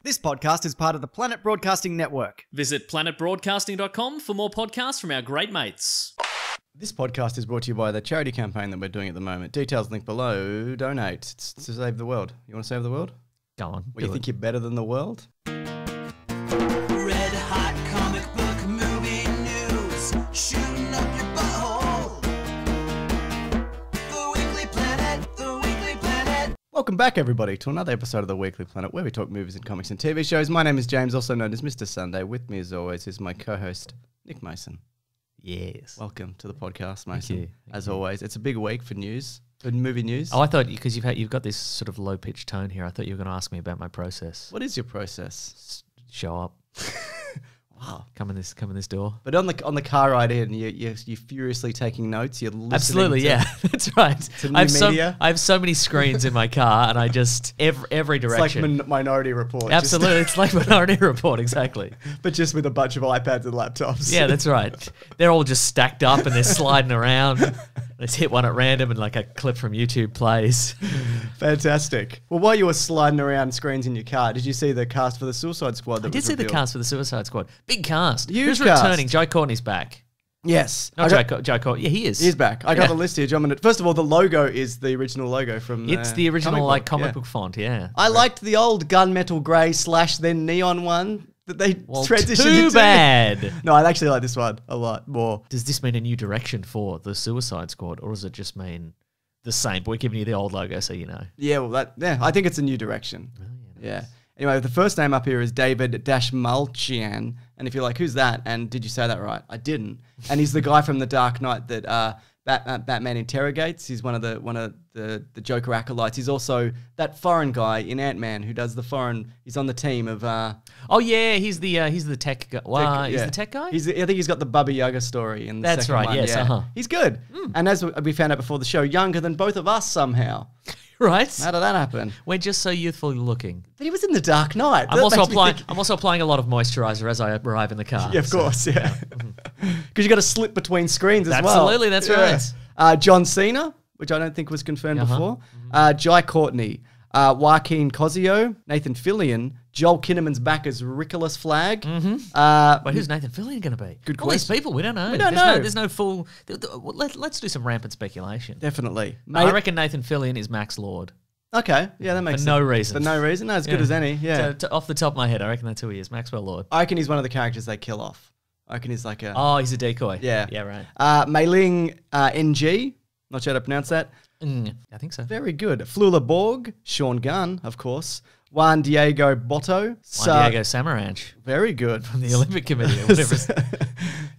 This podcast is part of the Planet Broadcasting Network. Visit planetbroadcasting.com for more podcasts from our great mates. This podcast is brought to you by the charity campaign that we're doing at the moment. Details linked below. Donate. It's to save the world. You want to save the world? Go on. What, you think you're better than the world? Red hot comic book movie news, shooting up your butthole. The Weekly Planet, the Weekly Planet. Welcome back, everybody, to another episode of the Weekly Planet, where we talk movies and comics and TV shows. My name is James, also known as Mr. Sunday. With me, as always, is my co-host, Nick Mason. Yes. Welcome to the podcast, Mason. Thank you. As always, it's a big week for news, for movie news. Oh, I thought because you've got this sort of low pitched tone here. I thought you were going to ask me about my process. What is your process? Show up. Wow. Come in this door. But on the car ride in, you're furiously taking notes. You're listening. Absolutely, yeah, that's right. To new media. I have so many screens in my car, and I just every direction. It's like Minority Report. Absolutely, it's like Minority Report, exactly. But just with a bunch of iPads and laptops. Yeah, that's right. They're all just stacked up and they're sliding around. Let's hit one at random and like a clip from YouTube plays. Fantastic. Well, while you were sliding around screens in your car, did you see the cast for the Suicide Squad? I did see the cast for the Suicide Squad. Big cast. Huge Who's cast. returning? Joe Courtney's back. Yes. Not Joe Courtney. Yeah, he is. He's back. I got the list here. First of all, the logo is the original logo from It's the original comic book font, yeah. I liked the old gunmetal grey / then neon one that they transitioned too into. bad. No, I actually like this one a lot more. Does this mean a new direction for the Suicide Squad, or does it just mean the same? But we're giving you the old logo, so you know. Yeah, well, I think it's a new direction. Oh, Yeah. Anyway, the first name up here is David Dashmalchian. And if you're like, who's that? And did you say that right? I didn't. And he's the guy from The Dark Knight that Batman interrogates. He's one of the Joker acolytes. He's also that foreign guy in Ant-Man who does the foreign. He's on the team of. Oh yeah, he's the tech guy. Wow, he's the tech guy. I think he's got the Baba Yaga story in the That's second right. one. Yes. Yeah. He's good. And as we found out before the show, younger than both of us somehow. Right. How did that happen? We're just so youthfully looking. But he was in The Dark Knight. I'm also applying a lot of moisturizer as I arrive in the car. Yeah, of course. Yeah. Because you got to slip between screens as well. Absolutely, that's right. John Cena, which I don't think was confirmed before. Jai Courtney, Joaquin Cosio, Nathan Fillion, Joel Kinnaman's back as Ricolas Flag. But who's Nathan Fillion going to be? Good All these question. people, we don't know. We don't know. There's no full. Let's do some rampant speculation. Definitely. I reckon Nathan Fillion is Max Lord. Okay, yeah, that makes For sense. no reason. For no reason? No, as good as any, yeah. So, off the top of my head, I reckon that's who he is, Maxwell Lord. I reckon he's one of the characters they kill off. I reckon he's like a... Oh, he's a decoy. Yeah. Yeah, right. Mei Ling NG, not sure how to pronounce that. I think so. Very good. Flula Borg, Sean Gunn, of course. Juan Diego Botto. Juan Diego Samaranch Very good. from the Olympic Committee or whatever.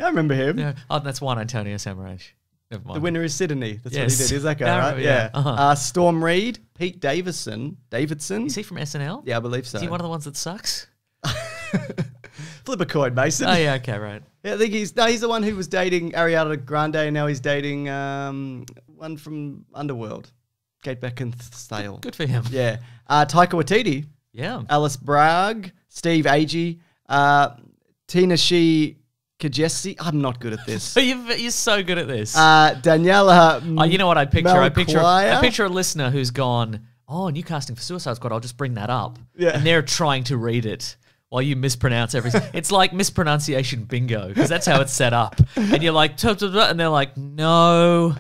I remember him. Yeah. Oh, that's Juan Antonio Samaranch. Never mind. The winner is Sydney. That's Yes. what he did. Is that guy, No, right? yeah. Uh-huh. Storm Reed, Pete Davidson. Is he from SNL? Yeah, I believe so. Is he one of the ones that sucks? Flip a coin, Mason. Oh, yeah, okay, right. Yeah, I think he's the one who was dating Ariana Grande, and now he's dating one from Underworld, Kate Beckinsale. Good for him. Yeah. Taika Waititi, Yeah. Alice Bragg, Steve Agee, Tina Shee Kajesi. I'm not good at this. You're so good at this. Daniela. Oh, you know what I picture? I Malquire? picture a listener who's gone, oh, new casting for Suicide Squad, I'll just bring that up. Yeah. And they're trying to read it while you mispronounce everything. It's like mispronunciation bingo, because that's how it's set up. And you're like, and they're like, no.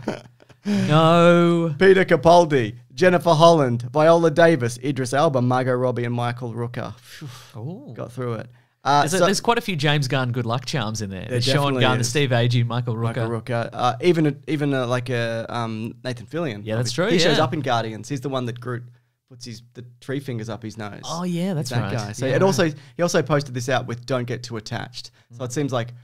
Peter Capaldi, Jennifer Holland, Viola Davis, Idris Elba, Margot Robbie, and Michael Rooker. Ooh. Got through it. There's quite a few James Gunn good luck charms in there. There's Sean definitely Gunn, is. Steve Agee, Michael Rooker. Michael Rooker. Even Nathan Fillion. Yeah, that's true, He shows yeah. up in Guardians. He's the one that Groot puts the tree fingers up his nose. Oh, yeah, that's that right. guy. So Yeah, he also posted this out with "Don't get too attached." So it seems like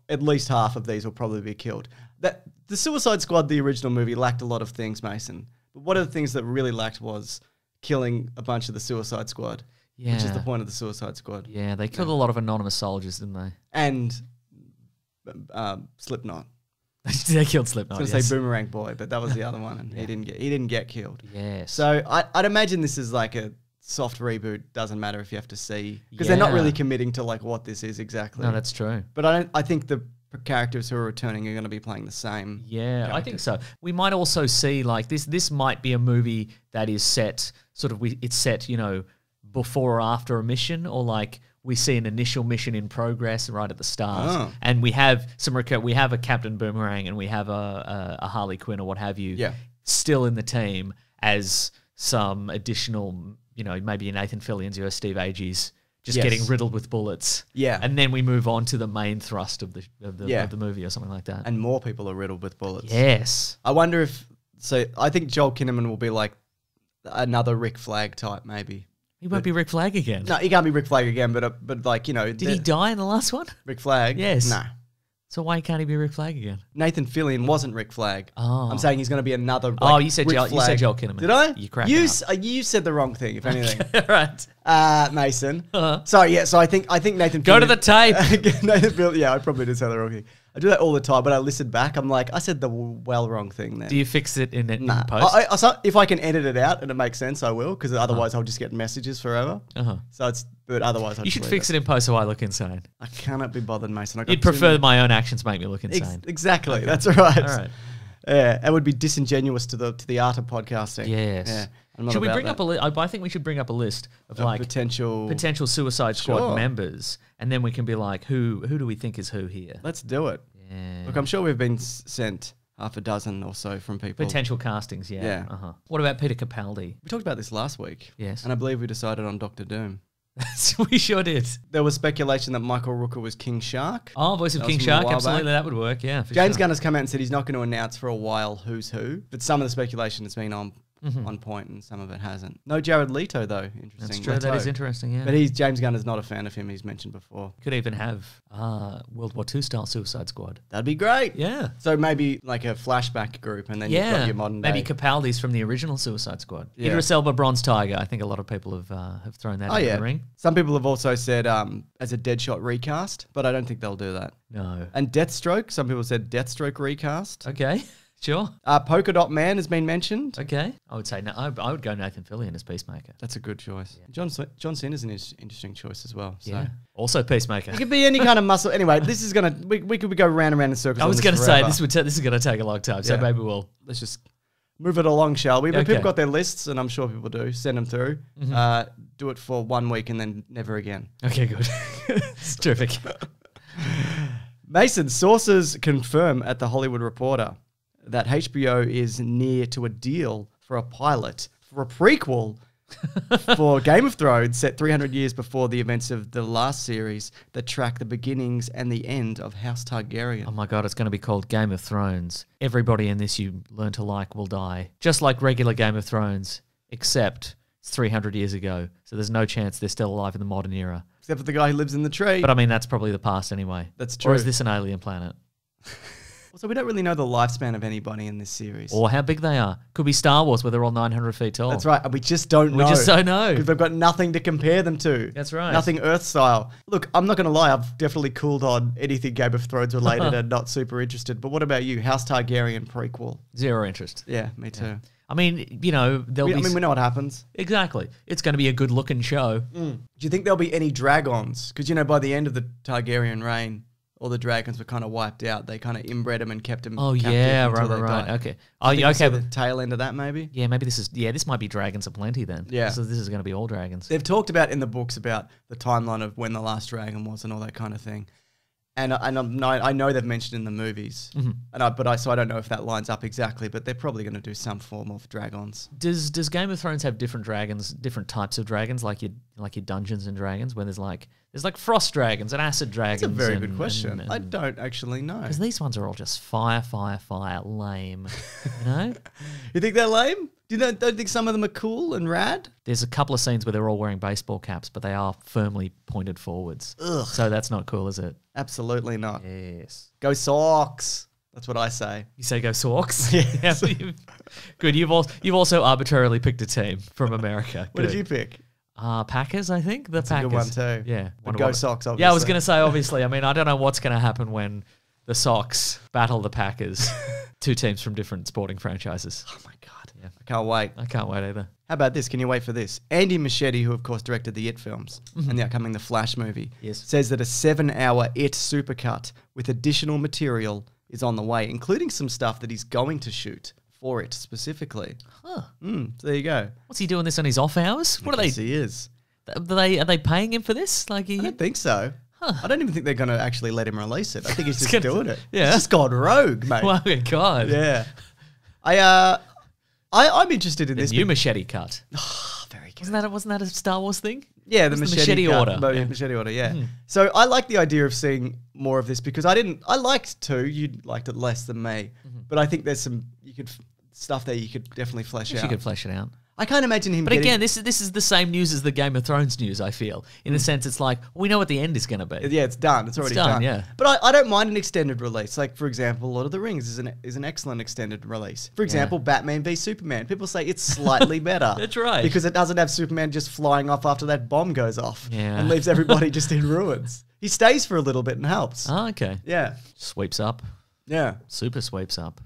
at least half of these will probably be killed. The Suicide Squad, the original movie, lacked a lot of things, Mason. But one of the things that really lacked was killing a bunch of the Suicide Squad. Yeah. Which is the point of the Suicide Squad. Yeah, they killed a lot of anonymous soldiers, didn't they? And Slipknot. They killed Slipknot. I was going to say Boomerang Boy, but that was the other one, and he didn't get killed. Yes. So I'd imagine this is like a soft reboot. Doesn't matter if you have to see, because they're not really committing to like what this is exactly. No, that's true. But I think the characters who are returning are going to be playing the same. Yeah, characters. I think so. We might also see like this might be a movie that is set it's set, before or after a mission, or like we see an initial mission in progress right at the start, and we have we have a Captain Boomerang and we have a Harley Quinn or what have you, still in the team as some additional, maybe Nathan Fillion's or Steve Agee's just getting riddled with bullets. Yeah. And then we move on to the main thrust of the movie or something like that. And more people are riddled with bullets. Yes. I wonder if... So I think Joel Kinnaman will be like another Rick Flag type, maybe. He won't be Rick Flag again. No, he can't be Rick Flag again, but like, Did he die in the last one? Rick Flag? Yes. No. So why can't he be Rick Flag again? Nathan Fillion wasn't Rick Flag. Oh. I'm saying he's going to be another. Like, you said Joel Kinnaman. Did I? You said the wrong thing. If anything, right, Mason. Sorry, yeah. So I think Nathan. Go to the tape. Nathan Fillion. Yeah, I probably did say the wrong thing. I do that all the time, but I listen back. I'm like, I said the wrong thing there. Do you fix it in post? So if I can edit it out and it makes sense, I will, because otherwise I'll just get messages forever. So but otherwise you should fix it in post so I look insane. I cannot be bothered, Mason. You'd prefer my own actions make me look insane. Exactly. Okay. That's right. All right. Yeah, it would be disingenuous to the art of podcasting. Yes. Yeah. Should we bring up a list? I think we should bring up a list of like potential Suicide Squad members, and then we can be like, who do we think is who here? Let's do it. Yeah. Look, I'm sure we've been sent half a dozen or so from people. Potential castings, yeah. What about Peter Capaldi? We talked about this last week. Yes. And I believe we decided on Doctor Doom. We sure did. There was speculation that Michael Rooker was King Shark. Oh, voice of King Shark, absolutely, that would work, yeah. James Gunn has come out and said he's not going to announce for a while who's who, but some of the speculation has been on point and some of it hasn't. No Jared Leto, though. Interesting. That's true, that is interesting, yeah. But James Gunn is not a fan of him, he's mentioned before. Could even have World War II style Suicide Squad. That'd be great. Yeah. So maybe like a flashback group and then you've got your modern day. Maybe Capaldi's from the original Suicide Squad. Yeah. Idris Elba, Bronze Tiger. I think a lot of people have thrown that in the ring. Some people have also said as a Deadshot recast, but I don't think they'll do that. No. And Deathstroke, some people said Deathstroke recast. Okay. Sure. Polka Dot Man has been mentioned. Okay. I would say no. I would go Nathan Fillion as Peacemaker. That's a good choice. Yeah. John Cena's an interesting choice as well. So. Yeah. Also Peacemaker. It could be any kind of muscle. Anyway, this is gonna we could go round and round in circles. I was going to say this is going to take a long time. So maybe let's just move it along, shall we? But people got their lists, and I'm sure people do. Send them through. Do it for 1 week and then never again. Okay, good. It's terrific. Mason, sources confirm at The Hollywood Reporter that HBO is near to a deal for a pilot for a prequel for Game of Thrones set 300 years before the events of the last series that track the beginnings and the end of House Targaryen. Oh my God, it's going to be called Game of Thrones. Everybody in this you learn to like will die. Just like regular Game of Thrones, except it's 300 years ago, so there's no chance they're still alive in the modern era. Except for the guy who lives in the tree. But I mean, that's probably the past anyway. That's true. Or is this an alien planet? So we don't really know the lifespan of anybody in this series. Or how big they are. Could be Star Wars where they're all 900 feet tall. That's right. And we just don't know. We just don't know. Because they've got nothing to compare them to. That's right. Nothing Earth style. Look, I'm not going to lie. I've definitely cooled on anything Game of Thrones related and not super interested. But what about you? House Targaryen prequel? Zero interest. Yeah, me too. Yeah. I mean, we know what happens. Exactly. It's going to be a good looking show. Do you think there'll be any dragons? Because, by the end of the Targaryen reign, all the dragons were kind of wiped out. They kind of inbred them and kept them. Oh yeah, right. Okay. Oh yeah, okay. The tail end of that, maybe. Yeah, maybe this might be dragons aplenty then. Yeah. So this is going to be all dragons. They've talked about in the books about the timeline of when the last dragon was and all that kind of thing. And I know they've mentioned in the movies, so I don't know if that lines up exactly. But they're probably going to do some form of dragons. Does Game of Thrones have different dragons, different types of dragons, like your Dungeons and Dragons, where there's like frost dragons and acid dragons? That's a very good question. I don't actually know because these ones are all just fire, lame. You think they're lame? Don't think some of them are cool and rad? There's a couple of scenes where they're all wearing baseball caps, but they are firmly pointed forwards. Ugh. So that's not cool, is it? Absolutely not. Yes. Go Sox. That's what I say. You say go Sox? Yes. Yeah, good. You've also arbitrarily picked a team from America. What did you pick? Packers, I think. That's Packers. A good one too. Yeah. Go Sox, obviously. Yeah, I was going to say, obviously. I mean, I don't know what's going to happen when the Sox battle the Packers. Two teams from different sporting franchises. Oh my God. Yeah. I can't wait. I can't wait either. How about this? Can you wait for this? Andy Muschietti, who of course directed the It films and the upcoming The Flash movie, says that a 7-hour It supercut with additional material is on the way, including some stuff that he's going to shoot for it specifically. Huh. So there you go. What's he doing this on his off hours? What are they? He is. Are they paying him for this? Like, I don't think so. I don't even think they're going to actually let him release it. I think he's just doing it. Yeah. He's just gone rogue, mate. Oh my God. Yeah. I'm interested in this. New machete cut. Oh, very good. Wasn't that a Star Wars thing? Yeah, the machete order. Machete order, yeah. So I like the idea of seeing more of this because I liked 2. You liked it less than me. But I think there's some stuff there you could definitely flesh out. You could flesh it out. I can't imagine him. But again, this is the same news as the Game of Thrones news. I feel in the sense it's like we know what the end is going to be. Yeah, it's done. It's already done. Yeah. But I don't mind an extended release. Like for example, Lord of the Rings is an excellent extended release. For example, Batman v Superman. People say it's slightly better. That's right. Because it doesn't have Superman just flying off after that bomb goes off and leaves everybody just in ruins. He stays for a little bit and helps. Oh, okay. Yeah. Sweeps up. Yeah. Super sweeps up.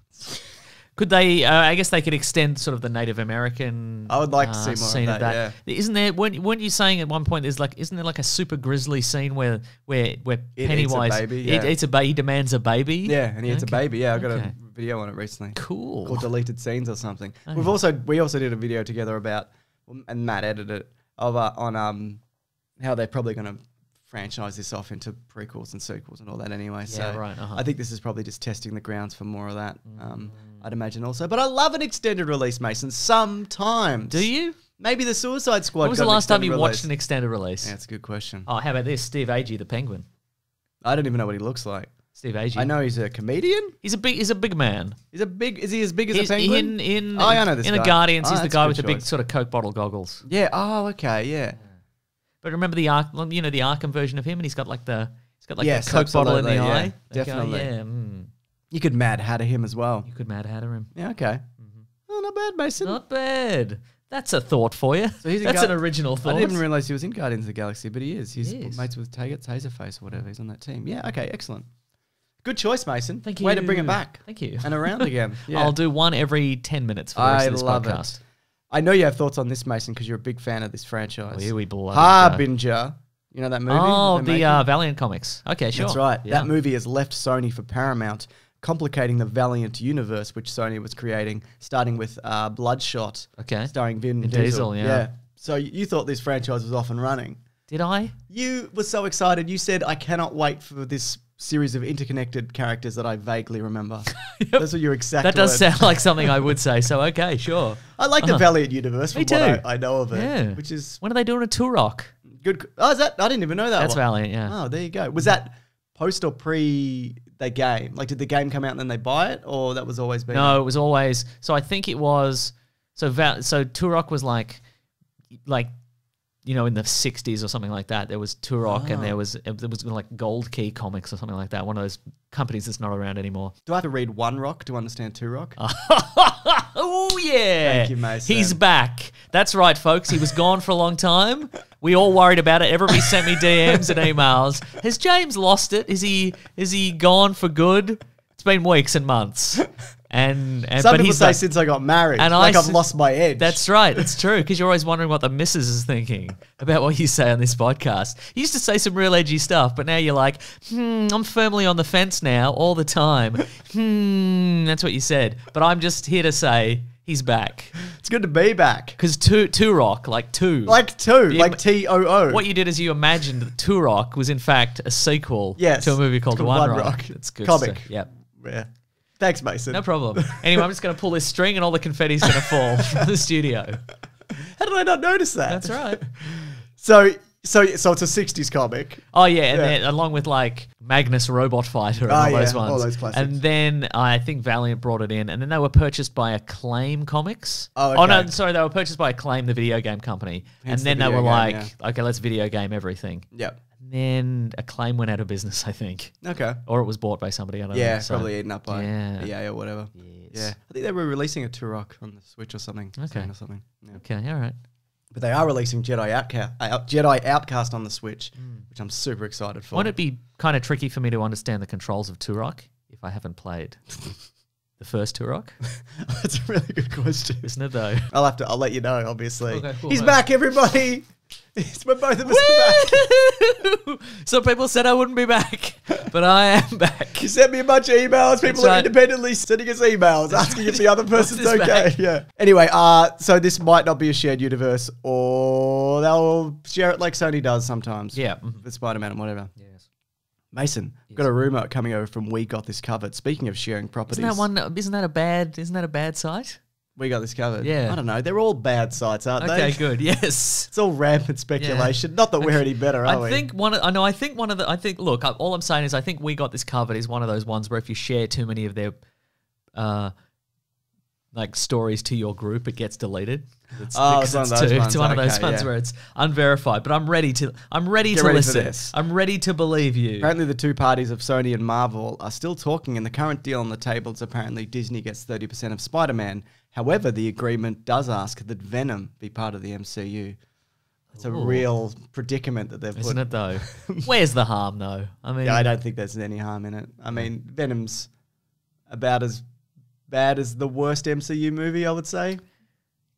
Could they? I guess they could extend sort of the Native American. I would like to see more scene of that. Yeah. Isn't there? Weren't you saying at one point isn't there like a super grisly scene where Pennywise eats a baby, yeah. eats a baby, he demands a baby? Yeah, and he eats a baby. Yeah, I got a video on it recently. Cool. Called Deleted Scenes or something. We also did a video together about, and Matt edited it on how they're probably going to franchise this off into prequels and sequels and all that anyway. Yeah, so right. I think this is probably just testing the grounds for more of that. I'd imagine also. But I love an extended release, Mason, sometimes. Do you? Maybe the Suicide Squad. When was the last time you watched an extended release? Yeah, that's a good question. Oh, how about this? Steve Agee, the Penguin. I don't even know what he looks like. Steve Agee. I know he's a comedian. He's a big man. Is he as big as a penguin? I know this in guy. the Guardians, he's the that's a guy good with the big choice. sort of Coke bottle goggles. Yeah. Oh, okay. Yeah. But remember the the Arkham version of him, and he's got like the Yes, Coke bottle in the absolutely, yeah. eye. That guy, Definitely. yeah. You could Mad Hatter him as well. You could Mad Hatter him. Yeah. Okay. Oh, not bad, Mason. Not bad. That's a thought for you. So he's in That's an original thought. I didn't realize he was in Guardians of the Galaxy, but he is. He's He is. mates with Taserface or whatever. He's on that team. Yeah. Okay. Excellent. Good choice, Mason. Thank you. Way to bring it back. Thank you. And around again. Yeah. I'll do one every 10 minutes for the rest of this love podcast. it. I know you have thoughts on this, Mason, because you're a big fan of this franchise. Oh, here we bloody go. Harbinger. You know that movie? Oh, they're the making? Valiant comics. Okay, sure. That's right. Yeah. That movie has left Sony for Paramount, complicating the Valiant universe, which Sony was creating, starting with Bloodshot, starring Vin Diesel. Yeah. So you thought this franchise was off and running. Did I? You were so excited. You said, I cannot wait for this series of interconnected characters that I vaguely remember. Those were your exact That does words. sound like something I would say, so okay, sure. I like the Valiant universe from Me too. what I know of it. Yeah. Which is When are they doing a Turok? good. Oh, is that? I didn't even know that That's one. Valiant, yeah. Oh, there you go. Was that post or pre the game? Like, did the game come out and then they buy it, or that was always been? No, it was always. So I think it was. So Turok was like in the 60s or something like that. There was Turok and there was like Gold Key Comics or something like that. One of those companies that's not around anymore. Do I have to read One Rock to understand Turok? Oh yeah, Thank you, Mason. He's back. That's right, folks. He was gone for a long time. We all worried about it. Everybody sent me DMs and emails. Has James lost it? Is he gone for good? It's been weeks and months. And Some but people he's say back. since I got married, And like I've lost my edge. That's right. It's true because you're always wondering what the missus is thinking about what you say on this podcast. You used to say some real edgy stuff, but now you're like, I'm firmly on the fence now all the time. That's what you said. But I'm just here to say he's back. It's good to be back. Because Turok, like two. Like two, Yeah, like T-O-O. What you did is you imagined that Turok was in fact a sequel to a movie called It's One One Rock. Rock. That's good Comic. stuff. Yep. Yeah. Thanks, Mason. No problem. Anyway, I'm just going to pull this string and all the confetti's going to fall from the studio. How did I not notice that? That's right. So it's a 60s comic. Oh yeah, and then along with like Magnus Robot Fighter and all those ones. all those classics. And then I think Valiant brought it in, and then they were purchased by Acclaim Comics. Oh, Oh no, okay. sorry, they were purchased by Acclaim, the video game company. Hence and then the they were video like, game, okay, let's video game everything. Yep. And then Acclaim went out of business, I think. Okay. Or it was bought by somebody, I don't know. Yeah, So- probably eaten up by Yeah. EA or whatever. Yes. Yeah. I think they were releasing a Turok on the Switch or something. Okay. Or something. Yeah. Okay, all right. But they are releasing Jedi Outcast on the Switch, which I'm super excited for. Wouldn't it be kind of tricky for me to understand the controls of Turok if I haven't played the first Turok? That's a really good question. Isn't it though? I'll let you know, obviously. Okay, cool, He's mate. back, everybody. We're both of us are back. Some people said I wouldn't be back, but I am back. You sent me a bunch of emails. People That's are right. independently sending us emails asking if the other person's this okay. back. Yeah. Anyway, so this might not be a shared universe, or they'll share it like Sony does sometimes. Yeah. With Spider-Man and whatever. Yes. Mason, got a rumor coming over from We Got This Covered. Speaking of sharing properties. Isn't that a bad site? We Got This Covered. Yeah. I don't know. They're all bad sites, aren't they? Okay, good. Yes. It's all rampant speculation. Yeah. Not that we're any better, are we? Look, all I'm saying is I think We Got This Covered is one of those ones where if you share too many of their like stories to your group, it gets deleted. It's one of those ones. It's one of those Okay, ones yeah. where it's unverified. But I'm ready to ready for listen. this. I'm ready to believe you. Apparently the two parties of Sony and Marvel are still talking, and the current deal on the table is apparently Disney gets 30% of Spider-Man. However, the agreement does ask that Venom be part of the MCU. It's a real predicament that they've put. Isn't it though? Where's the harm though? I mean, Yeah, I don't think there's any harm in it. I mean, Venom's about as bad as the worst MCU movie, I would say.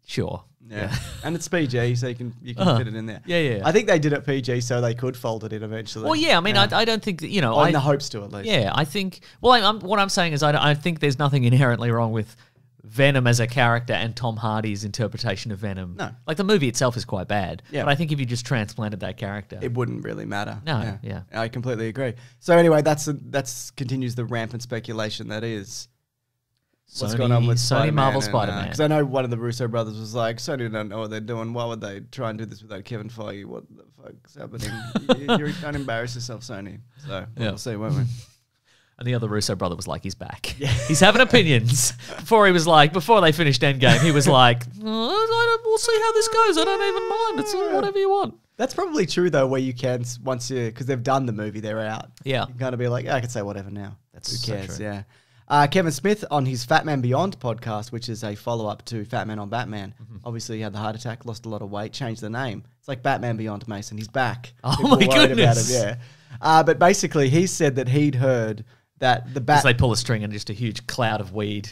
sure. Yeah. And it's PG, so you can fit it in there. Yeah. I think they did it PG so they could fold it in eventually. Well, yeah. I mean, I don't think that, in the hopes to, at least. Yeah, I think. Well, what I'm saying is, I think there's nothing inherently wrong with Venom as a character and Tom Hardy's interpretation of Venom. No. Like the movie itself is quite bad. Yeah. But I think if you just transplanted that character, It wouldn't really matter. No, yeah. I completely agree. So anyway, that's continues the rampant speculation that is what's going on with Sony Marvel Spider-Man. Because I know one of the Russo brothers was like, Sony don't know what they're doing. Why would they try and do this without Kevin Feige? What the fuck's happening? you don't embarrass yourself, Sony. So we'll see, won't we? And the other Russo brother was like, he's back. Yeah. He's having opinions. Before they finished Endgame, he was like, we'll see how this goes. I don't even mind. It's whatever you want. That's probably true, though, where you can, because they've done the movie, they're out. Yeah. You can kind of be like, yeah, I can say whatever now. That's Who so cares? true. Yeah. Kevin Smith on his Fat Man Beyond podcast, which is a follow-up to Fat Man on Batman. Obviously, he had the heart attack, lost a lot of weight, changed the name. It's like Batman Beyond, Mason. He's back. Oh, People my were worried goodness. About him, yeah. But basically, he said that he'd heard that the Because they pull a string and just a huge cloud of weed.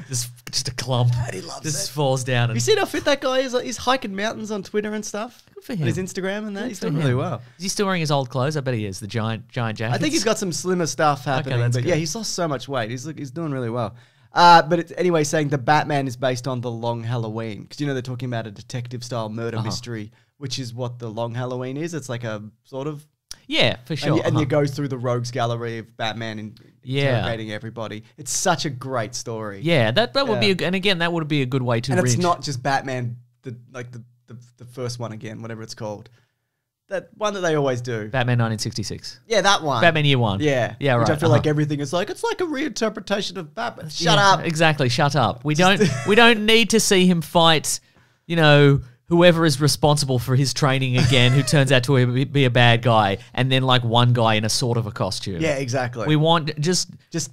just a clump. He loves just it. falls down. You And see how fit that guy is? Like, he's hiking mountains on Twitter and stuff. Good for On him. his Instagram and that. Good He's for doing him. really well. Is he still wearing his old clothes? I bet he is. The giant jacket. I think he's got some slimmer stuff happening. that's But good. yeah, he's lost so much weight. He's doing really well. But it's, anyway, saying the Batman is based on the Long Halloween. Because, they're talking about a detective-style murder mystery, which is what the Long Halloween is. It's like a sort of... Yeah, for sure. And you go through the rogues gallery of Batman and interrogating everybody. It's such a great story. Yeah, that would be, and again, that would be a good way to And reach. it's not just Batman, the first one again, whatever it's called. That one that they always do. Batman 1966. Yeah, that one. Batman Year One. Yeah. Yeah, right. Which I feel like everything is like, it's like a reinterpretation of Batman. Shut Yeah, up. Exactly, shut up. We don't need to see him fight, whoever is responsible for his training again, who turns out to be a bad guy, and then like one guy in a sort of a costume. Yeah, exactly. We want just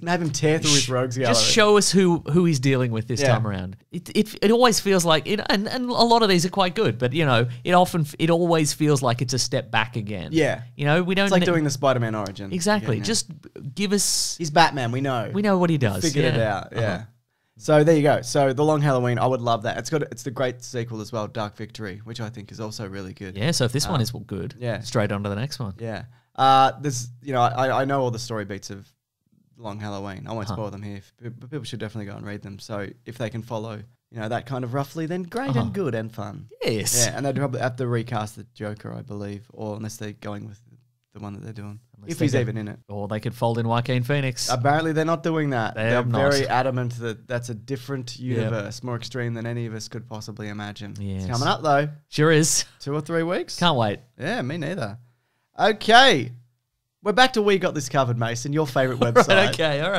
have him tear through his rogues gallery. Just show us who he's dealing with this time around. It always feels like it, and a lot of these are quite good, but it always feels like it's a step back again. Yeah. we don't. It's like doing the Spider-Man origin. Exactly. again, yeah. Just give us. He's Batman, we know. We know what he does. Figured it out, yeah. So there you go. So The Long Halloween, I would love that. It's the great sequel as well, Dark Victory, which I think is also really good. Yeah. So if this one is good, yeah. straight on to the next one. Yeah. There's, I know all the story beats of Long Halloween. I won't spoil them here, but people should definitely go and read them. So if they can follow, that kind of roughly, then great and good and fun. Yes. Yeah, and they'd probably have to recast the Joker, I believe, or unless they're going with the one that they're doing. If he's even in it. Or they could fold in Joaquin Phoenix. Apparently they're not doing that. They're not. very adamant that that's a different universe, more extreme than any of us could possibly imagine. Yes. It's coming up though. Sure is. 2 or 3 weeks. Can't wait. Yeah, me neither. Okay. We're back to We Got This Covered, Mason, your favourite website. Right, okay, all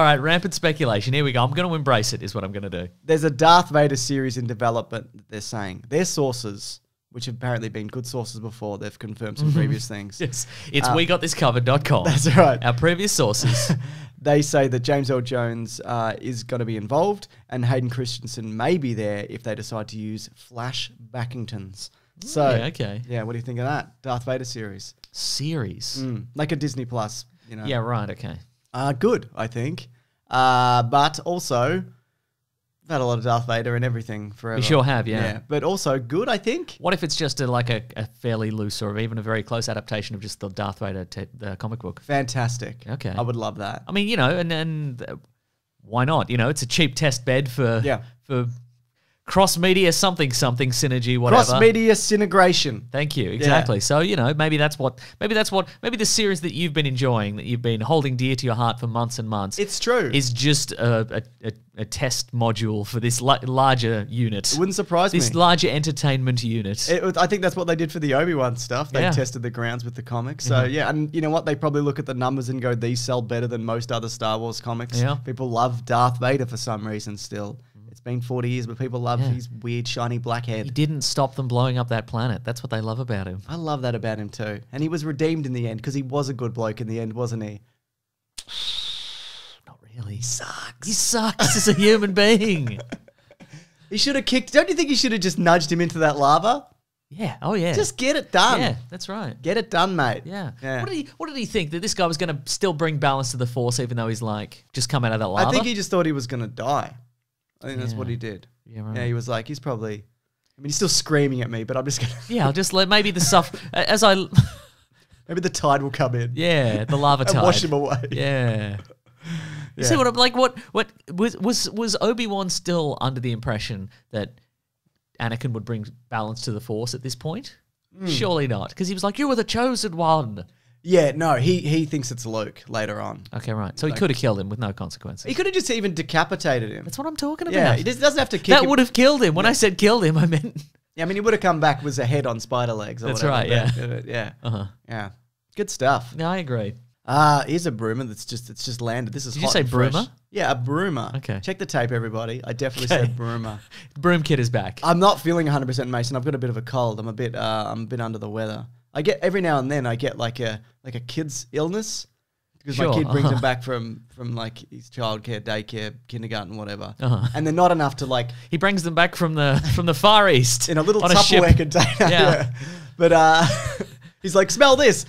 right. Rampant speculation. Here we go. I'm going to embrace it, is what I'm going to do. There's a Darth Vader series in development, they're saying. Their sources, which have apparently been good sources before, they've confirmed some previous things. Yes. It's wegotThisCovered.com. That's right. Our previous sources. They say that James Earl Jones is going to be involved and Hayden Christensen may be there if they decide to use Flash Backingtons. So, Yeah, okay. Yeah, what do you think of that? Darth Vader series. Series. Like a Disney Plus, Yeah, right, okay. Good, I think. But also, we've had a lot of Darth Vader and everything forever. We sure have, yeah. But also good, I think. What if it's just a fairly loose or even a very close adaptation of just the Darth Vader the comic book? Fantastic. Okay. I would love that. I mean, and why not? It's a cheap test bed for cross-media something synergy, whatever. Cross-media syntegration. Thank you. Exactly. So, maybe the series that you've been enjoying, that you've been holding dear to your heart for months and months. It's true. Is just a test module for this larger unit. It wouldn't surprise me. This larger entertainment unit. I think that's what they did for the Obi-Wan stuff. They tested the grounds with the comics. So, and you know what? They probably look at the numbers and go, these sell better than most other Star Wars comics. Yeah. People love Darth Vader for some reason still. It's been 40 years, but people love his weird, shiny black head. He didn't stop them blowing up that planet. That's what they love about him. I love that about him too. And he was redeemed in the end because he was a good bloke in the end, wasn't he? Not really. He sucks. He sucks as a human being. He should have kicked... Don't you think he should have just nudged him into that lava? Yeah. Oh, yeah. Just get it done. Yeah, that's right. Get it done, mate. Yeah. What did he think? That this guy was going to still bring balance to the Force even though he's like just come out of that lava? I think he just thought he was going to die. I think that's what he did. Yeah, right. Yeah, he was like, he's probably... I mean, he's still screaming at me, but I'm just going to... Yeah, I'll just let maybe the stuff... Maybe the tide will come in. Yeah, the lava tide. And wash him away. Yeah. You see what I'm like? What was Obi-Wan still under the impression that Anakin would bring balance to the Force at this point? Surely not, because he was like, "You were the chosen one." Yeah, no, he thinks it's Luke later on. Okay, right. So he could have killed him with no consequences. He could have just even decapitated him. That's what I'm talking about. Yeah, he just doesn't have to kick him. That would have killed him. When I said killed him, I meant... Yeah, I mean, he would have come back with a head on spider legs or That's whatever. right, yeah. Yeah. Uh-huh. Yeah. Good stuff. No, I agree. Here's a broomer it's just landed. This is Did hot you say and fresh. broomer? Yeah, a broomer. Okay. Check the tape, everybody. I definitely said broomer. Broom Kid is back. I'm not feeling 100% Mason. I've got a bit of a cold. I'm a bit under the weather. I get every now and then I get like a kid's illness because my kid brings him back from like his childcare, daycare, kindergarten, whatever. And they're not enough to like... He brings them back from the Far East. In a little on Tupperware container. Yeah. But he's like, smell this.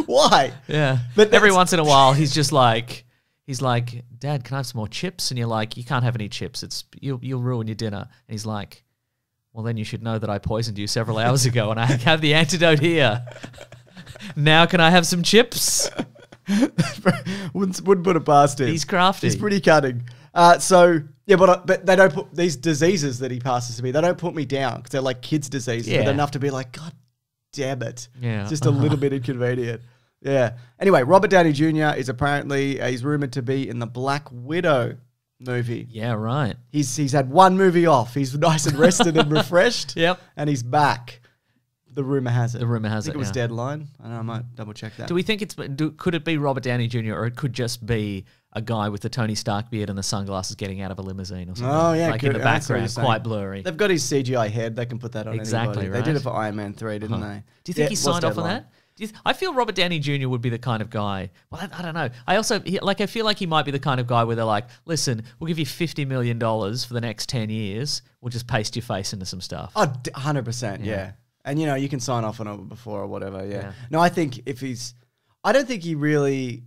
Why? Yeah. But every once in a while, he's like, Dad, can I have some more chips? And you're like, you can't have any chips. You'll ruin your dinner. And he's like, well, then you should know that I poisoned you several hours ago and I have the antidote here. Now can I have some chips? Wouldn't put it past him. He's crafty. He's pretty cutting. But they don't put these diseases that he passes to me. They don't put me down because they're like kids' diseases. But enough to be like, God damn it. Yeah. It's just a little bit inconvenient. Yeah. Anyway, Robert Downey Jr. is apparently he's rumored to be in the Black Widow movie. Yeah, right. He's had one movie off. He's nice and rested and refreshed. Yep. And he's back. The rumor has it. The rumor has I think it was yeah. Deadline. I don't know. I might double check that. Do we think could it be Robert Downey Jr. or it could just be a guy with the Tony Stark beard and the sunglasses getting out of a limousine or something? Oh yeah, like in the background, quite blurry. They've got his CGI head. They can put that on exactly. Anybody. Right? They did it for Iron Man 3, didn't they? Do you think he signed off on that? I feel Robert Downey Jr. would be the kind of guy. Well, I don't know. I feel like he might be the kind of guy where they're like, listen, we'll give you $50 million for the next 10 years. We'll just paste your face into some stuff. Oh, 100%. Yeah. And you can sign off on it before or whatever. Yeah. No, I think I don't think he really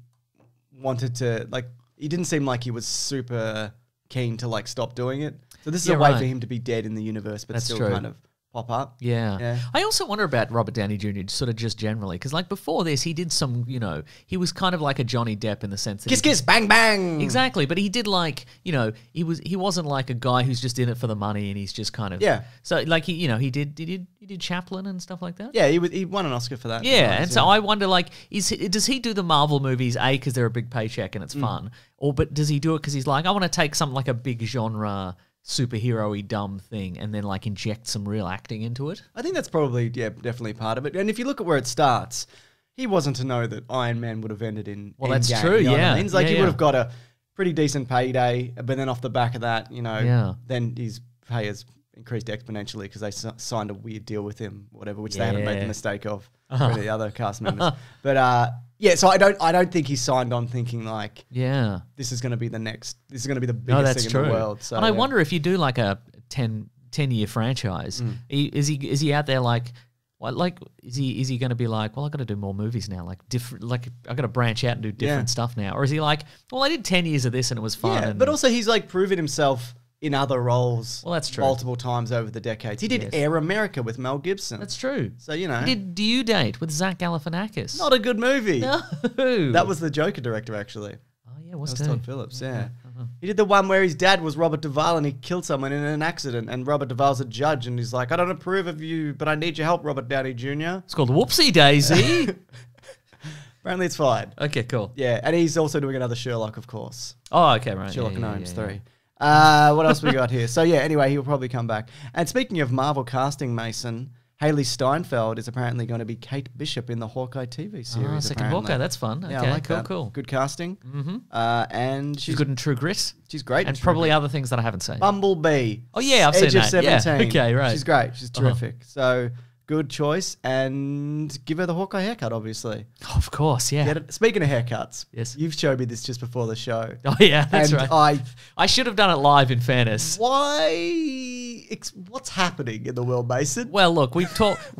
wanted to he didn't seem like he was super keen to stop doing it. So this is a way for him to be dead in the universe, but still kind of pop up. Yeah. I also wonder about Robert Downey Jr. sort of just generally, because before this, he did some, he was kind of like a Johnny Depp in the sense that kiss, kiss, bang, bang. Exactly, but he did he wasn't like a guy who's just in it for the money and he's just kind of So he did Chaplin and stuff like that. Yeah, he won an Oscar for that. Yeah, and so I wonder does he do the Marvel movies because they're a big paycheck and it's fun, but does he do it because he's like I want to take something like a big genre superhero-y dumb thing and then inject some real acting into it? I think that's probably definitely part of it. And if you look at where it starts, he wasn't to know that Iron Man would have ended in well that's Endgame, true you know yeah what I mean? He would have got a pretty decent payday, but then off the back of that then his pay has increased exponentially because they signed a weird deal with him, whatever, which they haven't made the mistake of for any other cast members. But so I don't think he signed on thinking this is going to be the biggest thing in the world. So, and I wonder if you do a 10-year franchise, is he out there is he going to be well, I've got to do more movies now, different, I've got to branch out and do different stuff now, or is he well, I did 10 years of this and it was fun. Yeah, but also he's proven himself in other roles that's true. Multiple times over the decades. He did Air America with Mel Gibson. That's true. So, He did Due Date with Zach Galifianakis. Not a good movie. No. That was the Joker director, actually. Oh, yeah, that was Todd Phillips, yeah. He did the one where his dad was Robert Duvall and he killed someone in an accident, and Robert Duvall's a judge and he's like, I don't approve of you, but I need your help, Robert Downey Jr. It's called Whoopsie Daisy. Apparently it's fine. Okay, cool. Yeah, and he's also doing another Sherlock, of course. Oh, okay, right. Sherlock yeah, Gnomes yeah, 3. What else we got here? So yeah, anyway, he'll probably come back. And speaking of Marvel casting, Mason, Hailee Steinfeld is apparently going to be Kate Bishop in the Hawkeye TV series. Second apparently. Hawkeye, that's fun. Yeah, Okay, I like that. cool. Good casting. Mm-hmm. And She's good in True Grit. She's great. And probably other things that I haven't seen. Bumblebee. Oh, yeah, I've Edge seen of that. 17. Yeah. Okay, right. She's great. She's terrific. So good choice. And give her the Hawkeye haircut, obviously. Oh, of course, yeah. Speaking of haircuts, Yes. you've showed me this just before the show. Oh, yeah, that's and right. I should have done it live, in fairness. What's happening in the world, Mason? Well, look, we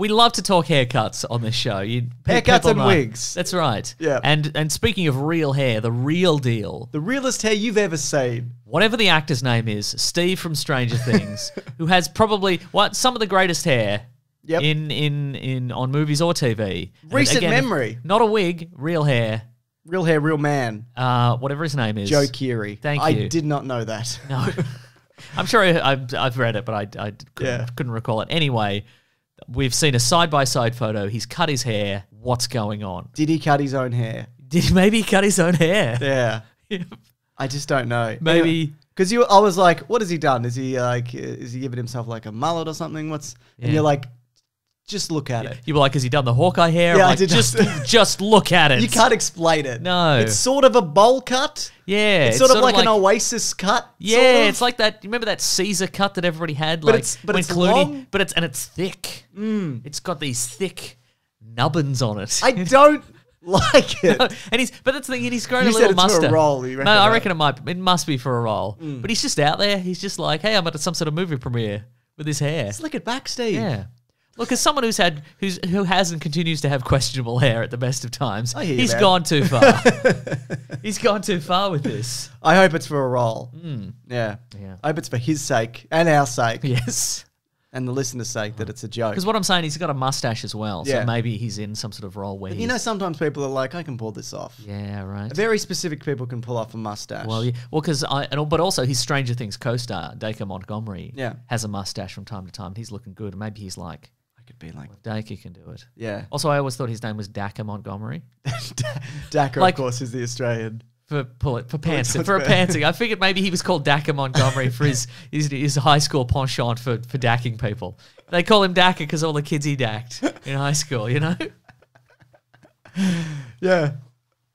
love to talk haircuts on this show. Haircuts and wigs. That's right. Yeah. And speaking of real hair, the real deal. The realest hair you've ever seen. Whatever the actor's name is, Steve from Stranger Things, who has probably some of the greatest hair in on movies or TV. Recent memory. Not a wig, real hair. Real hair, real man. Whatever his name is. Joe Keery. Thank you. I did not know that. No. I'm sure I've read it, but I couldn't recall it. Anyway, we've seen a side-by-side photo. He's cut his hair. What's going on? Did he cut his own hair? Maybe he cut his own hair? Yeah. I just don't know. Maybe. Because I was like, what has he done? Is he giving himself like a mullet or something? And you're like, just look at it. You were like, has he done the Hawkeye hair? Yeah, like, I did. Just look at it. You can't explain it. No. It's sort of a bowl cut. Yeah. It's sort of like an Oasis cut. Yeah, sort of. it's like that. You remember that Caesar cut that everybody had? But like, it's when long. and it's thick. It's got these thick nubbins on it. I don't like it. No, but that's the thing. He's grown You a said little it's for mustache. a role. You reckon No, I that? reckon it must be for a role. But he's just out there. He's just like, hey, I'm at some sort of movie premiere with his hair. Slick it back, Steve. Yeah. Look, as someone who has and continues to have questionable hair at the best of times, he's gone too far. He's gone too far with this. I hope it's for a role. Yeah. I hope it's for his sake and our sake. Yes. And the listener's sake that it's a joke. Because what I'm saying, he's got a mustache as well. Yeah. So maybe he's in some sort of role where You know, sometimes people are like, I can pull this off. Yeah, right. Very specific people can pull off a mustache. Well, but also his Stranger Things co-star, Dacre Montgomery, has a mustache from time to time. He's looking good. Maybe he's like, could be like Dacre can do it. Yeah. Also, I always thought his name was Dacre Montgomery. Dacre, of course, is the Australian. For pantsing. I figured maybe he was called Dacre Montgomery for his high school penchant for dacking people. They call him Dacre because all the kids he dacked in high school, you know? Yeah.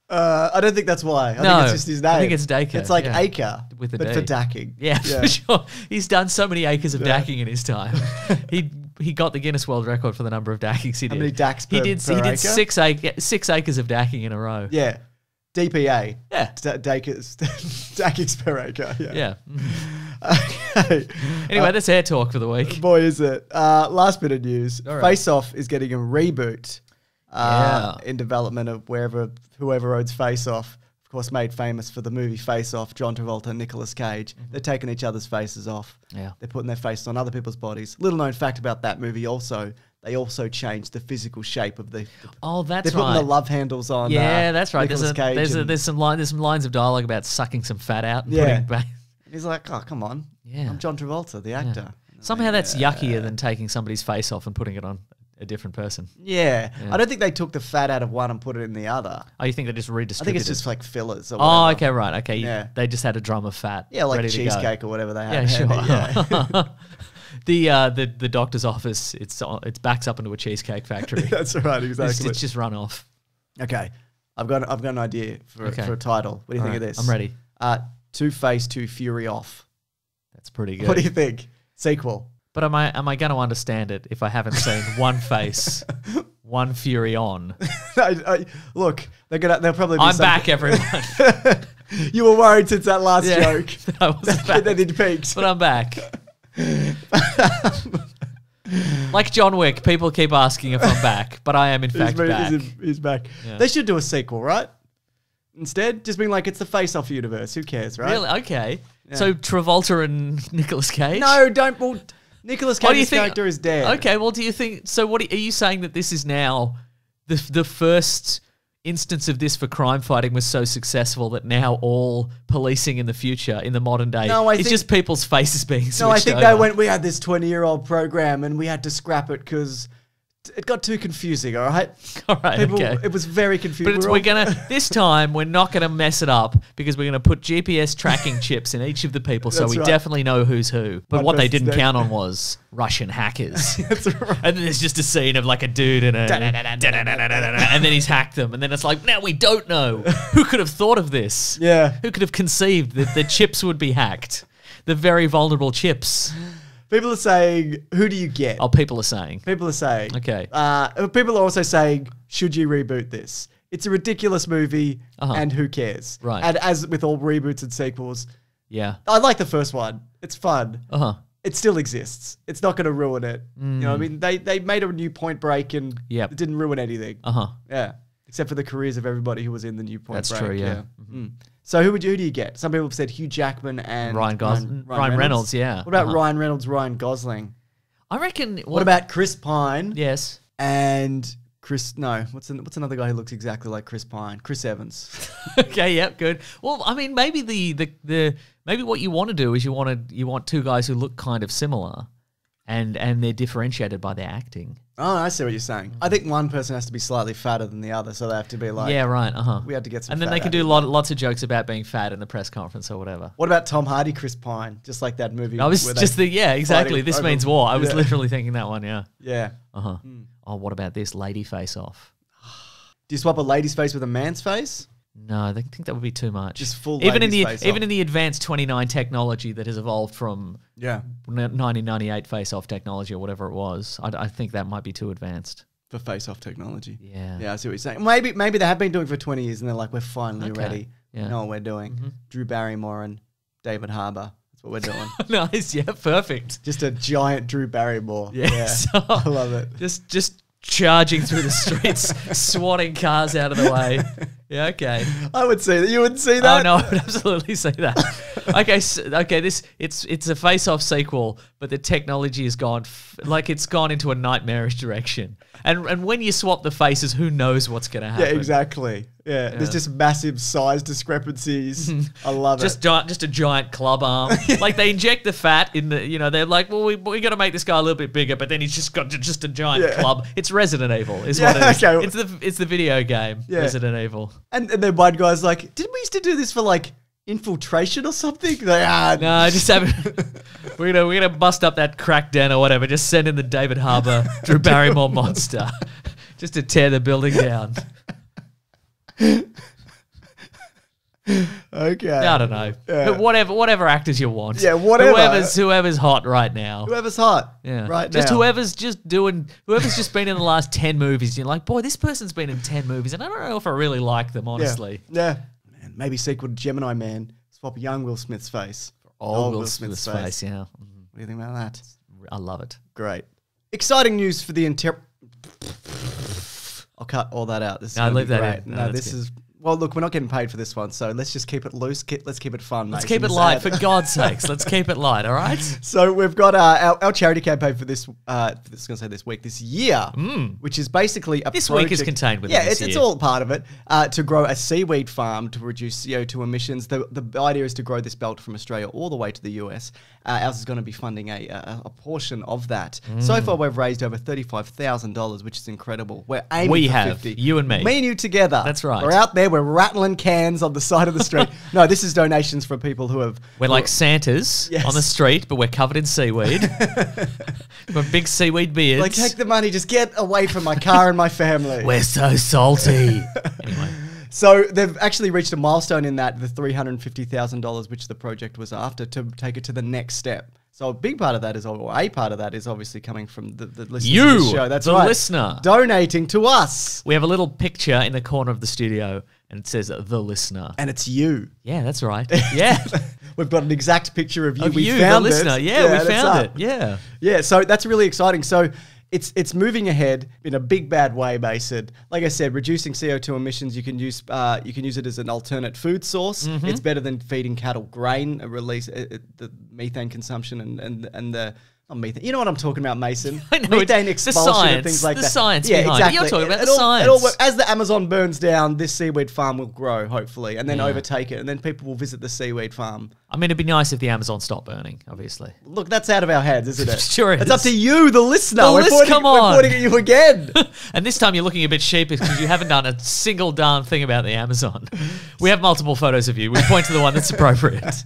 I don't think that's why. I think it's just his name. I think it's Dacre. It's like acre, with a but D. for dacking. Yeah, for sure. He's done so many acres of dacking in his time. He got the Guinness World Record for the number of dackings he did. How many dacks per He acre? did 6 acres of dacking in a row. Yeah. DPA. Yeah. Dackings per acre. Yeah. Okay. Anyway, that's hair talk for the week. Boy, is it. Last bit of news. Right. Face Off is getting a reboot in development of whoever owns Face Off. Of course, made famous for the movie Face Off, John Travolta and Nicolas Cage. They're taking each other's faces off. Yeah. They're putting their faces on other people's bodies. Little known fact about that movie also, they also changed the physical shape of the Oh, that's they're putting right. the love handles on. Yeah, that's right. Nicolas Cage There's some lines of dialogue about sucking some fat out and Yeah. putting it back. He's like, oh, come on. Yeah. I'm John Travolta, the actor. Somehow that's yuckier than taking somebody's face off and putting it on a different person. Yeah. I don't think they took the fat out of one and put it in the other. Oh, you think they just I redistributed? think it's just like fillers or Oh, whatever. okay, right. Okay. Yeah. They just had a drum of fat. Yeah, like ready to go. cheesecake or whatever they Yeah, had. sure. Yeah. The doctor's office, it's backs up into a cheesecake factory. That's right, exactly. It's just run off. Okay. I've got an idea for a title. What do you think of this? I'm ready. Two-Face, Furi-off. That's pretty good. What do you think? Sequel. But am I going to understand it if I haven't seen one face, one Fury on? Look, they'll probably be I'm back, everyone. You were worried since that last joke. I wasn't back. Then it peaked. But I'm back. Like John Wick, people keep asking if I'm back, but I am in fact back. He's back. Yeah. They should do a sequel, right? Instead, just being like, it's the Face-Off universe. Who cares, right? Really? Okay. So Travolta and Nicolas Cage? No, don't. Well, Nicolas Cage's character is dead. Okay, well, do you think... So what are you saying that this is now the first instance of this for crime fighting was so successful that now all policing in the future, in the modern day, it's just people's faces being switched over. No, I think they went, we had this 20-year-old program and we had to scrap it because it got too confusing, all right? All right, okay. It was very confusing. But this time, we're not going to mess it up because we're going to put GPS tracking chips in each of the people so we definitely know who's who. But what they didn't count on was Russian hackers. That's right. And then there's just a scene of like a dude and and then he's hacked them. And then it's like, now we don't know. Who could have thought of this? Yeah. Who could have conceived that the chips would be hacked? The very vulnerable chips. People are saying, who do you get? Oh, people are saying. People are saying. Okay. People are also saying, should you reboot this? It's a ridiculous movie, and who cares? Right. And as with all reboots and sequels, yeah, I like the first one. It's fun. It still exists. It's not going to ruin it. You know what I mean? They made a new Point Break, and it didn't ruin anything. Yeah. Except for the careers of everybody who was in the new Point Break. That's true, yeah. So who do you get? Some people have said Hugh Jackman and Ryan Reynolds, yeah. What about Ryan Reynolds, Ryan Gosling? I reckon. What about Chris Pine? Yes. And Chris? No. What's another guy who looks exactly like Chris Pine? Chris Evans. Okay. Yep. Good. Well, I mean, maybe the maybe what you want to do is you want two guys who look kind of similar, and they're differentiated by their acting. Oh, I see what you're saying. I think one person has to be slightly fatter than the other, so they have to be like, yeah, right. We had to get some. And then fat they can do lots of jokes about being fat in the press conference or whatever. What about Tom Hardy, Chris Pine? Just like that movie. I was just exactly. This means war. I was literally thinking that one. Yeah. Yeah. Oh, what about this lady face off? Do you swap a lady's face with a man's face? No, I think that would be too much. Just full even in the advanced 29 technology that has evolved from 1998 face-off technology or whatever it was. I think that might be too advanced. For face-off technology. Yeah. Yeah, I see what you're saying. Maybe they have been doing it for 20 years and they're like, we're finally ready. Yeah. You know what we're doing. Drew Barrymore and David Harbour. That's what we're doing. Nice, yeah, perfect. Just a giant Drew Barrymore. Yes. Yeah. I love it. Just charging through the streets, swatting cars out of the way. Yeah, okay. I would see that. You wouldn't see that? Oh no, I would absolutely see that. Okay, it's a face-off sequel, but the technology has gone it's gone into a nightmarish direction. And when you swap the faces, who knows what's going to happen? Yeah, exactly. Yeah, there's just massive size discrepancies. I love it. Just a giant club arm. Like they inject the fat in the, they're like, well, we got to make this guy a little bit bigger, but then he's just got just a giant club. It's Resident Evil, is what it is. Okay. It's the video game, Resident Evil. And then one guy's like, didn't we used to do this for like infiltration or something? Like, no, just have we're gonna bust up that crack den or whatever. Just send in the David Harbour, Drew Barrymore monster, just to tear the building down. Okay. I don't know. Yeah. But whatever actors you want. Yeah, whatever. Whoever's hot right now. Whoever's hot. Yeah. Right just now. whoever's just been in the last 10 movies. You're like, boy, this person's been in 10 movies, and I don't know if I really like them, honestly. Yeah. Man, maybe sequel to Gemini Man. Swap young Will Smith's face for old Will Smith's face. Yeah. What do you think about that? I love it. Great. Exciting news for the I'll cut all that out. This is leave that great. in. No, this is... Well, look, we're not getting paid for this one, so let's just keep it loose. Let's keep it fun, Let's keep it light, for God's sakes. Let's keep it light, all right? So we've got our charity campaign for this year, which is basically a This project. week is contained within this year. It's all part of it, to grow a seaweed farm to reduce CO2 emissions. The idea is to grow this belt from Australia all the way to the US. Ours is going to be funding a portion of that. So far, we've raised over $35,000, which is incredible. We're aiming for 50. You and me. Me and you together. That's right. We're out there. We're rattling cans on the side of the street. No, this is donations from people who have... We're like Santas on the street, but we're covered in seaweed. We've got big seaweed beards. Like, take the money, just get away from my car and my family. We're so salty. Anyway. So they've actually reached a milestone in that, the $350,000, which the project was after, to take it to the next step. So a big part of that is, or a part of that is obviously coming from the listeners of the show. That's the right. listener. Donating to us. We have a little picture in the corner of the studio and it says the listener. And it's you. Yeah, that's right. Yeah. We've got an exact picture of you. Of we you, found the listener. it. Yeah, we found it. Yeah. Yeah, so that's really exciting. So it's moving ahead in a big bad way, Mason. Like I said, reducing CO2 emissions, you can use it as an alternate food source. It's better than feeding cattle grain, release the methane consumption and the Not methane. You know what I'm talking about, Mason? I know, methane the expulsion science, and things like the that. science behind it. You're talking about the science. As the Amazon burns down, this seaweed farm will grow, hopefully, and then overtake it, and then people will visit the seaweed farm. I mean, it'd be nice if the Amazon stopped burning, obviously. Look, that's out of our heads, isn't it? Sure it It's is. up to you, the listener. We're pointing at you again. And this time you're looking a bit sheepish because you haven't done a single darn thing about the Amazon. We have multiple photos of you. We point to the one that's appropriate.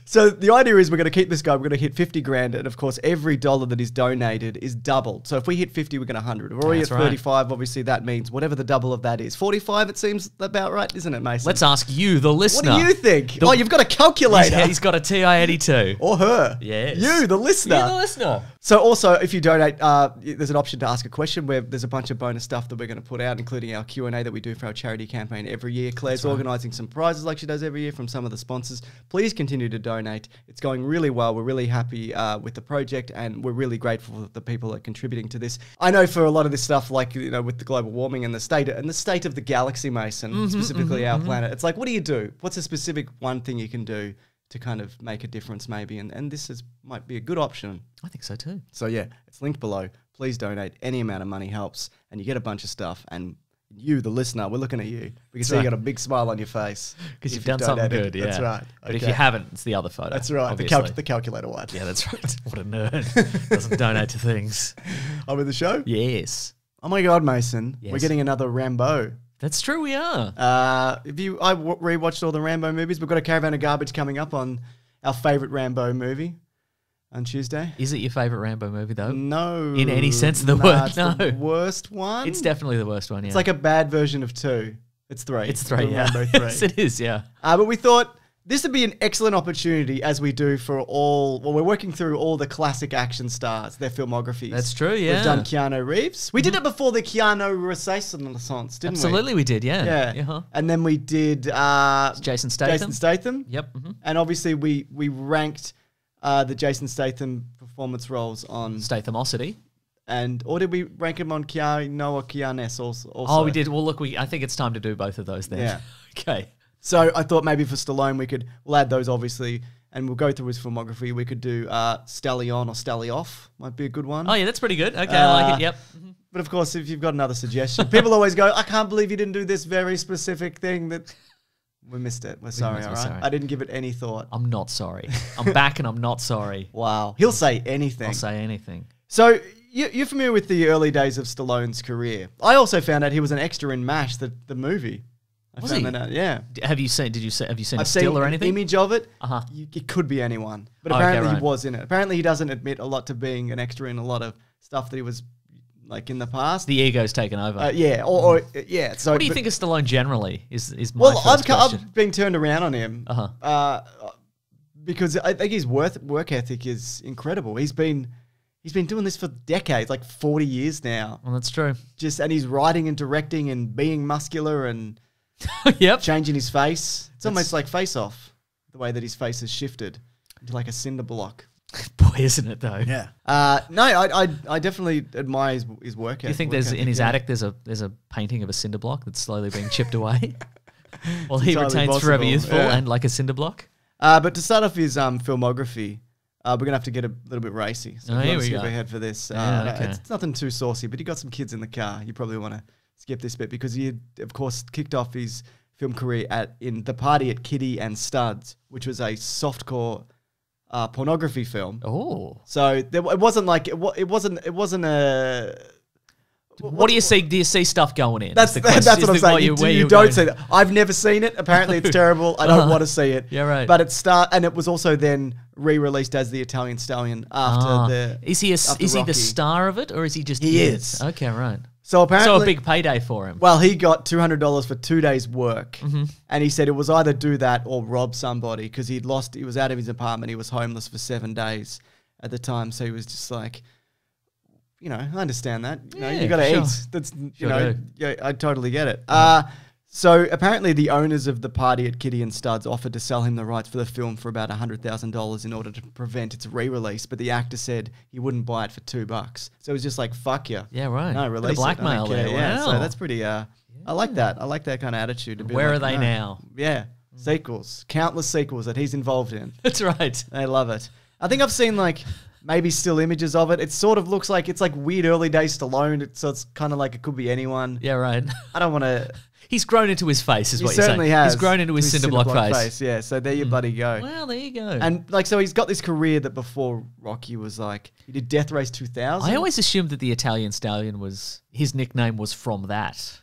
So the idea is we're going to keep this guy. We're going to hit 50 grand, and of course, every dollar that is donated is doubled. So if we hit 50, we get 100. We're already That's at right. 35. Obviously, that means whatever the double of that is. 45, it seems about right, isn't it, Mason? Let's ask you, the listener. What do you think? Oh, you've got a calculator. He's got a TI-82. Or her. Yes. You, the listener. You, the listener. So also, if you donate, there's an option to ask a question where there's a bunch of bonus stuff that we're going to put out, including our Q&A that we do for our charity campaign every year. Claire's organising some prizes like she does every year from some of the sponsors. Please continue to donate. It's going really well. We're really happy with the project, and we're really grateful for the people that are contributing to this. I know for a lot of this stuff, like, you know, with the global warming and the state of the galaxy, Mason, specifically our planet, it's like, what do you do? What's a specific one thing you can do to kind of make a difference maybe? And this might be a good option. I think so too. So yeah, it's linked below. Please donate. Any amount of money helps, and you get a bunch of stuff. And you, the listener, we're looking at you. We can see you got a big smile on your face. Because you've done something good, yeah. That's right. But if you haven't, it's the other photo. That's right. Obviously. The calculator one. Yeah, that's right. What a nerd. Doesn't donate to things. I'm in the show? Yes. Oh my God, Mason. Yes. We're getting another Rambo. That's true, we are. I rewatched all the Rambo movies. We've got a Caravan of Garbage coming up on our favourite Rambo movie on Tuesday. Is it your favourite Rambo movie, though? No. In any sense of the word, it's no. the worst one. It's definitely the worst one, yeah. It's like a bad version of 2. It's 3. It's 3, yeah. Rambo 3. Yes, it is, yeah. But we thought this would be an excellent opportunity, as we do for we're working through all the classic action stars, their filmographies. That's true, yeah. We've done Keanu Reeves. We did it before the Keanu Renaissance, didn't Absolutely we did, yeah. Yeah. Uh-huh. And then we did Jason Statham. Yep. Mm-hmm. And obviously we ranked the Jason Statham performance roles on Stathamosity. Or did we rank him on Keanu or Keanu also? Oh, we did. Well, look, I think it's time to do both of those then. Yeah. Okay. So I thought maybe for Stallone we'll add those obviously, and we'll go through his filmography. We could do Stallion or Stallioff, might be a good one. Oh yeah, that's pretty good. Okay, I like it. Yep. But of course, if you've got another suggestion, people always go, "I can't believe you didn't do this very specific thing." That we missed it. We're sorry, all right. Sorry. I didn't give it any thought. I'm not sorry. I'm back and I'm not sorry. Wow, he'll say anything. I'll say anything. So you're familiar with the early days of Stallone's career. I also found out he was an extra in MASH, the movie. Was he? That out. Yeah. Have you seen a I've still seen or an anything? image of it. Uh-huh. It could be anyone. But Okay, apparently right. he was in it. Apparently he doesn't admit a lot to being an extra in a lot of stuff that he was like in the past. The ego's taken over. Yeah. Yeah. So What do you think of Stallone generally? Is my first question. I've been turned around on him. Uh-huh. Because I think his work ethic is incredible. He's been doing this for decades, like 40 years now. Well, that's true. And he's writing and directing and being muscular and Yep. changing his face. It's almost like Face Off, the way that his face has shifted into like a cinder block. Boy, isn't it though? Yeah. No, I definitely admire his work. Do you think there's in his attic there's a painting of a cinder block that's slowly being chipped away? Well, he entirely retains forever possible, youthful yeah. and like a cinder block. But to start off his filmography, we're gonna have to get a little bit racy. So Here we skip go. ahead for this. Yeah, okay. It's nothing too saucy, but he got some kids in the car. You probably want to skip this bit because he, of course, kicked off his film career in The Party at Kitty and Studs, which was a softcore pornography film. Oh. So it wasn't like it wasn't a. What do you see? Do you see stuff going in? That's the what question. I'm Is saying. You don't going? see that. I've never seen it. Apparently, it's terrible. I don't want to see it. Yeah, right. But and it was also then re-released as the Italian Stallion after the. Is he after is he Rocky. the star of it, or is he just? He in is. it? Okay, right. So apparently, So a big payday for him. Well, he got $200 for 2 days' work, Mm-hmm. and he said it was either do that or rob somebody because he was out of his apartment. He was homeless for 7 days at the time, so he was just like, you know, I understand that. You know, Yeah, you got to sure. eat. That's Sure do. yeah, I totally get it. So apparently, the owners of The Party at Kitty and Studs offered to sell him the rights for the film for about $100,000 in order to prevent its re-release, but the actor said he wouldn't buy it for $2. So it was just like, fuck you. Yeah, right. No, Bit of release it. I don't blackmail care. there. Yeah, so Wow. that's pretty. I like that. I like that kind of attitude. To be Where like, are they no. now? Yeah, sequels, countless sequels that he's involved in. That's right. They love it. I think I've seen like maybe still images of it. It sort of looks like it's like weird early days Stallone. So it's kind of like it could be anyone. Yeah, right. I don't want to. He's grown into his face, is what you're saying. He certainly has. He's grown into his Cinderblock face. Yeah, so there you bloody go. Well, there you go. And like, so he's got this career that before Rocky was like, he did Death Race 2000. I always assumed that the Italian Stallion his nickname was from that.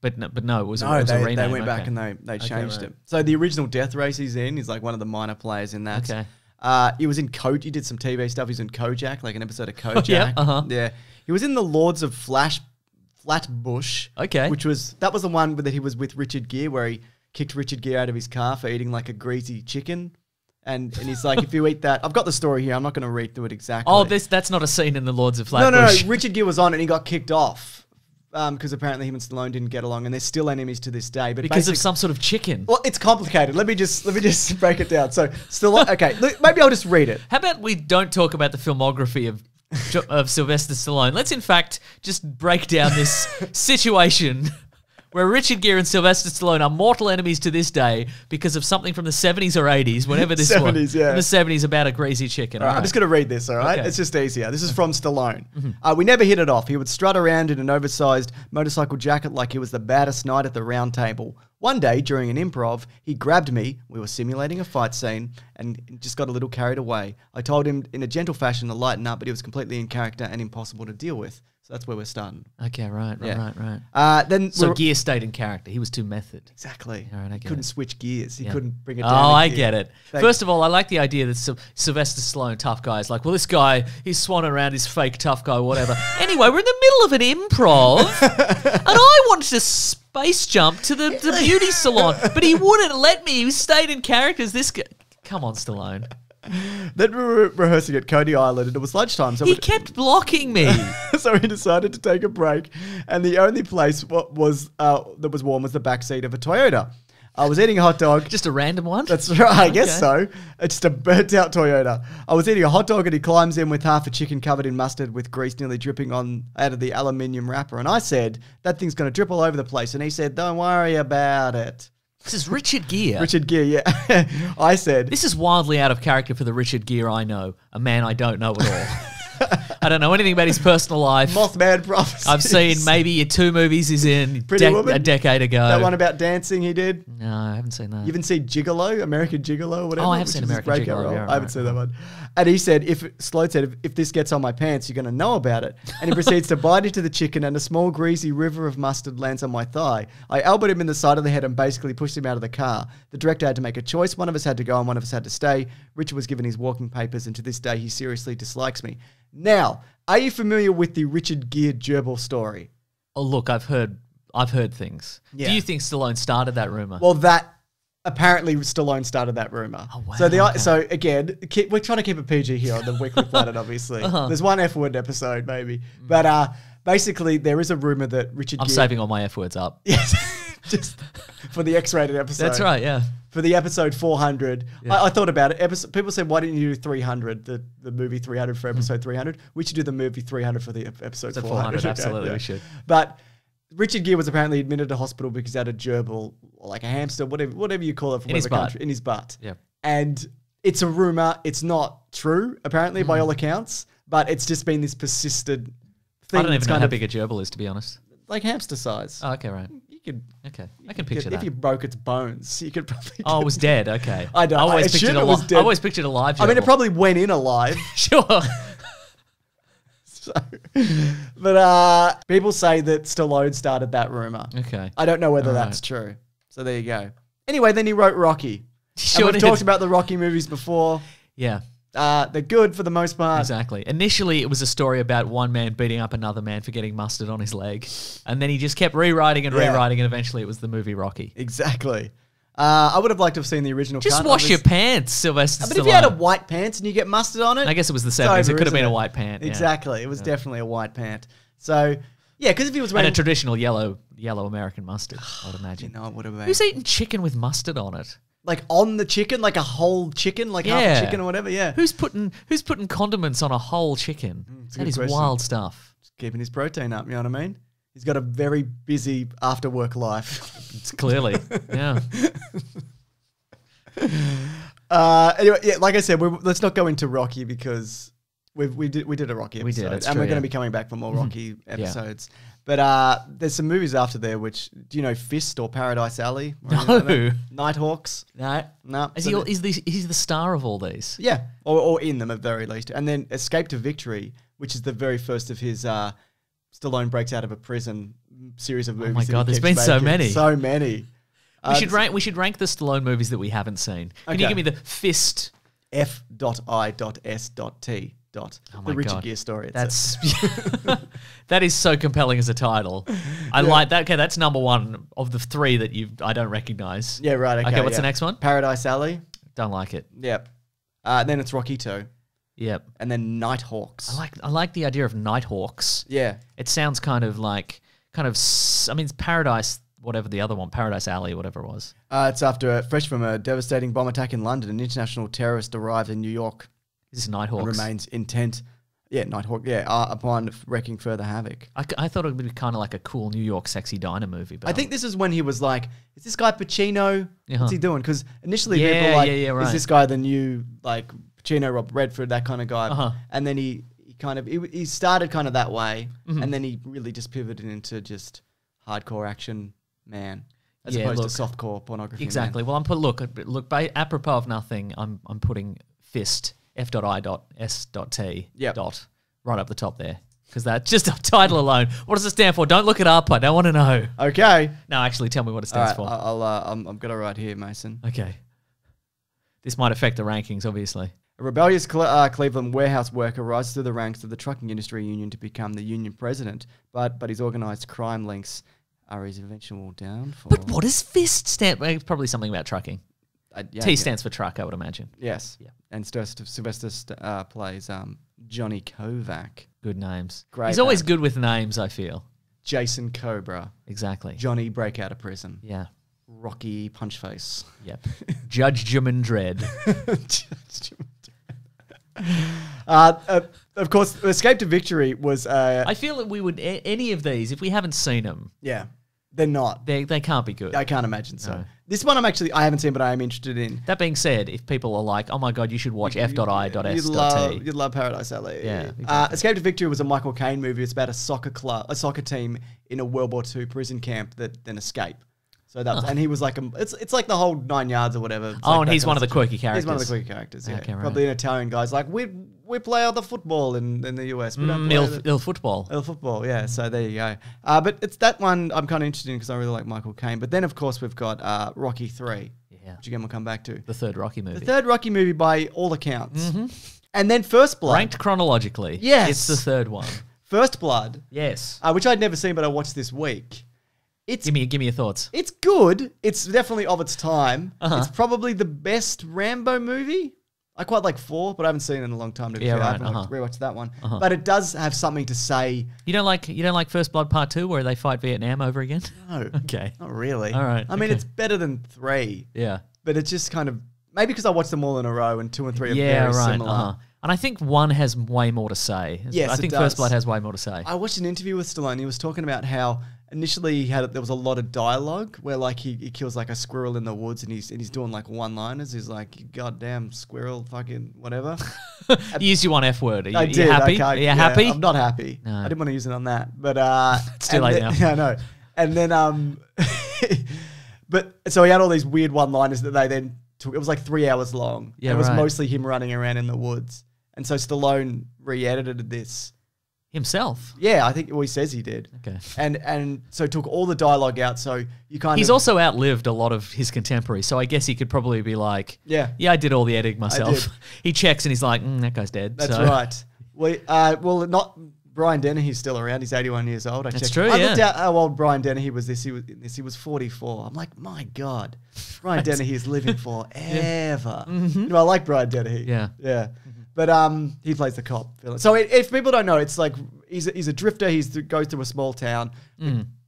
But no, it was a rename. They went back and they changed it. So the original Death Race he's in, he's like one of the minor players in that. Okay. He was in he did some TV stuff. He was in Kojak, like an episode of Kojak. Yeah. He was in the Lords of Flatbush. Okay. That was the one that he was with Richard Gere, where he kicked Richard Gere out of his car for eating like a greasy chicken. And he's like, if you eat that, I've got the story here. I'm not going to read through it exactly. Oh, that's not a scene in the Lords of Flatbush. No. Richard Gere was on it and he got kicked off. Because apparently him and Stallone didn't get along, and they're still enemies to this day. But because of some sort of chicken. Well, it's complicated. Let me just break it down. So Stallone. Okay, maybe I'll just read it. How about we don't talk about the filmography of Sylvester Stallone? Let's in fact just break down this situation where Richard Gere and Sylvester Stallone are mortal enemies to this day because of something from the 70s or 80s, whenever this was. 70s, yeah. In the 70s about a greasy chicken. All right, I'm just going to read this, all right? Okay. It's just easier. This is from Stallone. We never hit it off. He would strut around in an oversized motorcycle jacket like he was the baddest knight at the round table. One day, during an improv, he grabbed me. We were simulating a fight scene and just got a little carried away. I told him in a gentle fashion to lighten up, but he was completely in character and impossible to deal with. So that's where we're starting. Okay, right. Then so Gere stayed in character. He was too method. Exactly. All right, I he get couldn't it. switch gears. He Yeah. couldn't bring it down. Oh, I gear. get it. Thanks. First of all, I like the idea that Sylvester Stallone, tough guy, is like, well, this guy, he's swanning around, he's fake tough guy, whatever. Anyway, we're in the middle of an improv, and I wanted to space jump to the beauty salon, but he wouldn't let me. He stayed in characters. This guy, come on, Stallone. Then we were rehearsing at Coney Island, and it was lunchtime. So He kept blocking me. So we decided to take a break, and the only place that was warm was the back seat of a Toyota. I was eating a hot dog. Just a random one? That's right, I guess so. It's just a burnt out Toyota. I was eating a hot dog and he climbs in with half a chicken covered in mustard with grease nearly dripping out of the aluminium wrapper. And I said, that thing's going to drip all over the place. And he said, don't worry about it. This is Richard Gere. Richard Gere, yeah. I said... This is wildly out of character for the Richard Gere I know, a man I don't know at all. I don't know anything about his personal life. Mothman Prophecies. I've seen maybe 2 movies he's in Woman? a decade ago. That one about dancing he did. No, I haven't seen that. You haven't seen Gigolo, American Gigolo, whatever? Oh, I have seen American Gigolo. Yeah, I haven't seen that one. And he said, Stallone said, if this gets on my pants, you're going to know about it. And he proceeds to bite into the chicken and a small greasy river of mustard lands on my thigh. I elbowed him in the side of the head and basically pushed him out of the car. The director had to make a choice. One of us had to go and one of us had to stay. Richard was given his walking papers and to this day he seriously dislikes me. Now, are you familiar with the Richard Gere gerbil story? Oh, look, I've heard things. Yeah. Do you think Stallone started that rumor? Well, apparently Stallone started that rumor. Oh, wow. So again, we're trying to keep it PG here on the Weekly Planet, obviously. There's one F-word episode, maybe. But basically, there is a rumor that Richard I'm Gere... saving all my F-words up. Yes, just for the X-rated episode. That's right, yeah. For the episode 400. Yeah. I thought about it. People said, why didn't you do 300, the movie 300 for episode 300? We should do the movie 300 for the episode 400. Absolutely, yeah. we should. But Richard Gere was apparently admitted to hospital because he had a gerbil, or like a hamster, whatever you call it from in his butt. In his butt. Yeah. And it's a rumor. It's not true, apparently, by all accounts. But it's just been this persistent thing. I don't even know how big a gerbil is, to be honest. Like hamster size. Oh, okay, right. Okay, I can picture that. If you broke its bones, you could probably... Oh, it was dead, okay. I don't know. I always pictured a live gerbil. I mean, it probably went in alive. Sure. But people say that Stallone started that rumor. Okay. I don't know whether that's true. So there you go. Anyway, then he wrote Rocky. Sure and we've talked about the Rocky movies before. Yeah. They're good for the most part. Exactly. Initially, it was a story about one man beating up another man for getting mustard on his leg. And then he just kept rewriting, and eventually it was the movie Rocky. Exactly. I would have liked to have seen the original Just cut. wash your pants, Sylvester But Stallone. if you had a white pants and you get mustard on it... I guess it was the 70s. It could have been a white pant. Exactly. It was definitely a white pant. So, yeah, because if he was wearing... And a traditional yellow American mustard, I'd imagine. No, it would have been. Who's eating chicken with mustard on it? Like on the chicken, like a whole chicken, like half a chicken or whatever, yeah. Who's putting condiments on a whole chicken? That is wild stuff. Just keeping his protein up, you know what I mean? He's got a very busy after-work life. It's clearly, yeah. Anyway, yeah, like I said, let's not go into Rocky because We did a Rocky episode. We did, it's and true, we're going yeah. to be coming back for more Rocky episodes. But there's some movies after there, which, do you know Fist or Paradise Alley? No. Nighthawks? No. No. Is So he's the star of all these? yeah, or in them at very least. And then Escape to Victory, which is the very first of his Stallone breaks out of a prison series of movies. my that God, he there's keeps been so making. many. So many. We should rank the Stallone movies that we haven't seen. Can you Okay. give me the Fist? F.I.S.T. Oh the my Richard God. Gere story. That's that is so compelling as a title. I like that. Okay, that's number one of the three that I don't recognize. yeah, right. Okay, what's the next one? Paradise Alley. Don't like it. Yep. Then it's Rocky 2. Yep. And then Nighthawks. I like the idea of Nighthawks. Yeah. It sounds I mean, it's Paradise, whatever the other one, Paradise Alley, whatever it was. It's after fresh from a devastating bomb attack in London, an international terrorist arrived in New York This is and Nighthawks. remains intent. Yeah, Nighthawk. Yeah, upon wreaking further havoc. I thought it would be kind of like a cool New York sexy diner movie. But I think this is when he was like, "Is this guy Pacino? What's he doing?" Because initially Yeah, people were like, yeah, right. "Is this guy the new like Pacino, Rob Redford, that kind of guy?" Uh-huh. And then he started kind of that way, and then he really just pivoted into just hardcore action man, as opposed to softcore pornography. exactly. Man. Well, look. Apropos of nothing, I'm putting Fist F.I.S.T. Yep. right up the top there because that's just a title alone. What does it stand for? Don't look it up. I don't want to know. Okay. No, actually, tell me what it All stands right. for. I'm gonna write here, Mason. Okay. This might affect the rankings, obviously. A rebellious Cleveland warehouse worker rises through the ranks of the trucking industry union to become the union president, but his organised crime links are his eventual downfall. But what does Fist stand for? Probably something about trucking. Yeah, T stands for truck, I would imagine. Yes. Yeah. And Sylvester plays Johnny Kovac, Good names. Great He's always name. good with names, I feel. Jason Cobra, Exactly. Johnny Break Out of Prison, Yeah. Rocky Punchface. Yep. Judge Juman Dredd. Of course, Escape to Victory was I feel that we would, any of these, if we haven't seen them, yeah, they're not. they can't be good. I can't imagine so. No. This one I haven't seen, but I am interested in. That being said, if people are like, oh my God, you should watch F.I.S.T. You'd love Paradise Alley. Yeah, exactly. Escape to Victory was a Michael Caine movie. It's about a soccer team in a World War II prison camp that then escape. So that was, and he was like it's like the whole 9 yards or whatever. It's Oh, like and that he's kind one of the situation. quirky characters. He's one of the quirky characters. Yeah, Okay, right. probably an Italian guy's like we play other football in the US. We don't play Il football. football. Yeah, so there you go. But it's that one I'm kind of interested in because I really like Michael Caine. But then of course we've got Rocky 3. Yeah. Which again we'll come back to. The third Rocky movie. The third Rocky movie by all accounts. And then First Blood. Ranked chronologically. Yes. It's the third one. First Blood, Yes. which I'd never seen, but I watched this week. It's Give me your thoughts. it's good. It's definitely of its time. Uh-huh. It's probably the best Rambo movie. I quite like 4, but I haven't seen it in a long time. To be Yeah, fair. I right, haven't rewatched that one. But it does have something to say. You don't like First Blood Part 2 where they fight Vietnam over again? No, Okay. not really. All right, I mean, okay. it's better than 3, Yeah. but it's just kind of maybe because I watched them all in a row, and 2 and 3 are Yeah, very right. similar. And I think 1 has way more to say. Yes, I it think does. First Blood has way more to say. I watched an interview with Stallone. He was talking about how initially there was a lot of dialogue where like he kills like a squirrel in the woods and he's doing like one-liners. He's like, "You goddamn squirrel, fucking whatever." You used your one F word. Are you, I are you did. happy? Okay, Are you yeah, happy? I'm not happy. No. I didn't want to use it on that, but It's too late now. Yeah, I know. And then but so he had all these weird one-liners that they then took. It was like 3 hours long. Yeah, it was right. mostly him running around in the woods. And so Stallone re-edited this. Himself. Yeah, I think he says he did. Okay. And so took all the dialogue out. So you kind He's of also outlived a lot of his contemporaries, so I guess he could probably be like, Yeah. I did all the editing myself." did. He checks and he's like, that guy's dead. That's so. right. Well, not Brian Dennehy's still around. He's 81 years old. That's checked. true, I yeah. looked at how old Brian Dennehy was. He was 44. I'm like, my God, Brian Dennehy is living forever. No, I like Brian Dennehy. Yeah. Yeah. But he plays the cop. So if people don't know, it's like he's a drifter. Goes to a small town.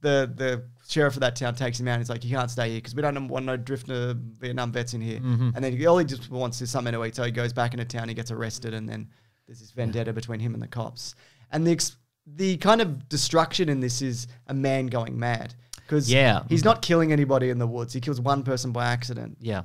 The sheriff of that town takes him out. And he's like, "You can't stay here because we don't want no drifter Vietnam vets in here." And then all he just wants is something to eat. So he goes back into town. He gets arrested, and then there's this vendetta between him and the cops. And the kind of destruction in this is a man going mad because he's not killing anybody in the woods. He kills one person by accident. Yeah.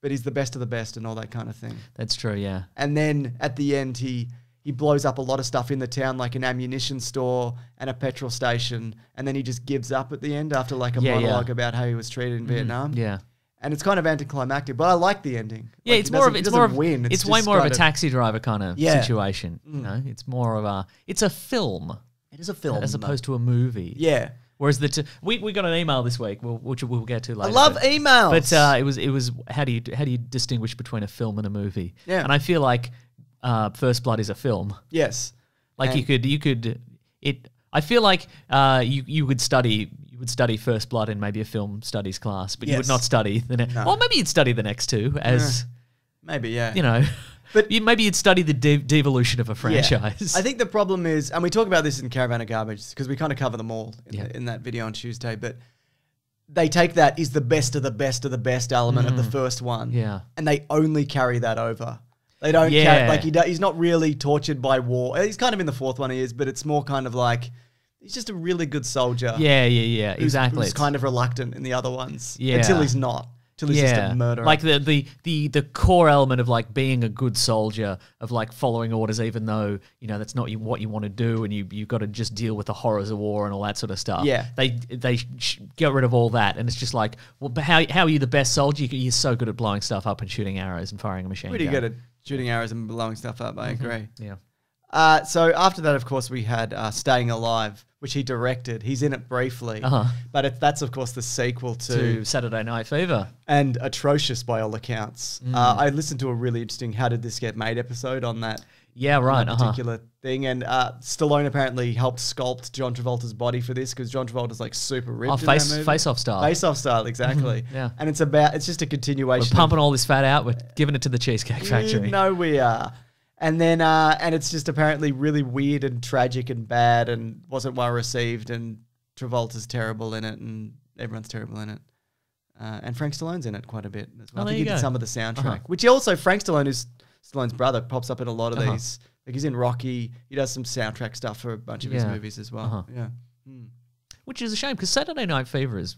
But he's the best of the best and all that kind of thing. That's true, yeah. And then at the end, he he blows up a lot of stuff in the town, like an ammunition store and a petrol station, and then he just gives up at the end after like a monologue about how he was treated in Vietnam. Yeah. And it's kind of anticlimactic, but I like the ending. Yeah, like, it's more of it's way more of a just taxi driver kind of situation. You know, it's more of it's a film. It is a film as opposed to a movie. Yeah. Whereas we got an email this week, which we'll get to later. I love emails. But it was how do you distinguish between a film and a movie? Yeah. And I feel like First Blood is a film. Yes. Like I feel like you would study First Blood in maybe a film studies class, but you would not study the next. Or maybe you'd study the next two as maybe, yeah. You know. But maybe you'd study the devolution of a franchise. Yeah. I think the problem is, and we talk about this in Caravan of Garbage because we kind of cover them all in that video on Tuesday, but they take that is the best of the best of the best element of the first one. Yeah. And they only carry that over. They don't carry, like he's not really tortured by war. He's kind of in the fourth one he is, but it's more kind of like he's just a really good soldier. Yeah, exactly. Who's kind of reluctant in the other ones. Yeah. Until he's not. Till he's just a murderer. Like the core element of like being a good soldier, of like following orders, even though, you know, that's not what you want to do, and you've got to just deal with the horrors of war and all that sort of stuff. Yeah. They get rid of all that, and it's just like, well, but how are you the best soldier? You're so good at blowing stuff up and shooting arrows and firing a machine gun. Pretty good at shooting arrows and blowing stuff up, I agree. Yeah. So after that, of course, we had Staying Alive, which he directed. He's in it briefly, but that's, of course, the sequel to Saturday Night Fever. And atrocious by all accounts. I listened to a really interesting How Did This Get Made episode on that particular thing. And Stallone apparently helped sculpt John Travolta's body for this because John Travolta's like super ripped in that movie. Face-off style. Face-off style, exactly. Yeah. And it's just a continuation. We're pumping all this fat out. We're giving it to the Cheesecake Factory. You know we are. And then, and it's just apparently really weird and tragic and bad and wasn't well received. And Travolta's terrible in it and everyone's terrible in it. And Frank Stallone's in it quite a bit as well. I think he did some of the soundtrack, which also Frank Stallone, who's Stallone's brother, pops up in a lot of these. Like he's in Rocky. He does some soundtrack stuff for a bunch of his movies as well. Yeah. Which is a shame because Saturday Night Fever is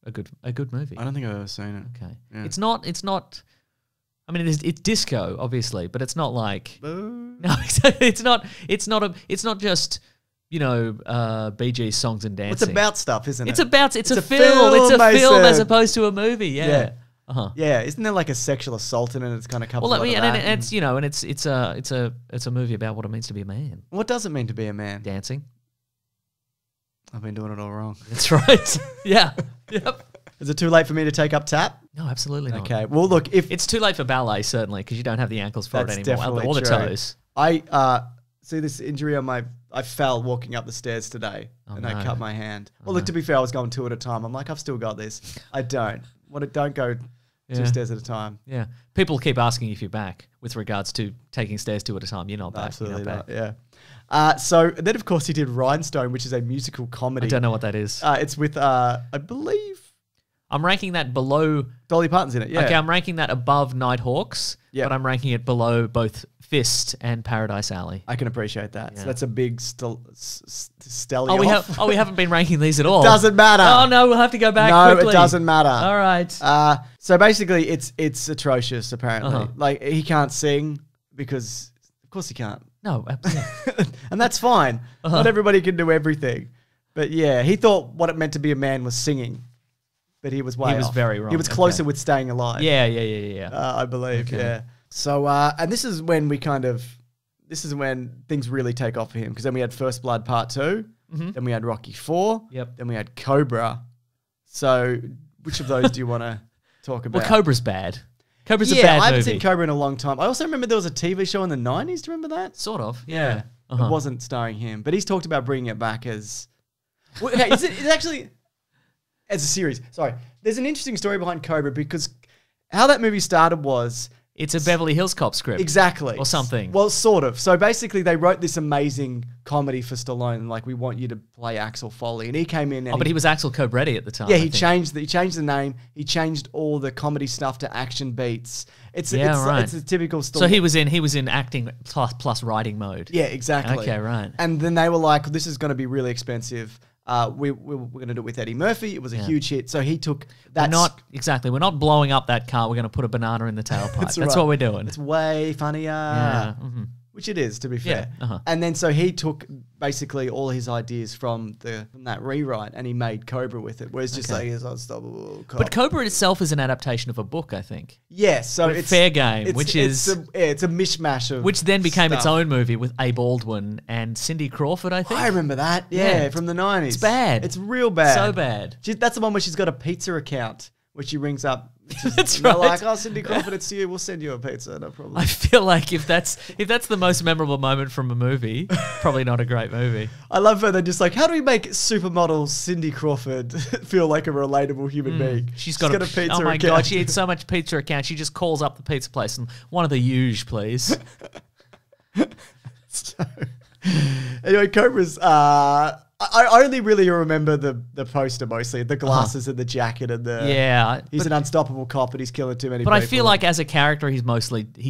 a good movie. I don't think I've ever seen it. Okay. Yeah. It's not. I mean, it's disco, obviously, but it's not like no, it's not just, you know, Bee Gees songs and dancing. It's about stuff, isn't it? It's a film. It's a film as opposed to a movie. Yeah. Yeah. Isn't there like a sexual assault in it? It's kind of coupled. Well, and it's, you know, and it's a movie about what it means to be a man. What does it mean to be a man? Dancing. I've been doing it all wrong. That's right. Yeah. Yep. Is it too late for me to take up tap? No, absolutely not. Okay. Well, look, if it's too late for ballet, certainly, because you don't have the ankles for it anymore, or the toes. I see this injury on I fell walking up the stairs today, and I cut my hand. Well, look, to be fair, I was going 2 at a time. I'm like, I've still got this. I don't. Don't go 2 stairs at a time. Yeah. People keep asking if you're back with regards to taking stairs 2 at a time. You're not back. Absolutely not. Yeah. So then, of course, he did Rhinestone, which is a musical comedy. I don't know what that is. It's with, I believe... I'm ranking that below... Dolly Parton's in it, yeah. Okay, I'm ranking that above Nighthawks, but I'm ranking it below both Fist and Paradise Alley. I can appreciate that. Yeah. So that's a big stelly we haven't been ranking these at all. Doesn't matter. Oh, no, we'll have to go back quickly. No, it doesn't matter. All right. So basically, it's atrocious, apparently. Like, he can't sing because... Of course he can't. No, absolutely. And that's fine. Not everybody can do everything. But yeah, he thought what it meant to be a man was singing. But he was way off. He was very wrong. He was closer with Staying Alive. Yeah. I believe, yeah. So, and this is when things really take off for him. Because then we had First Blood Part 2. Then we had Rocky 4. Yep. Then we had Cobra. So, which of those do you want to talk about? Well, Cobra's bad. Cobra's a bad movie. I haven't seen Cobra in a long time. I also remember there was a TV show in the 90s. Do you remember that? Sort of, yeah. It wasn't starring him. But he's talked about bringing it back as... Well, okay, it's actually... As a series. Sorry. There's an interesting story behind Cobra because how that movie started was... It's a Beverly Hills Cop script. Exactly. Or something. Well, sort of. So basically they wrote this amazing comedy for Stallone. Like, we want you to play Axel Foley. And he came in and... but he was Axel Cobretti at the time. Yeah, he changed the name. He changed all the comedy stuff to action beats. It's a typical Stallone. So he was in acting plus writing mode. Yeah, exactly. Okay, right. And then they were like, this is going to be really expensive. We're going to do it with Eddie Murphy. It was a huge hit. So he took that. We're not blowing up that car. We're going to put a banana in the tailpipe. That's what we're doing. It's way funnier. Yeah. which it is, to be fair. Yeah, And then so he took basically all his ideas from that rewrite and he made Cobra with it, where it's just like his unstoppable cop. But Cobra itself is an adaptation of a book, I think. Yes, so With it's Fair Game, it's a mishmash of which then became its stuff. own movie with Abe Baldwin and Cindy Crawford, I think. I remember that, Yeah. from the 90s. It's bad. It's real bad. So bad. That's the one where she's got a pizza account, which she rings up. That's They're right. like, oh, Cindy Crawford, it's you. We'll send you a pizza, no problem. I feel like if that's the most memorable moment from a movie, probably not a great movie. I love how they're just like, how do we make supermodel Cindy Crawford feel like a relatable human being? She's got a pizza oh my account. god, she eats so much pizza account. She just calls up the pizza place and one of the huge, please. So, anyway, Cobra's. I only really remember the poster mostly, the glasses and the jacket and the. Yeah, He's an unstoppable cop, but he's killing too many But people. I feel like as a character, he's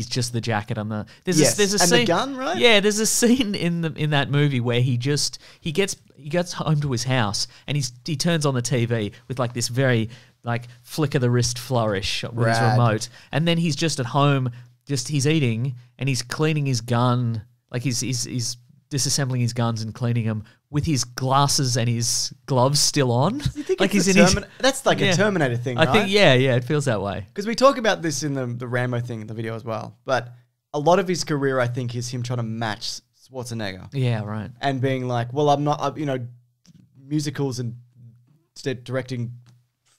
just the jacket and the. There's Yes, a and the scene, gun, right? Yeah, there's a scene in that movie where he gets home to his house and he turns on the TV with like this very like flick of the wrist flourish with his Rad. remote, and then he's just at home, he's eating and he's cleaning his gun, like he's disassembling his guns and cleaning them with his glasses and his gloves still on. You think like it's he's the in his. That's like Yeah. a Terminator thing, I right? think yeah, it feels that way. Because we talk about this in the Rambo thing in the video as well. But a lot of his career, I think, is him trying to match Schwarzenegger. Yeah, right. And being like, well, I'm not, musicals and directing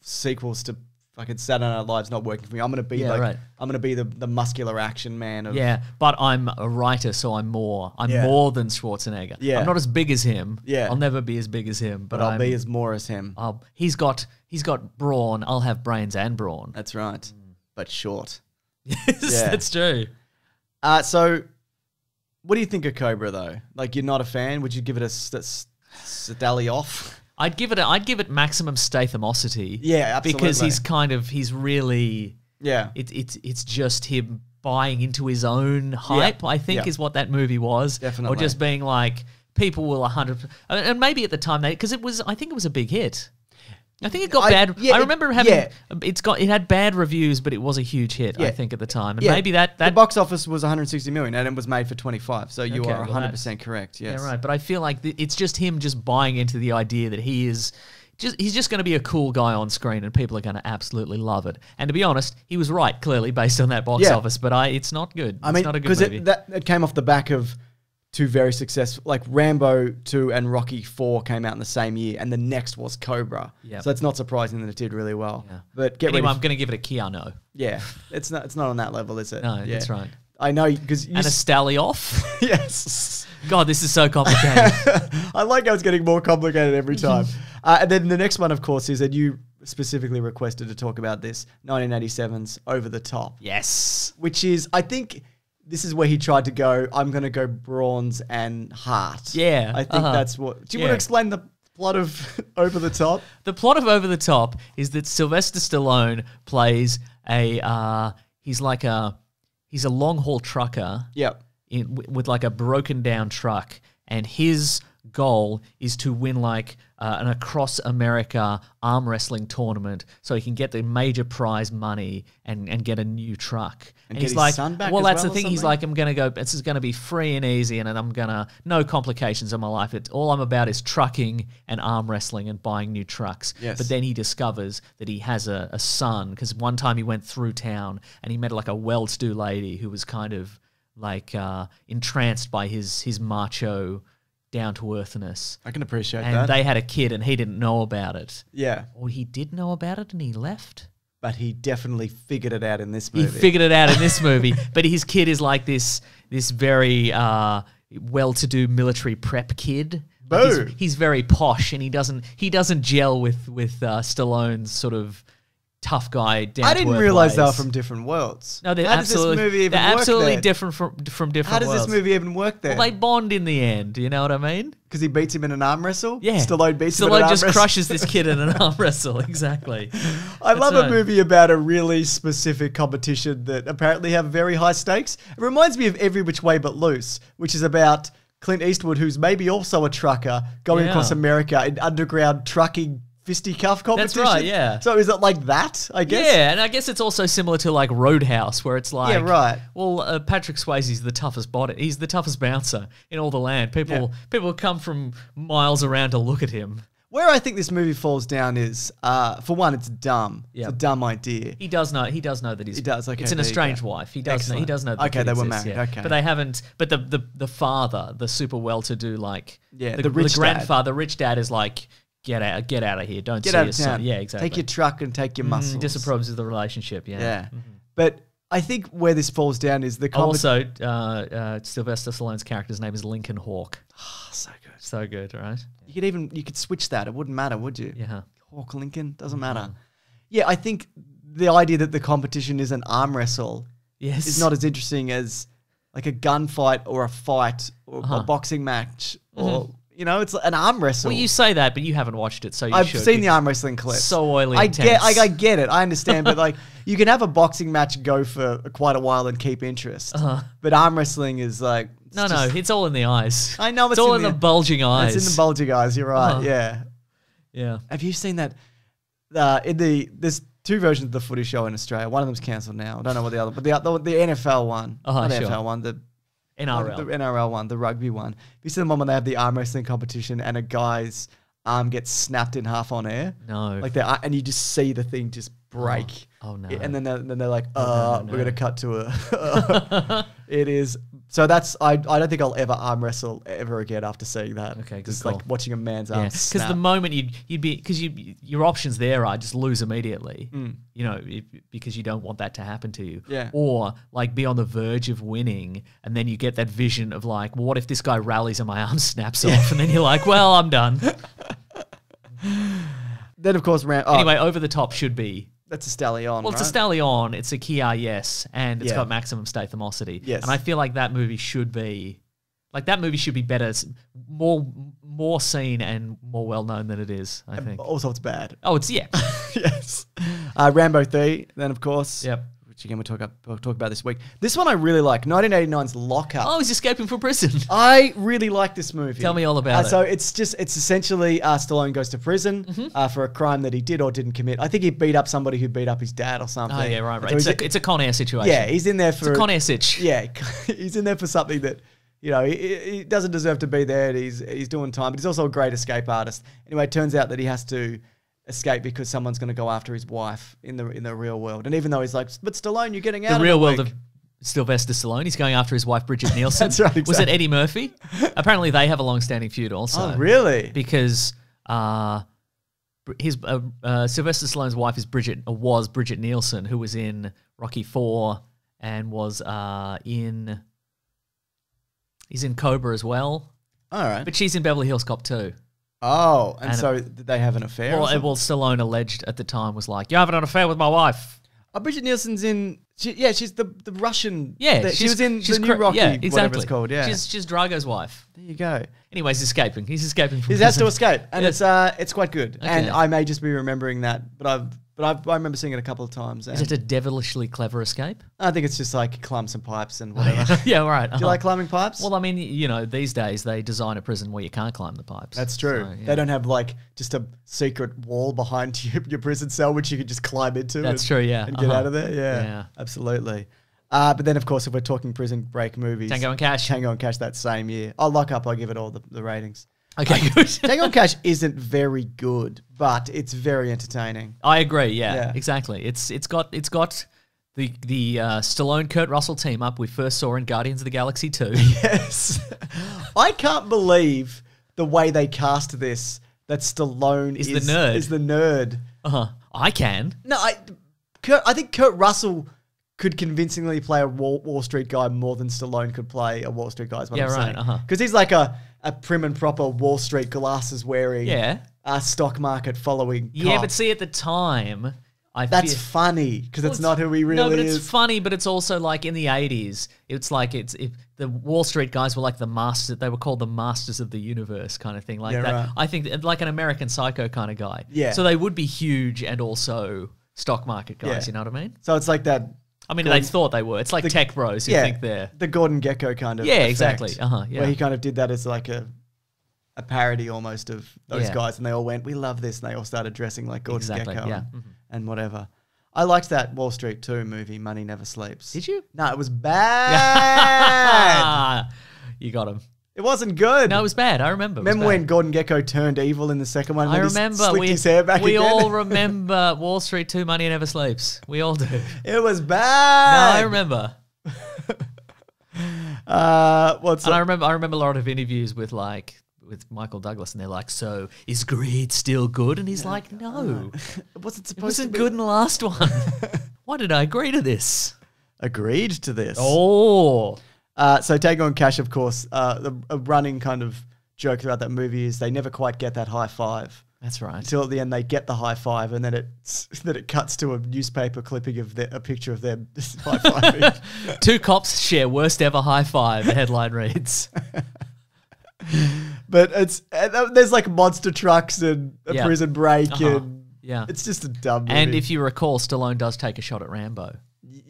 sequels to fucking Saturday Night Live's not working for me. I'm going to be I'm going to be the muscular action man of. Yeah, but I'm a writer, so I'm more than Schwarzenegger. Yeah. I'm not as big as him. Yeah. I'll never be as big as him, But I'll be as more as him. He's got brawn. I'll have brains and brawn. That's right. But short. Yes, Yeah. that's true. So, what do you think of Cobra, though? Like, you're not a fan? Would you give it a dally off? I'd give it maximum Stathamosity. Yeah, Because absolutely. he's really Yeah. It's just him buying into his own hype. I think is what that movie was. Definitely. Or just being like people will 100%, and maybe at the time I think it was a big hit. I think it got bad. yeah, I remember having yeah. it had bad reviews, but it was a huge hit. I Yeah. think at the time, and Yeah. maybe that the box office was 160 million and it was made for 25. So you Okay, are well, 100% correct. Yes. yeah, right. But I feel like it's just him just buying into the idea that he's just going to be a cool guy on screen and people are going to absolutely love it. And to be honest, he was right clearly based on that box Yeah. office. But it's not good. I mean, it's not a good because movie. it came off the back of two very successful, like Rambo 2 and Rocky 4 came out in the same year, and the next was Cobra. Yep. So it's not surprising that it did really well. Yeah. But get Anyway, ready. I'm going to give it a Keanu. Yeah, it's not on that level, is it? No, Yeah. that's right. I know because you And a Stallone. yes. God, this is so complicated. I like how it's getting more complicated every time. And then the next one, of course, is that you specifically requested to talk about this 1987's Over the Top. Yes. Which is, I think, this is where he tried to go, I'm going to go bronze and heart. Yeah, I think that's what. Do you want to explain the plot of Over the Top? The plot of Over the Top is that Sylvester Stallone plays he's a long haul trucker. Yep. With like a broken down truck, and his goal is to win like an across America arm wrestling tournament so he can get the major prize money and get a new truck. And he's get his like, son back well, as that's well the or thing. He's something? like, I'm gonna go. This is gonna be free and easy, and I'm gonna no complications in my life. It's all I'm about is trucking and arm wrestling and buying new trucks. Yes. But then he discovers that he has a son because one time he went through town and he met like a well-to-do lady who was kind of like entranced by his macho down-to-earthness. I can appreciate And that. they had a kid and he didn't know about it. Yeah. Or he did know about it and he left. But he definitely figured it out in this He movie. figured it out in this movie. But his kid is like this very well-to-do military prep kid. Like Boo. he's very posh and he doesn't gel with Stallone's sort of tough guy down. I didn't realize they were from different worlds. No, they're How absolutely, does this movie even they're work absolutely then? different from different How does worlds. this movie even work then? Well, they bond in the end. You know what I mean? Because he beats him in an arm wrestle? Yeah. Stallone beats him in an Stallone arm just wrestle? crushes this kid in an arm wrestle. Exactly. I love right. a movie about a really specific competition that apparently have very high stakes. It reminds me of Every Which Way But Loose, which is about Clint Eastwood, who's maybe also a trucker, going Yeah. across America in underground trucking fisticuff competition. That's right, yeah. So is it like that, I guess? Yeah, and I guess it's also similar to like Roadhouse, where it's like, Yeah, right. Well, Patrick Swayze's the toughest body. He's the toughest bouncer in all the land. People come from miles around to look at him. Where I think this movie falls down is, for one, it's dumb. Yeah. It's a dumb idea. He does know. He does know that he's. He does. Okay, it's an there you estranged go. wife. He does. Know, he Excellent. does know. That Okay, kid they were exists, married, yeah. okay. but they haven't. But the father, the super well-to-do, like The rich the grandfather, rich dad is like, get out of here. Don't Get see out of us. town. Yeah, exactly. Take your truck and take your muscles. Disapproves of the relationship. Yeah. Yeah. But I think where this falls down is the Also, Sylvester Stallone's character's name is Lincoln Hawk. Oh, so good. So good, right? You could switch that. It wouldn't matter, would you? Yeah. Hawk Lincoln doesn't matter. Yeah, I think the idea that the competition is an arm wrestle Yes. is not as interesting as like a gunfight or a fight or a boxing match or it's an arm wrestle. Well, you say that, but you haven't watched it, so you I've should. seen the arm wrestling clips. So oily. I intense. get it. I understand, but like you can have a boxing match go for quite a while and keep interest. But arm wrestling is like No, it's all in the eyes. I know it's all in the bulging eyes. It's in the bulging eyes. You're right. Yeah. Yeah. Have you seen that? There's two versions of the Footy Show in Australia. One of them's cancelled now. I don't know what the other, but the NFL one, not the sure. NFL one, the NRL. the NRL one, the rugby one. Have you seen the one when they have the arm wrestling competition and a guy's arm gets snapped in half on air? No. Like and you just see the thing just break. Oh, no. And then they're like, no. we're gonna cut to a. It is. So that's I don't think I'll ever arm wrestle ever again after seeing that. Okay, good just call. like watching a man's arm. Because the moment you'd be your options there are just lose immediately, because you don't want that to happen to you. Yeah. Or like be on the verge of winning, and then you get that vision of like, well, what if this guy rallies and my arm snaps off, and then you're like, well, I'm done. Then of course, Anyway, over the top should be. That's a Stallion. Well, right? it's a Stallion, it's a Kia, yes, and it's Yeah. got maximum stathamosity. Yes. And I feel like that movie should be better, more seen and more well known than it is, I think. Also, it's bad. Oh, it's Yes. Rambo 3, then of course. Yep. Which again we'll talk about this week. This one I really like. 1989's Lockup. Oh, he's escaping from prison. I really like this movie. Tell me all about it. So it's essentially Stallone goes to prison for a crime that he did or didn't commit. I think he beat up somebody who beat up his dad or something. Oh, yeah, right. So It's a Con Air situation. yeah, he's in there for It's a Con Air sitch. Yeah, he's in there for something that he doesn't deserve to be there. And he's doing time, but he's also a great escape artist. Anyway, it turns out that he has to escape because someone's going to go after his wife in the real world. And even though he's like, but Stallone, you're getting out. The real world of Sylvester Stallone. He's going after his wife, Bridget Nielsen. That's right, exactly. Was it Eddie Murphy? Apparently, they have a long-standing feud also. Oh, really? Because his Sylvester Stallone's wife was Bridget Nielsen, who was in Rocky IV and was he's in Cobra as well. All right. But she's in Beverly Hills Cop 2. Oh, and so did they have an affair? Well, Stallone alleged at the time was like, "You're having an affair with my wife." Oh, Bridget Nielsen's in. She's the Russian. Yeah, she was in the new Rocky. Yeah, Whatever exactly. it's called. Yeah, she's Drago's wife. there you go. Anyways, he's escaping. He's escaping from. He has to prison. escape, and it's quite good. Okay. And I may just be remembering that, but I remember seeing it a couple of times. Is it a devilishly clever escape? I think it's just like climb some pipes and whatever. Yeah, right. Do you like climbing pipes? Well, I mean, these days they design a prison where you can't climb the pipes. That's true. So, yeah. They don't have like just a secret wall behind your prison cell which you can just climb into. That's true, yeah. And get out of there. Yeah, absolutely. But then, of course, if we're talking Prison Break movies, Tango and Cash that same year. I'll lock up. I'll give it all the ratings. Okay, good. Tango and Cash isn't very good, but it's very entertaining. I agree. Yeah, Yeah. exactly. It's got the Stallone Kurt Russell team up we first saw in Guardians of the Galaxy 2. Yes, I can't believe the way they cast this. That Stallone Is the nerd. Is the nerd. I can. No, I think Kurt Russell could convincingly play a Wall Street guy more than Stallone could play a Wall Street guy. Is what Yeah, I'm right, saying. Because he's like a prim and proper Wall Street glasses wearing, stock market following. Yeah, cop. but see, at the time, That's funny because it's not who he really is. No, but it's funny, but it's also like in the 80s, it's like the Wall Street guys were like the masters, they were called the masters of the universe kind of thing. Like that. Right. I think like an American Psycho kind of guy. Yeah. So they would be huge and also stock market guys, Yeah. you know what I mean? So it's like that. I mean, they thought they were. It's like tech bros who think they're... the Gordon Gecko kind of Yeah, effect, exactly. Yeah. Where he kind of did that as like a a parody almost of those Yeah. guys, and they all went, "We love this," and they all started dressing like Gordon Exactly, Gekko yeah. and whatever. I liked that Wall Street 2 movie, Money Never Sleeps. Did you? No, it was bad. You got him. It wasn't good. No, it was bad. I remember. It was Remember bad. when Gordon Gekko turned evil in the second one? And I then he remember. slicked his hair back we again? all remember Wall Street 2, Money Never Sleeps. We all do. It was No, bad. I remember. What's And I remember a lot of interviews with Michael Douglas, and they're like, "So is Greed still good?" And he's like, "No, it wasn't it supposed wasn't to be good in the last one. Why did I agree to this?" agreed to this. Oh, So Tango and Cash, of course, a running kind of joke throughout that movie is they never quite get that high five. that's right. Until at the end they get the high five, and then it cuts to a newspaper clipping of a picture of them high fiving. Two cops share worst ever high five. The headline reads. But there's like monster trucks and a Yeah. prison break, Uh-huh. and Yeah. it's just a dumb movie. And if you recall, Stallone does take a shot at Rambo.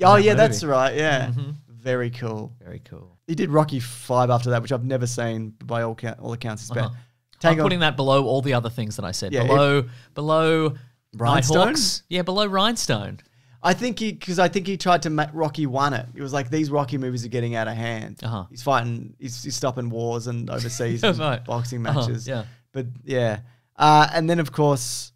oh that yeah, that's movie. right. Yeah, very cool. Very cool. He did Rocky 5 after that, which I've never seen. But by all accounts, it's bad. I'm Tango, putting that below all the other things that I said. Yeah, below Rhinestone? Nighthawks. Yeah, below Rhinestone. I think he tried to make Rocky won it. It was like these Rocky movies are getting out of hand. Uh-huh. He's fighting, he's stopping wars and overseas Yeah, right. boxing Uh-huh, matches. yeah. But yeah, and then of course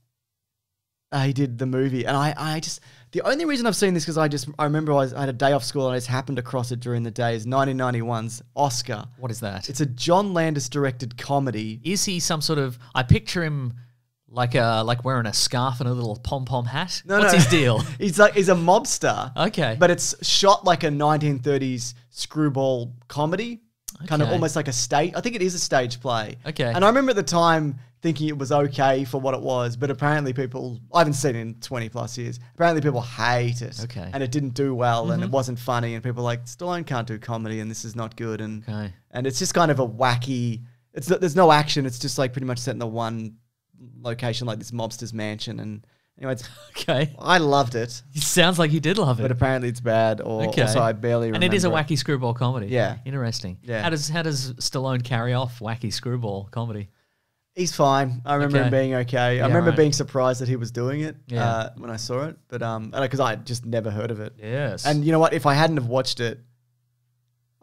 he did the movie, and I just the only reason I've seen this because I remember I had a day off school and I just happened across it during the day is 1991's Oscar. What is that? It's a John Landis directed comedy. Is he some sort of? I picture him like wearing a scarf and a little pom pom hat. What's his deal? He's a mobster. Okay. But it's shot like a 1930s screwball comedy, kind of Okay. almost like a stage. I think it is a stage play. Okay. And I remember at the time thinking it was okay for what it was, but apparently I haven't seen it in 20 plus years. Apparently people hate it. Okay. And it didn't do well and it wasn't funny and people are like, Stallone can't do comedy and this is not good. And Okay. and it's just kind of a wacky, there's no action. It's just like pretty much set in the one location, like this mobster's mansion. And anyway, Okay. I loved it. It sounds like you did love But it. apparently it's bad, or Okay. also I barely remember. And it is a wacky screwball comedy. Yeah. Interesting. Yeah. How does Stallone carry off wacky screwball comedy? He's fine. I remember him Okay. being okay. Yeah, I remember right. being surprised that he was doing it Yeah. when I saw it, but because I just never heard of it. Yes. And you know what? If I hadn't have watched it,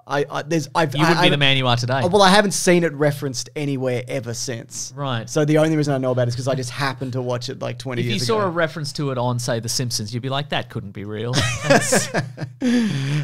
you wouldn't be the man you are today. Well, I haven't seen it referenced anywhere ever since. Right. So the only reason I know about it is because I just happened to watch it like 20 If years you saw ago. a reference to it on, say, The Simpsons, you'd be like, that couldn't be real. That's-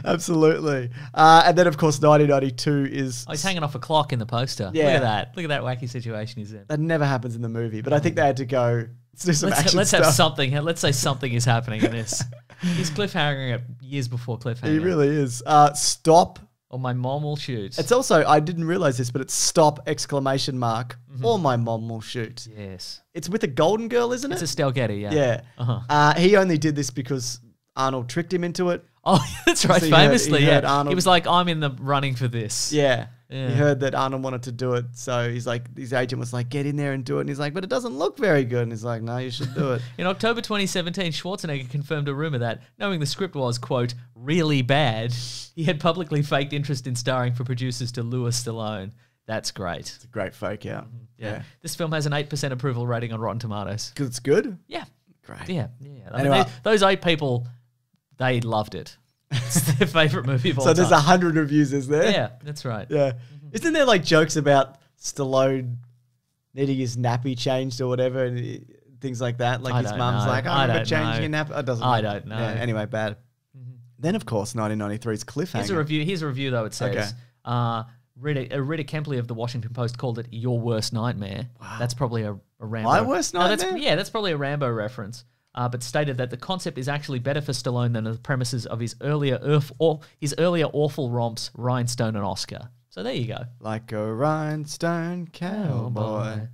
Absolutely. And then, of course, 1992 is... Oh, he's hanging off a clock in the poster. Yeah. Look at that. Look at that wacky situation he's in. That never happens in the movie, but I think they had to go... Let's do some action Let's stuff. have something. Let's say something is happening in this. He's cliffhangering it years before cliffhanger. He really is. Stop. Or my mom will shoot. It's also, I didn't realize this, but it's stop, exclamation mark, or my mom will shoot. Yes. It's with a golden girl, isn't It's it? Estelle Getty, yeah. Yeah. Uh-huh. He only did this because Arnold tricked him into it. Oh, that's right. So he heard- Famously, he heard yeah. Arnold- He was like, I'm in the running for this. Yeah. Yeah. He heard that Arnold wanted to do it. So he's like, his agent was like, get in there and do it. And he's like, but it doesn't look very good. And he's like, no, you should do it. In October 2017, Schwarzenegger confirmed a rumor that, knowing the script was, quote, really bad, he had publicly faked interest in starring for producers to lure Stallone. That's great. It's a great fake out. Yeah. This film has an 8% approval rating on Rotten Tomatoes. Because it's good? Yeah. Great. Yeah. I Anyway. mean, those 8 people, they loved it. It's their favorite movie of all So time. there's 100 reviews, is there? Yeah, that's right. Yeah. Isn't there like jokes about Stallone needing his nappy changed or whatever and things like that? Like I his don't mum's know. like, I I remember don't changing know. your nappy. It doesn't I matter. don't know. Yeah, anyway, bad. Then, of course, 1993's Cliffhanger. Here's a review, though. It says, Rita Kempley of the Washington Post called it your worst nightmare. Wow. That's probably a Rambo. My worst nightmare? That's probably a Rambo reference. But stated that the concept is actually better for Stallone than the premises of his earlier awful romps, Rhinestone and Oscar. So there you go. Like a rhinestone cowboy.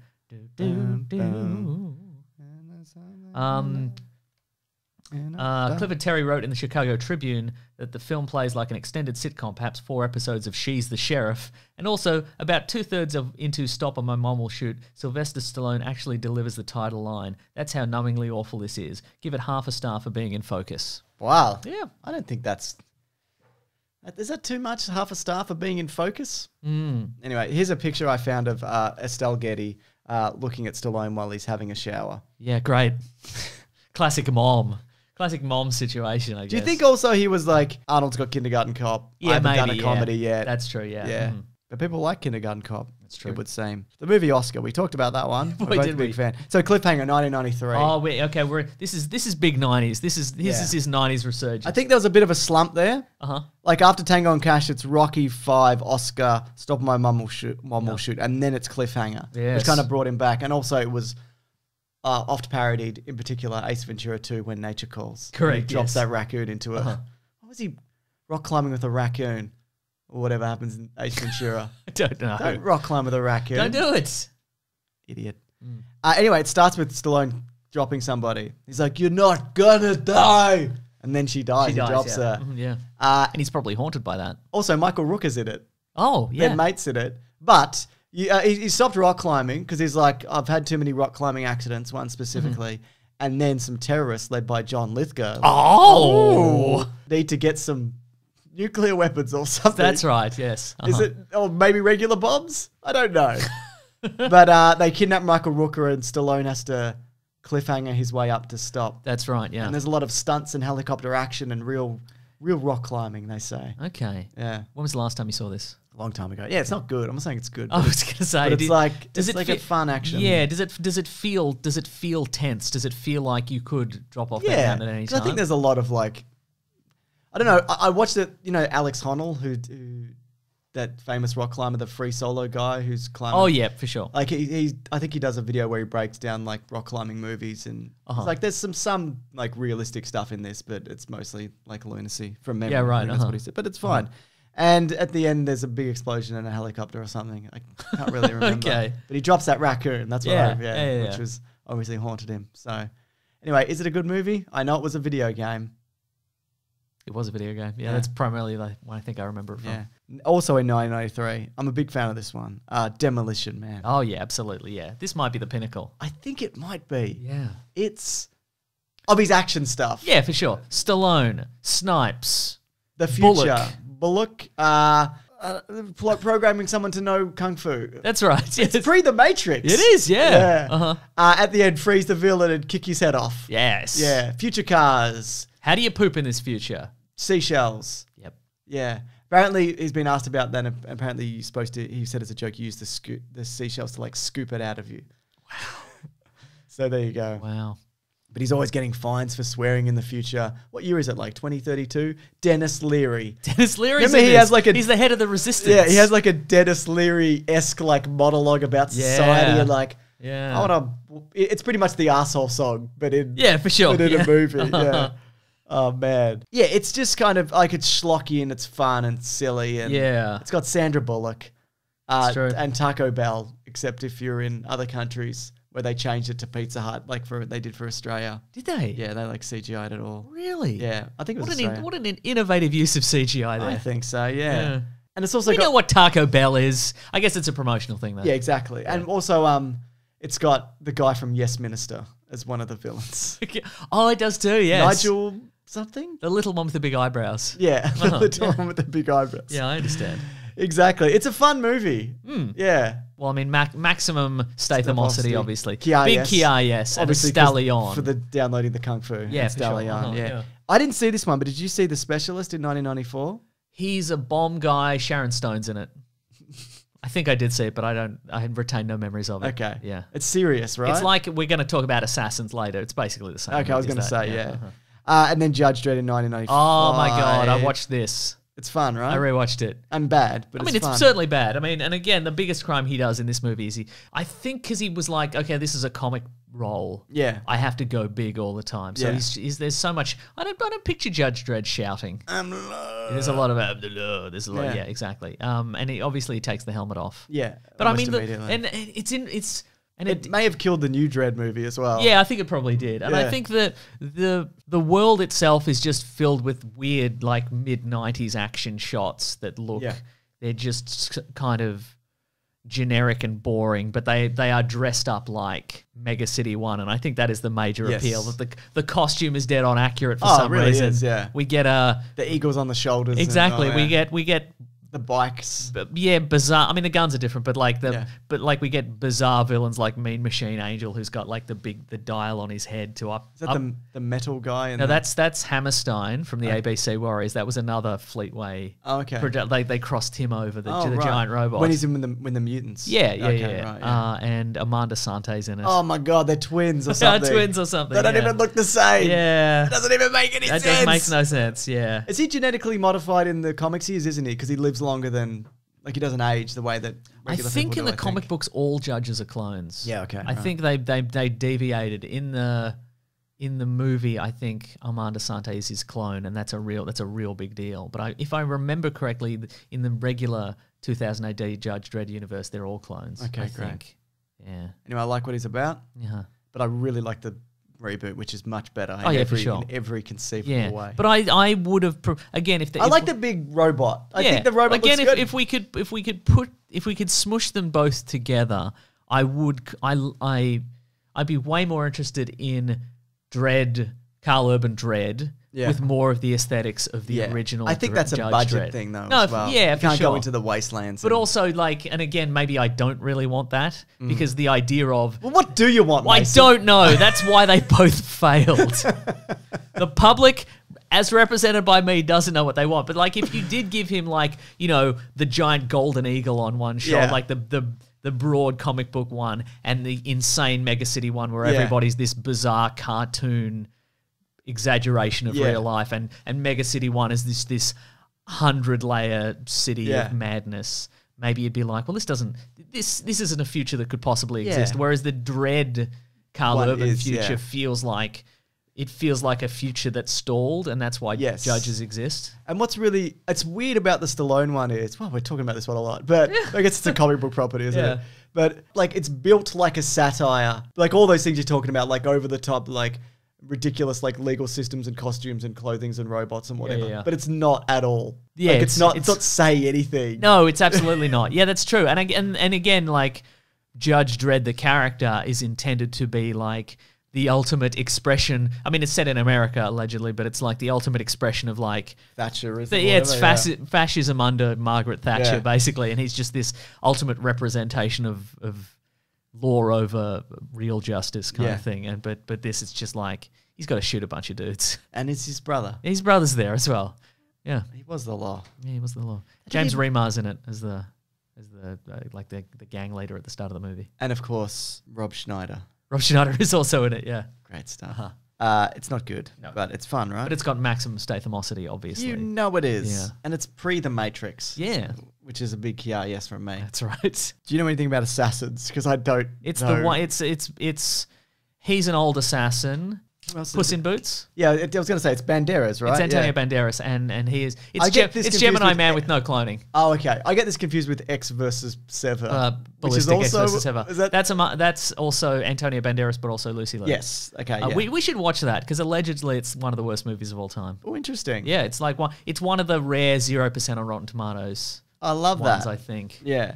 Clifford Terry wrote in the Chicago Tribune that the film plays like an extended sitcom, perhaps 4 episodes of She's the Sheriff, and also about 2/3 into Stop or My Mom Will Shoot, Sylvester Stallone actually delivers the title line. That's how numbingly awful this is. Give it half a star for being in focus. Wow. Yeah. I don't think that's Is that too much? Half a star for being in focus? Anyway, here's a picture I found of Estelle Getty looking at Stallone while he's having a shower. Yeah, great. Classic mom situation, I guess. Do you think also he was like, Arnold's got Kindergarten Cop? Yeah, I haven't done maybe, a comedy yet. That's true, yeah. Yeah. But people like Kindergarten Cop. That's true. It would seem. The movie Oscar, we talked about that one. We're both a big fan. So Cliffhanger, 1993. Oh, wait, okay. This is big 90s. This is his 90s resurgence. I think there was a bit of a slump there. Uh-huh. Like after Tango and Cash, it's Rocky 5, Oscar, Stop My Mum Will Shoot, Will Shoot, and then it's Cliffhanger, Yes. which kind of brought him back. And also it was oft parodied, in particular, Ace Ventura 2, When Nature Calls. Correct, He drops yes. that raccoon into a... What was he? Rock climbing with a raccoon. Or whatever happens in Ace Ventura. I don't know. Don't rock climb with a raccoon. Don't do it. Idiot. Anyway, it starts with Stallone dropping somebody. He's like, "You're not gonna die," and then she dies. He drops her. Yeah. And he's probably haunted by that. Also, Michael Rooker's in it. Oh, yeah. Their mate's in it. But he stopped rock climbing because he's like, "I've had too many rock climbing accidents, one specifically." And then some terrorists led by John Lithgow. Oh! Need to get some nuclear weapons or something. That's right, yes. Is it, or maybe regular bombs? I don't know. But they kidnap Michael Rooker and Stallone has to cliffhanger his way up to stop. That's right, yeah. And there's a lot of stunts and helicopter action and real rock climbing, they say. Okay. Yeah. When was the last time you saw this? A long time ago. Yeah, it's not good. I'm not saying it's good. I was going to say, but it's like a fun action. Yeah. Does it feel tense? Does it feel like you could drop off that mountain at any 'cause time? I think there's a lot of like, I don't know. I watched it. You know, Alex Honnold, who that famous rock climber, the free solo guy who's climbing. Oh yeah, for sure. Like I think he does a video where he breaks down like rock climbing movies and it's like there's some like realistic stuff in this, but it's mostly like lunacy from memory. Yeah, right, I think that's what he said, but it's fine. And at the end, there's a big explosion in a helicopter or something. I can't really remember. Okay. But he drops that raccoon. That's what Yeah, which was obviously haunted him. So anyway, is it a good movie? I know it was a video game. It was a video game. Yeah, Yeah. that's primarily like what I think I remember it from. Yeah. Also in 1993, I'm a big fan of this one. Demolition Man. Oh yeah, absolutely. Yeah, this might be the pinnacle. I think it might be. Yeah. It's of his action stuff. Yeah, for sure. Stallone, Snipes, The future. Bullock. Programming someone to know Kung Fu. That's right. Yes. It's pre The Matrix. It is, yeah. Uh-huh. At the end, freeze the villain and kick his head off. Yes. Yeah. Future cars. How do you poop in this future? Seashells. Yep. Yeah. Apparently, he's been asked about that. And apparently, you're supposed to, he said as a joke, you use the seashells to like scoop it out of you. Wow. So there you go. Wow. But he's always getting fines for swearing in the future. What year is it? Like 2032? Dennis Leary. Dennis Leary. Remember he has like a... He's the head of the resistance. Yeah, he has like a Dennis Leary-esque like monologue about society and like... Yeah. I want to... It's pretty much the arsehole song, but in... Yeah, for sure. But in Yeah. a movie, yeah. Oh, man. Yeah, it's just kind of like it's schlocky and it's fun and silly. And Yeah. it's got Sandra Bullock true. and Taco Bell, except if you're in other countries where they changed it to Pizza Hut, like they did for Australia. Did they? Yeah, they like CGI'd it all. Really? Yeah, I think it was Australia. What an innovative use of CGI there. I think so, yeah. Yeah. And it's also We got... know what Taco Bell is. I guess it's a promotional thing, though. Yeah, exactly. And also it's got the guy from Yes Minister as one of the villains. Oh, it does too, yes. Nigel something? The little one with the big eyebrows. Yeah, the little one with the big eyebrows. Yeah, I understand. Exactly. It's a fun movie. Yeah. Well, I mean, maximum Stathamosity, obviously. Kiar, Big yes. Kiar, yes. Obviously, and a Stallion. for the downloading the Kung Fu. Yeah, and for sure. Stallion, Uh-huh, yeah. yeah. I didn't see this one, but did you see The Specialist in 1994? He's a bomb guy. Sharon Stone's in it. I think I did see it, but I retain no memories of it. Okay. Yeah. It's serious, right? It's like we're going to talk about Assassins later. It's basically the same. Okay, I was going to Is say, that- yeah. Uh-huh. And then Judge Dredd in 1995. Oh my God, I watched this. It's fun, right? I rewatched it. And bad, but I mean, it's fun. it's certainly bad. I mean, and again, the biggest crime he does in this movie is I think because he was like, okay, this is a comic role. Yeah. I have to go big all the time. So Yeah. there's so much. I don't picture Judge Dredd shouting. There's a lot of there's a lot. Yeah, exactly. And he obviously takes the helmet off. Yeah. But I almost mean, immediately. and it may have killed the new Dredd movie as well. Yeah, I think it probably did. And I Yeah. think that the world itself is just filled with weird, like, mid-90s action shots that look... Yeah. They're just kind of generic and boring, but they are dressed up like Mega City 1, and I think that is the major appeal. That the costume is dead on accurate for some really reason. Is, yeah. We get the eagles on the shoulders. Exactly. And, We get the bikes. Yeah, bizarre. I mean, the guns are different, but like we get bizarre villains like Mean Machine Angel, who's got like the dial on his head to up. Is that the metal guy? No, that's Hammerstein from the ABC Warriors. That was another Fleetway. Oh, okay. They crossed him over the right. giant robot when he's in with the mutants. Yeah. Right, yeah. And Amanda Sante's in it. Oh my god, they're twins or something. Twins or something. They don't even look the same. Yeah, it doesn't even make any sense. That makes no sense. Yeah. Is he genetically modified in the comics? He is, isn't he? Because he lives longer than. Like he doesn't age the way that I think in the comic books all judges are clones. Yeah, okay. I think they deviated in the movie. I think Amanda Sante is his clone, and that's a real big deal. But if I remember correctly, in the regular 2000 AD Judge Dredd universe, they're all clones. Okay, I great. think. Yeah. Anyway, I like what he's about. Yeah. But I really like the reboot, which is much better. For sure. In every conceivable way. But I would have again if I like the big robot. I think the robot again looks good. if we could smush them both together, I'd be way more interested in Carl Urban Dredd. Yeah. With more of the aesthetics of the original. I think that's a Judge budget Dredd. thing, though. No, as well. yeah, you can't go into the wastelands. But also, and again, maybe I don't really want that because the idea of what do you want? I Mason? don't know. That's why they both failed. The public, as represented by me, doesn't know what they want. But like, if you did give him the giant golden eagle on one shot, like the broad comic book one, and the insane Mega City one, where everybody's this bizarre cartoon exaggeration of real life, and Mega City 1 is this 100-layer city of madness. Maybe you'd be like, well, this isn't a future that could possibly exist. Whereas the Dredd Carl Urban future feels like a future that's stalled, and that's why judges exist. And it's weird about the Stallone one is, well, we're talking about this one a lot, but I guess it's a comic book property, isn't it? But like, it's built like a satire, like all those things you're talking about, like over the top, like ridiculous like legal systems and costumes and clothings and robots and whatever. But it's not at all. Yeah, like, it's not say anything. No, it's absolutely not. Yeah, that's true. And again, like Judge Dredd, the character, is intended to be like the ultimate expression. I mean, it's set in America allegedly, but it's like the ultimate expression of like Thatcherism. It's fascism under Margaret Thatcher, basically, and he's just this ultimate representation of law over real justice kind of thing. And but this is just like he's got to shoot a bunch of dudes. And it's his brother. His brother's there as well. Yeah. He was the law. Yeah, he was the law. James Remar's in it as the gang leader at the start of the movie. And of course, Rob Schneider. Rob Schneider is also in it, yeah. Great stuff. It's not good, but it's fun, right? But it's got maximum Stathamosity, obviously. You know it is. Yeah. And it's pre-The Matrix. Yeah. Which is a big yes from me. That's right. Do you know anything about assassins? Because I don't know. The one. It's he's an old assassin. Puss in Boots? Yeah, I was going to say it's Banderas, right? It's Antonio Banderas, and he is... It's Gemini Man with no cloning. Oh, okay. I get this confused with X versus Sever. Ballistic X versus Sever. That's also Antonio Banderas, but also Lucy Liu. Yes, okay, We should watch that, because allegedly it's one of the worst movies of all time. Oh, interesting. Yeah, it's like one of the rare 0% on Rotten Tomatoes. I love ones, that. I think. Yeah.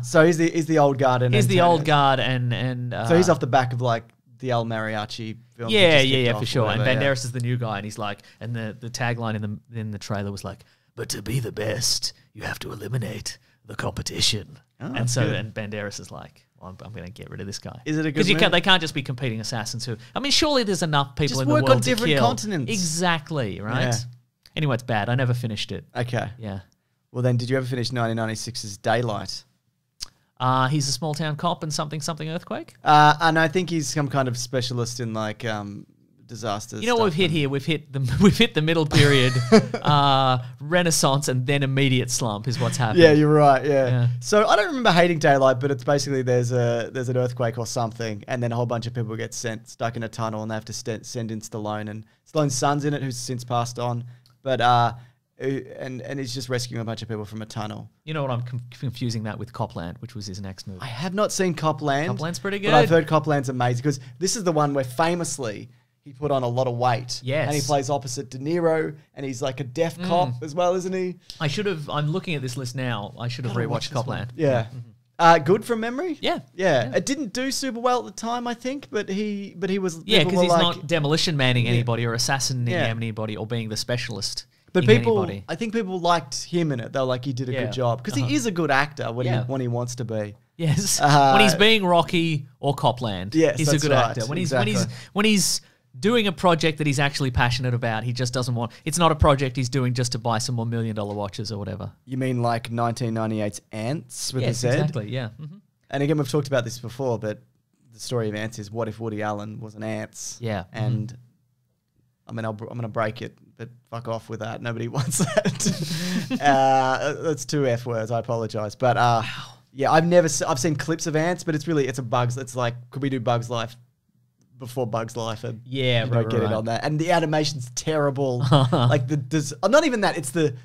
So he's the old guard. He's the old guard, and so he's off the back of like the El Mariachi film. Yeah, for sure. And Banderas is the new guy, and he's like, and the tagline in the trailer was like, "But to be the best, you have to eliminate the competition." And Banderas is like, well, I'm going to get rid of this guy. Is it a good Because they can't just be competing assassins who... I mean, surely there's enough people just in the world work on to different kill. continents. Exactly, right? Yeah. Anyway, it's bad. I never finished it. Okay. Yeah. Well, then, did you ever finish 1996's Daylight? He's a small town cop and something earthquake. And I think he's some kind of specialist in like disasters. You know what we've hit here? We've hit the middle period, Renaissance, and then immediate slump is what's happened. Yeah, you're right. Yeah. So I don't remember hating Daylight, but it's basically there's an earthquake or something, and then a whole bunch of people get stuck in a tunnel, and they have to send in Stallone, and Stallone's son's in it, who's since passed on, but and he's just rescuing a bunch of people from a tunnel. You know what? I'm confusing that with Copland, which was his next movie. I have not seen Copland. Copland's pretty good. But I've heard Copland's amazing because this is the one where famously he put on a lot of weight. Yes. And he plays opposite De Niro, and he's like a deaf cop as well, isn't he? I'm looking at this list now. I should have rewatched Copland. Yeah. Good from memory. Yeah. It didn't do super well at the time, I think, but he was. Yeah, people because were he's like, not demolition manning anybody or assassinating anybody or being the specialist. But in people, anybody. I think people liked him in it. They were like, he did a good job because he is a good actor when he wants to be. Yes, when he's being Rocky or Copland, yes, he's a good right. actor. When Exactly. when he's doing a project that he's actually passionate about, he just doesn't want. It's not a project he's doing just to buy some more $1 million watches or whatever. You mean like 1998's Ants with a Z? Exactly. Yeah. Mm-hmm. And again, we've talked about this before, but the story of Ants is what if Woody Allen was an Ants? Yeah. And I mean, I'm going to break it, but fuck off with that. Nobody wants that. That's 2 F words. I apologize. But yeah, I've seen clips of Ants, but it's a Bugs. It's like, could we do Bugs Life before Bugs Life? And Yeah, you don't get it on that. And the animation's terrible. Like not even that. It's the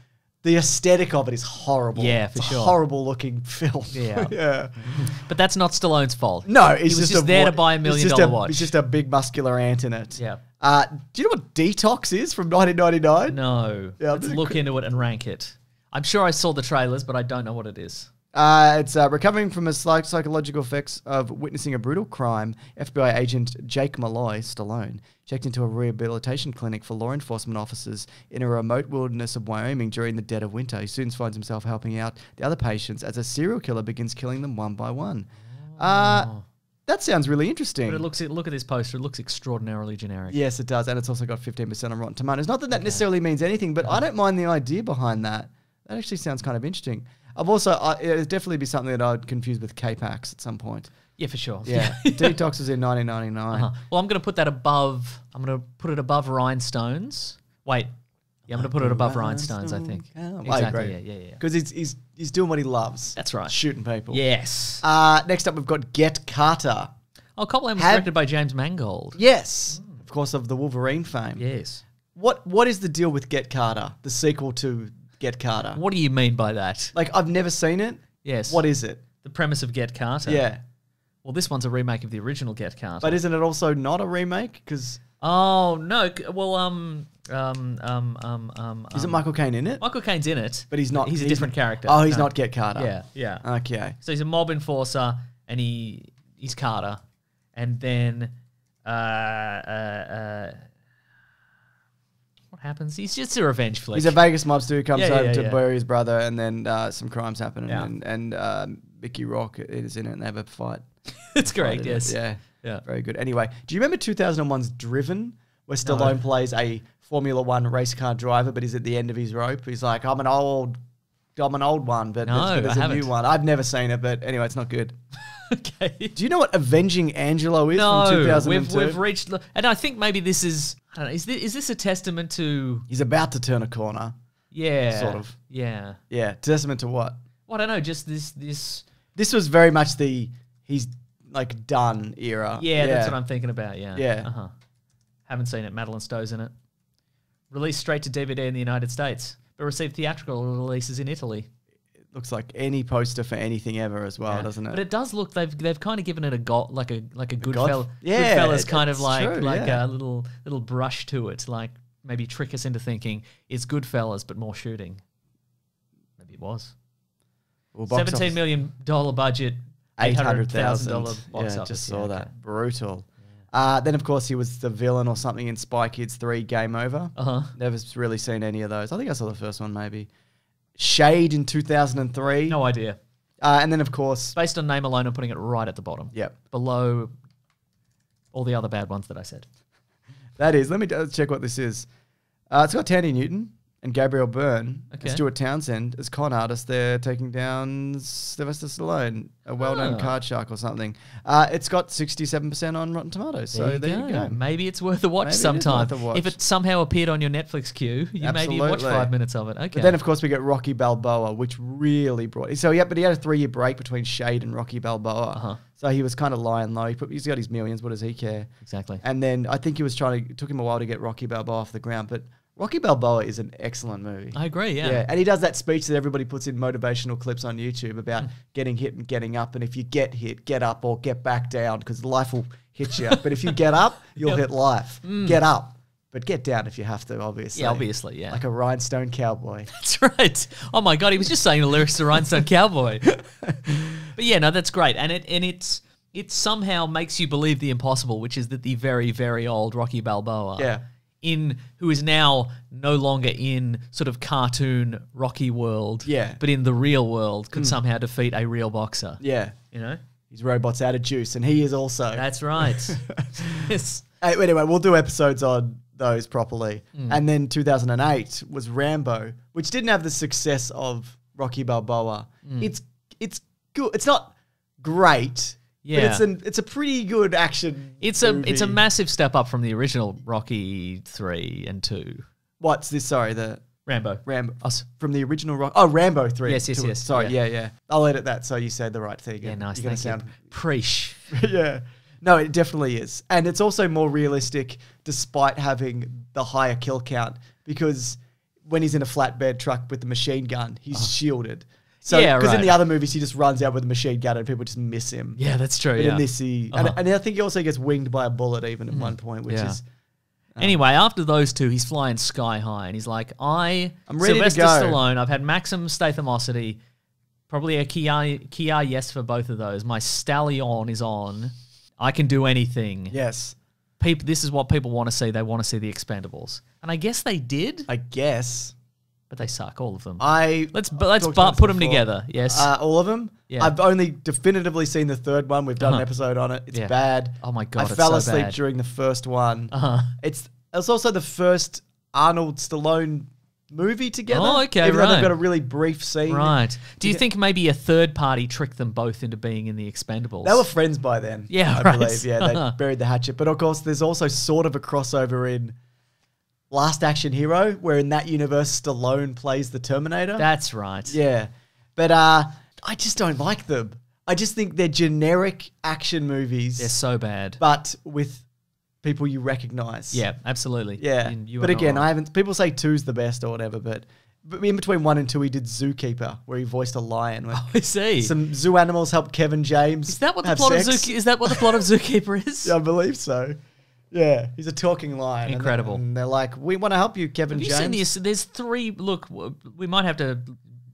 aesthetic of it is horrible. Yeah, for it's sure. A horrible looking film. Yeah. Yeah. But that's not Stallone's fault. No, he was just there to buy a $1 million watch. He's just a big muscular ant in it. Yeah. Do you know what Detox is from 1999? No. Yeah, Let's look into it and rank it. I'm sure I saw the trailers, but I don't know what it is. It's recovering from the psychological effects of witnessing a brutal crime. FBI agent Jake Malloy, Stallone, checked into a rehabilitation clinic for law enforcement officers in a remote wilderness of Wyoming during the dead of winter. He soon finds himself helping out the other patients as a serial killer begins killing them one by one. That sounds really interesting. But look at this poster. It looks extraordinarily generic. Yes, it does. And it's also got 15% on Rotten Tomatoes. Not that that necessarily means anything, but I don't mind the idea behind that. That actually sounds kind of interesting. I've also, it'd definitely be something that I'd confuse with K-Pax at some point. Yeah, for sure. Yeah. Detox was in 1999. Well, I'm going to put that above, Rhinestones. Wait. Yeah, I'm going to put it above Rhinestones, I think. I Exactly. agree. Yeah. Because he's doing what he loves. That's right. Shooting people. Yes. Next up, we've got Get Carter. Oh, Copland was directed by James Mangold. Yes. Of course, of the Wolverine fame. Yes. What is the deal with Get Carter, the sequel to Get Carter? What do you mean by that? Like, I've never seen it. Yes. What is it? The premise of Get Carter. Yeah. Well, this one's a remake of the original Get Carter. But isn't it also not a remake? Because oh no, well, isn't Michael Caine in it? Michael Caine's in it, But he's not. He's a different character. Oh, he's No. not Get Carter. Yeah. Okay. So he's a mob enforcer, and he's Carter, and then what happens? He's just a revenge flick. He's a Vegas mobster who comes home to yeah. bury his brother, and then some crimes happen, Yeah. and Mickey Rourke is in it, and they have a fight. That's correct. Yes. Yeah. Very good. Anyway, do you remember 2001's Driven, where Stallone plays a Formula One race car driver, but he's at the end of his rope? He's like, I'm an old one, but there's a new one. I've never seen it, but anyway, it's not good. Okay. Do you know what Avenging Angelo is from 2002? we've reached, and I think maybe this is. I don't know. Is this a testament to? He's about to turn a corner. Yeah. Sort of. Yeah. Yeah. Testament to what? Well, I don't know. Just this. This was very much he's like done era. Yeah, that's what I'm thinking about. Yeah. Yeah. Haven't seen it. Madeline Stowe's in it. Released straight to DVD in the United States, but received theatrical releases in Italy. It looks like any poster for anything ever as well, doesn't it? But it does look they've kind of given it a Goodfellas Yeah, kind of that's like true, yeah. a little brush to it, like maybe trick us into thinking it's Goodfellas but more shooting. Maybe it was. Well, box $17 million budget, $800,000 box Yeah, office. just saw that. Okay. Brutal. Then, of course, he was the villain or something in Spy Kids 3, Game Over. Never really seen any of those. I think I saw the first one, maybe. Shade in 2003. No idea. And then, of course... Based on name alone, I'm putting it right at the bottom. Yep. Below all the other bad ones that I said. That is. Let me check what this is. It's got Tandy Newton and Gabriel Byrne and Stuart Townsend as con artists. They're taking down Sylvester Stallone, a well-known card shark or something. It's got 67% on Rotten Tomatoes. So there you go. Maybe it's worth a watch Maybe it is sometime. worth a watch. If it somehow appeared on your Netflix queue, you maybe watch 5 minutes of it. Okay. But then, of course, we get Rocky Balboa, which really brought... So, yeah, but he had a 3-year break between Shade and Rocky Balboa. So he was kind of lying low. He's got his millions. What does he care? Exactly. And then I think it took him a while to get Rocky Balboa off the ground, but Rocky Balboa is an excellent movie. I agree, yeah. And he does that speech that everybody puts in motivational clips on YouTube about getting hit and getting up. And if you get hit, get up or get back down because life will hit you. But if you get up, you'll hit life. Get up, but get down if you have to, obviously. Yeah, obviously, yeah. Like a rhinestone cowboy. That's right. Oh my God, he was just saying the lyrics to Rhinestone Cowboy. But yeah, no, that's great, and it somehow makes you believe the impossible, which is that the very, very old Rocky Balboa, who is now no longer in sort of cartoon Rocky world, but in the real world, could somehow defeat a real boxer. Yeah, you know, his robot's out of juice, and he is also. That's right. Yes. Anyway, we'll do episodes on those properly, and then 2008 was Rambo, which didn't have the success of Rocky Balboa. It's good. It's not great. Yeah, but it's a pretty good action. It's a massive step up from the original Rocky 3 and 2. What's this? Sorry, the Rambo. From the original Rocky. Oh, Rambo 3. Yes. Sorry, yeah. I'll edit that so you said the right thing. Yeah, nice. You're Thank you. Preach. Yeah. No, it definitely is. And it's also more realistic despite having the higher kill count, because when he's in a flatbed truck with the machine gun, he's shielded. So, because in the other movies, he just runs out with a machine gun and people just miss him. Yeah, that's true. But in this, and I think he also gets winged by a bullet even at one point, which is... Anyway, after those two, he's flying sky high, and he's like, I'm ready Sylvester to go. Stallone, I've had maximum Stathamosity, probably a Kia yes for both of those. My stallion is on. I can do anything. Yes. This is what people want to see. They want to see the Expendables. And I guess they did. I guess. But they suck, all of them. Let's put them together. Yes, all of them. Yeah. I've only definitively seen the third one. We've done an episode on it. It's bad. Oh my god, I fell asleep during the first one. It's also the first Arnold Stallone movie together. Oh, okay, even though they've got a really brief scene. Right. Do you think maybe a third party tricked them both into being in the Expendables? They were friends by then. Yeah, I believe. Yeah, they buried the hatchet. But of course, there's also sort of a crossover in Last Action Hero, where in that universe, Stallone plays the Terminator. That's right. Yeah. But I just don't like them. I just think they're generic action movies. They're so bad. But with people you recognize. Yeah, absolutely. Yeah. But again, people say 2's the best or whatever, but in between 1 and 2, he did Zookeeper, where he voiced a lion. Oh, I see. Some zoo animals helped Kevin James. Is that what the plot of Zookeeper is? Yeah, I believe so. Yeah, he's a talking lion. Incredible. And they're like, we want to help you, Kevin James. Have you seen this? There's 3. Look, we might have to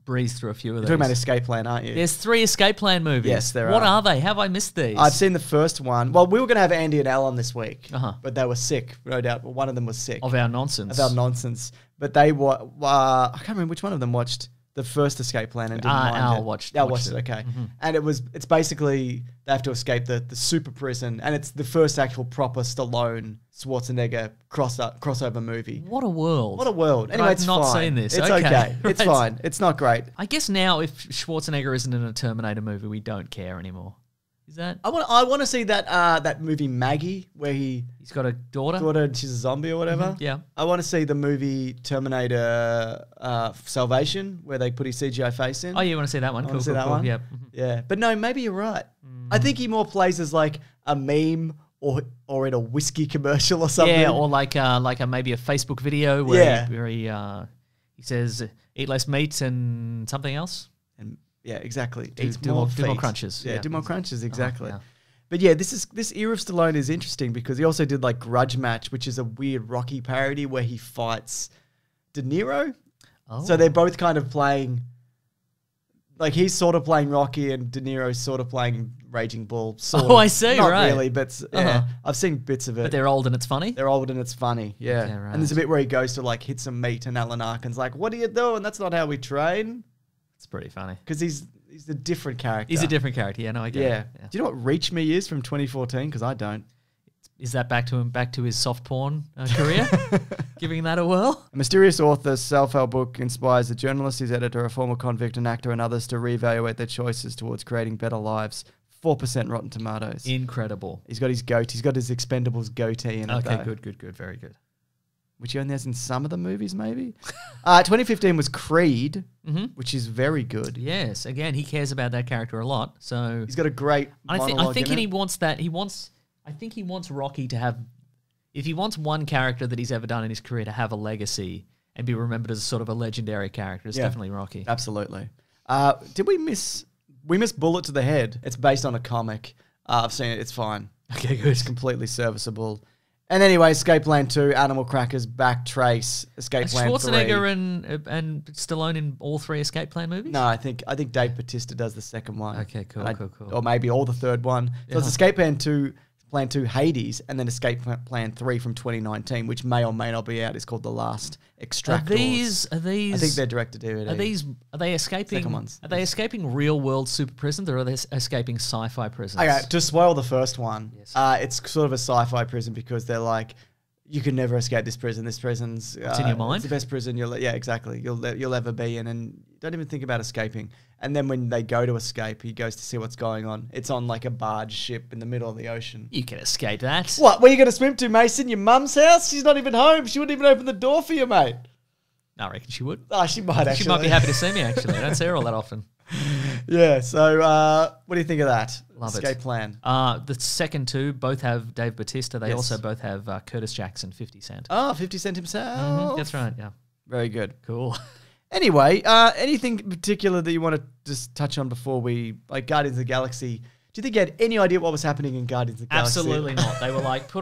breeze through a few of these. You're talking about Escape Plan, aren't you? There's 3 Escape Plan movies. Yes, there are. What are they? Have I missed these? I've seen the first one. Well, we were going to have Andy and Al on this week, but they were sick, no doubt. Well, one of them was sick. Of our nonsense. But they were, I can't remember which one of them watched the first Escape Plan and didn't mind Al it. watched it, okay. Mm-hmm. And it's basically, they have to escape the super prison, and it's the first actual proper Stallone, Schwarzenegger crossover movie. What a world. What a world. Anyway, I've it's not fine. seen this. It's okay. It's fine. It's not great. I guess now if Schwarzenegger isn't in a Terminator movie, we don't care anymore. Is that? I want to see that movie Maggie, where he's got a daughter and she's a zombie or whatever. Yeah. I want to see the movie Terminator Salvation, where they put his CGI face in. Oh, you want to see that one? I want to see that one. Yep. Yeah, but no, maybe you're right. I think he more plays as like a meme or in a whiskey commercial or something. Yeah, or like maybe a Facebook video where he says eat less meat and something else. And yeah, exactly. Do more crunches. Yeah, do more crunches, exactly. Yeah. But yeah, this era of Stallone is interesting because he also did like Grudge Match, which is a weird Rocky parody where he fights De Niro. Oh. So they're both kind of playing, like he's sort of playing Rocky and De Niro's sort of playing Raging Bull. I see, Not right. really, but yeah, I've seen bits of it. But they're old and it's funny? They're old and it's funny, yeah. Okay, right. And there's a bit where he goes to like hit some meat and Alan Arkin's like, what are you doing? That's not how we train. It's pretty funny. Because he's a different character. He's a different character. Yeah, no, I get it. Yeah. Do you know what Reach Me is from 2014? Because I don't. Is that back to his soft porn career? Giving that a whirl? A mysterious author's self-help book inspires a journalist, his editor, a former convict, an actor, and others to reevaluate their choices towards creating better lives. 4% Rotten Tomatoes. Incredible. He's got his goat. He's got his Expendables goatee in it. Okay, though, good. Very good. which he only has in some of the movies, maybe. 2015 was Creed, which is very good. Yes, again, he cares about that character a lot. So he's got a great monologue I think in he it. wants that. I think he wants Rocky to have. If he wants one character that he's ever done in his career to have a legacy and be remembered as sort of a legendary character, it's definitely Rocky. Absolutely. Did we miss? We missed Bullet to the Head. It's based on a comic. I've seen it. It's fine. Okay, good. It's completely serviceable. And anyway, Escape Plan 2, Animal Crackers, Back Trace, Escape Plan 3. Schwarzenegger and Stallone in all 3 Escape Plan movies? No, I think Dave Bautista does the second one. Okay, cool, cool. Or maybe all the third one. So it's Escape Plan 2, Hades, and then Escape Plan 3 from 2019, which may or may not be out. It's called The Last Extractors. Are these? I think they're direct to DVD. Are they escaping? Second ones. Are they escaping real world super prisons, or are they escaping sci-fi prisons? Okay, to spoil the first one, it's sort of a sci-fi prison because they're like, you can never escape this prison. This prison's it's in your mind. It's the best prison you'll ever be in, and you don't even think about escaping. And then when they go to escape, he goes to see what's going on. It's on like a barge ship in the middle of the ocean. You can escape that. What? Where are you going to swim to, Mason? Your mum's house? She's not even home. She wouldn't even open the door for you, mate. I reckon she would. Oh, she might actually. She might be happy to see me, actually. I don't see her all that often. Yeah, so what do you think of that? Love Escape it. Plan. The second 2 both have Dave Bautista. They Yes. also both have Curtis Jackson, 50 Cent. Oh, 50 Cent himself. That's right, yeah. Very good. Cool. Anyway, anything particular that you want to just touch on before we, like Guardians of the Galaxy? Do you think you had any idea what was happening in Guardians of the Galaxy? Absolutely not. They were like,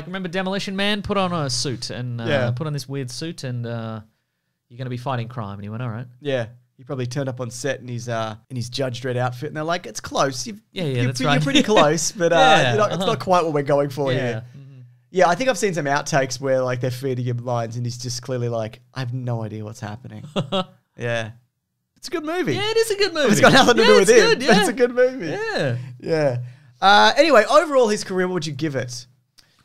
remember Demolition Man? Put on a suit and put on this weird suit and you're going to be fighting crime. And he went, all right. Yeah. He probably turned up on set in his Judge Dredd outfit, and they're like, "It's close. That's right. You're pretty close, but it's not quite what we're going for here." Mm-hmm. Yeah, I think I've seen some outtakes where like they're feeding him lines, and he's just clearly like, "I have no idea what's happening." Yeah, it's a good movie. Yeah, it is a good movie. It's got nothing to do with good, it, but it's a good movie. Yeah. Anyway, overall, his career, what would you give it?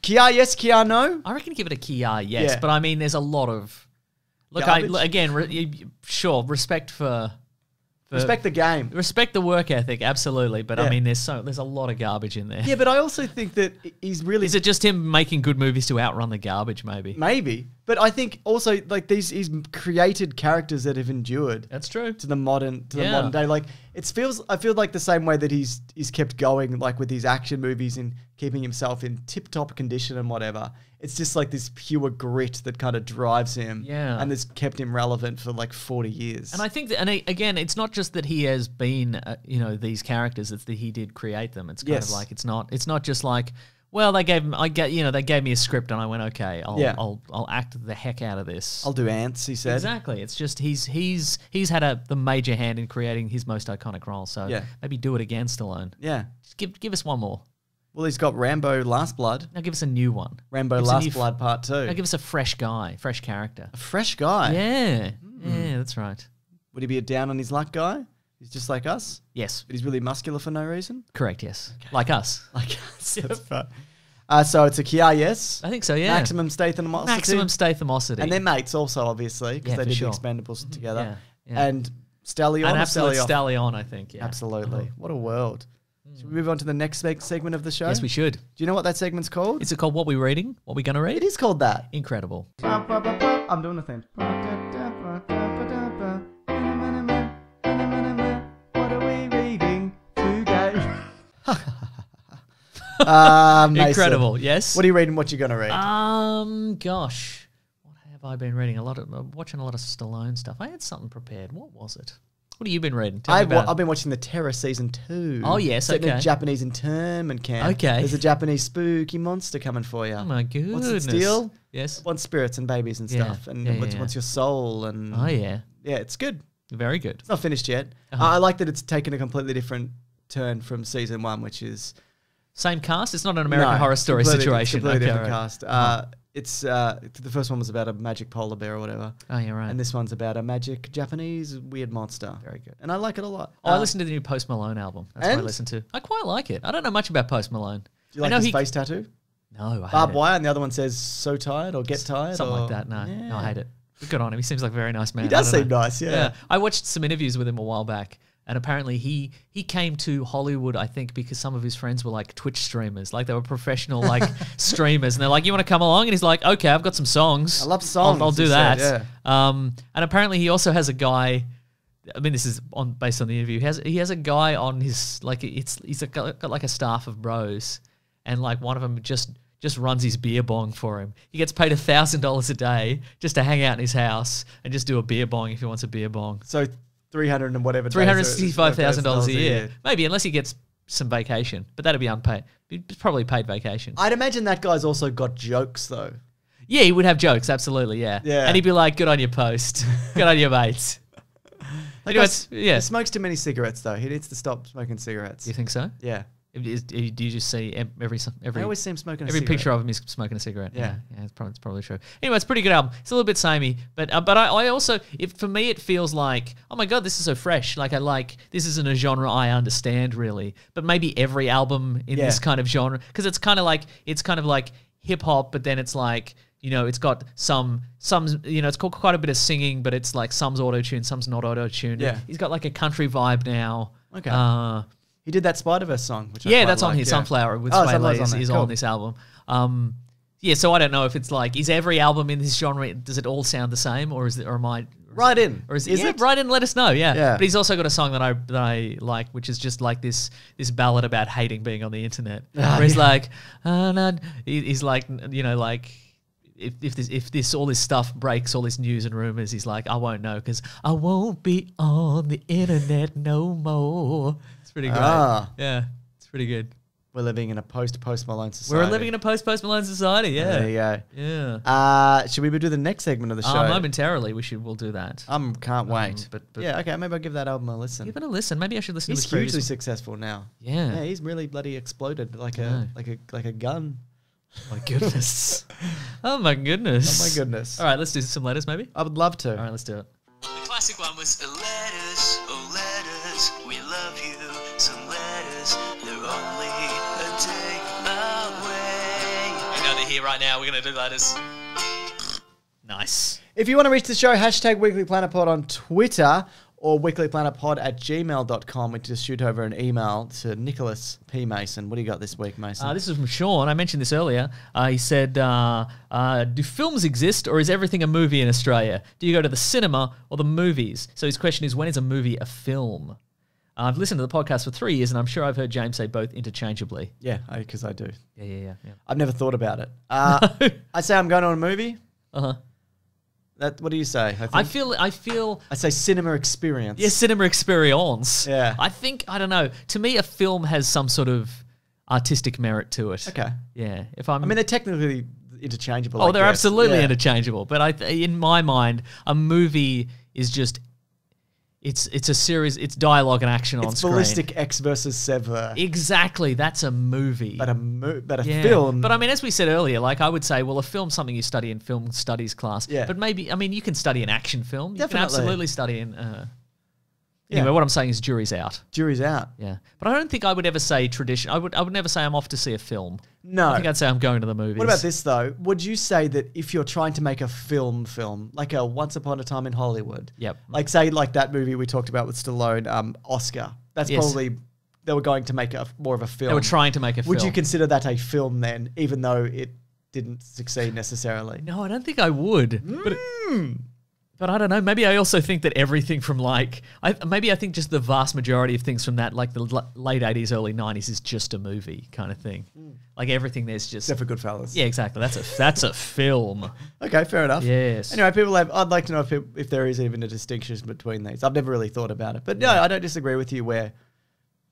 Kia yes, Kia no? I reckon give it a Kia, yes. Yeah. But I mean, there's a lot of... Look, respect for Respect the game. Respect the work ethic, absolutely. But I mean, there's a lot of garbage in there. Yeah, but I also think that he's really... Is it just him making good movies to outrun the garbage, maybe? Maybe. But I think also, like, he's created characters that have endured. That's true. To the modern day. Like, I feel like the same way that he's kept going, like, with his action movies and keeping himself in tip-top condition and whatever. It's just like this pure grit that kind of drives him. Yeah. And has kept him relevant for like 40 years. And I think that, again, it's not just that he has been, these characters, it's that he did create them. It's kind of like, it's not just like, well, they gave me a script and I went, okay, I'll act the heck out of this. I'll do ants, he said. Exactly. It's just he's had the major hand in creating his most iconic role. So maybe do it again, Stallone. Yeah. Just give us one more. Well, he's got Rambo Last Blood. Now give us a new one. Rambo Last Blood Part 2. Now give us a fresh guy, fresh character. A fresh guy? Yeah. Yeah, that's right. Would he be a down on his luck guy? He's just like us? Yes. But he's really muscular for no reason? Correct, yes. Okay. Like us. Like us. That's fine. So it's a Kia, yes? I think so, yeah. Maximum Stathamosity. Maximum Stathamosity. And they're mates also, obviously, because they did the Expendables together. Yeah. And Stallion. An absolute Stallion, I think, yeah. Absolutely. What a world. Should we move on to the next segment of the show? Yes, we should. Do you know what that segment's called? Is it called What We Reading? What We Gonna Read? It is called that. Incredible. I'm doing the thing. What are we reading today? Incredible, yes. What are you reading? What you gonna read? Gosh. What have I been reading? Watching a lot of Stallone stuff. I had something prepared. What was it? What have you been reading? I've been watching The Terror Season 2. Oh, yes, Set in okay. a Japanese internment camp. Okay. There's a Japanese spooky monster coming for you. Oh, my goodness. What's it steal? Yes. It wants spirits and babies and stuff. And wants your soul. And oh, yeah. Yeah, it's good. Very good. It's not finished yet. I like that it's taken a completely different turn from Season 1, which is... Same cast? It's not an American Horror Story situation. It's a completely different cast. It's the first one was about a magic polar bear or whatever. Oh, yeah, right. And this one's about a magic Japanese weird monster. Very good. And I like it a lot. I listened to the new Post Malone album. That's what I listened to. I quite like it. I don't know much about Post Malone. Do you like his face tattoo? No, I Barbed wire, and the other one says "so tired" or "get tired," something like that. No, I hate it. Good on him. He seems like a very nice man. He does seem nice. Yeah. I watched some interviews with him a while back. And apparently he came to Hollywood, I think, because some of his friends were like Twitch streamers. Like they were professional like streamers. And they're like, you want to come along? And he's like, okay, I've got some songs. I love songs. I'll do that. Said, yeah. And apparently he also has a guy, I mean, this is based on the interview. He has a guy on his, like, he's got like a staff of bros. And like one of them just runs his beer bong for him. He gets paid $1,000 a day just to hang out in his house and just do a beer bong if he wants a beer bong. So $365,000 a year. Maybe, unless he gets some vacation, but that'd be unpaid. It's probably paid vacation. I'd imagine that guy's also got jokes though. Yeah, he would have jokes, absolutely, yeah. And he'd be like, good on your post. Good on your mates. Anyways, he smokes too many cigarettes though. He needs to stop smoking cigarettes. You think so? Yeah. Do you just see every I always see him smoking every a cigarette. picture of him is smoking a cigarette. Yeah. It's probably true. Anyway, it's a pretty good album. It's a little bit samey, but I also, for me, it feels like, oh my god, this is so fresh. This isn't a genre I understand really, but maybe every album in this kind of genre, because it's kind of like hip hop, but then it's like, it's got some, it's got quite a bit of singing, but it's like some's auto-tuned, some's not auto-tuned. Yeah. He's got like a country vibe now. Okay. He did that Spider-Verse song, which that's on his Sunflower with Sway Lee is on this album. So I don't know if it's like, is every album in this genre, does it all sound the same, or am I write in? Or is it? Write in, let us know. Yeah. But he's also got a song that I like, which is just like this ballad about hating being on the internet. Where he's like, he's like, if all this stuff breaks, all this news and rumors, he's like, I won't know because I won't be on the internet no more. It's pretty great. Yeah, it's pretty good. We're living in a post Malone society. We're living in a post Malone society. Yeah. There you go. Yeah. Should we do the next segment of the show? Momentarily, we'll do that. Can't wait. But yeah, okay. Maybe I'll give that album a listen. Give it a listen. Maybe I should listen. He's to his hugely successful now. Yeah. Yeah, he's really bloody exploded like a gun. Oh my goodness. Oh my goodness. Oh my goodness. All right, let's do some letters maybe. I would love to. All right, let's do it. The classic one was letters, oh letters, we love you. Some letters, they're only a day away. I know they're here right now. We're going to do letters. Nice. If you want to reach the show, hashtag Weekly Planet Pod on Twitter or weeklyplanetpod@gmail.com. We just shoot over an email to Nicholas P. Mason. What do you got this week, Mason? This is from Sean. I mentioned this earlier. He said, do films exist or is everything a movie in Australia? Do you go to the cinema or the movies? So his question is, when is a movie a film? I've listened to the podcast for 3 years and I'm sure I've heard James say both interchangeably. Yeah, because I do. Yeah. I've never thought about it. I say I'm going on a movie. Uh-huh. What do you say? I feel. I say cinema experience. Yeah, cinema experience. Yeah. I don't know. To me, a film has some sort of artistic merit to it. Okay. Yeah. They're technically interchangeable. Oh, they're absolutely interchangeable. But in my mind, a movie is just. It's a series. It's dialogue and action on screen. It's Ballistic X versus Sever. Exactly, that's a movie. But a film. But I mean, as we said earlier, like I would say, well, a film's something you study in film studies class. Yeah. But maybe, you can study an action film. Definitely. You can absolutely study in. Anyway, what I'm saying is, jury's out. Jury's out. Yeah, but I don't think I would ever say tradition. I would never say I'm off to see a film. No. I think I'd say I'm going to the movies. What about this though? Would you say that if you're trying to make a film, like a Once Upon a Time in Hollywood, Yep. like say like that movie we talked about with Stallone, Oscar. That's probably they were going to make more of a film. They were trying to make a film. Would you consider that a film then, even though it didn't succeed necessarily? No, I don't think I would. But I don't know. Maybe I also think that everything from I think just the vast majority of things from that, like the late 80s, early 90s is just a movie kind of thing. Like everything there's just... Except for Goodfellas. Yeah, exactly. That's a film. Okay, fair enough. Yes. Anyway, I'd like to know if there is even a distinction between these. I've never really thought about it. But no, I don't disagree with you where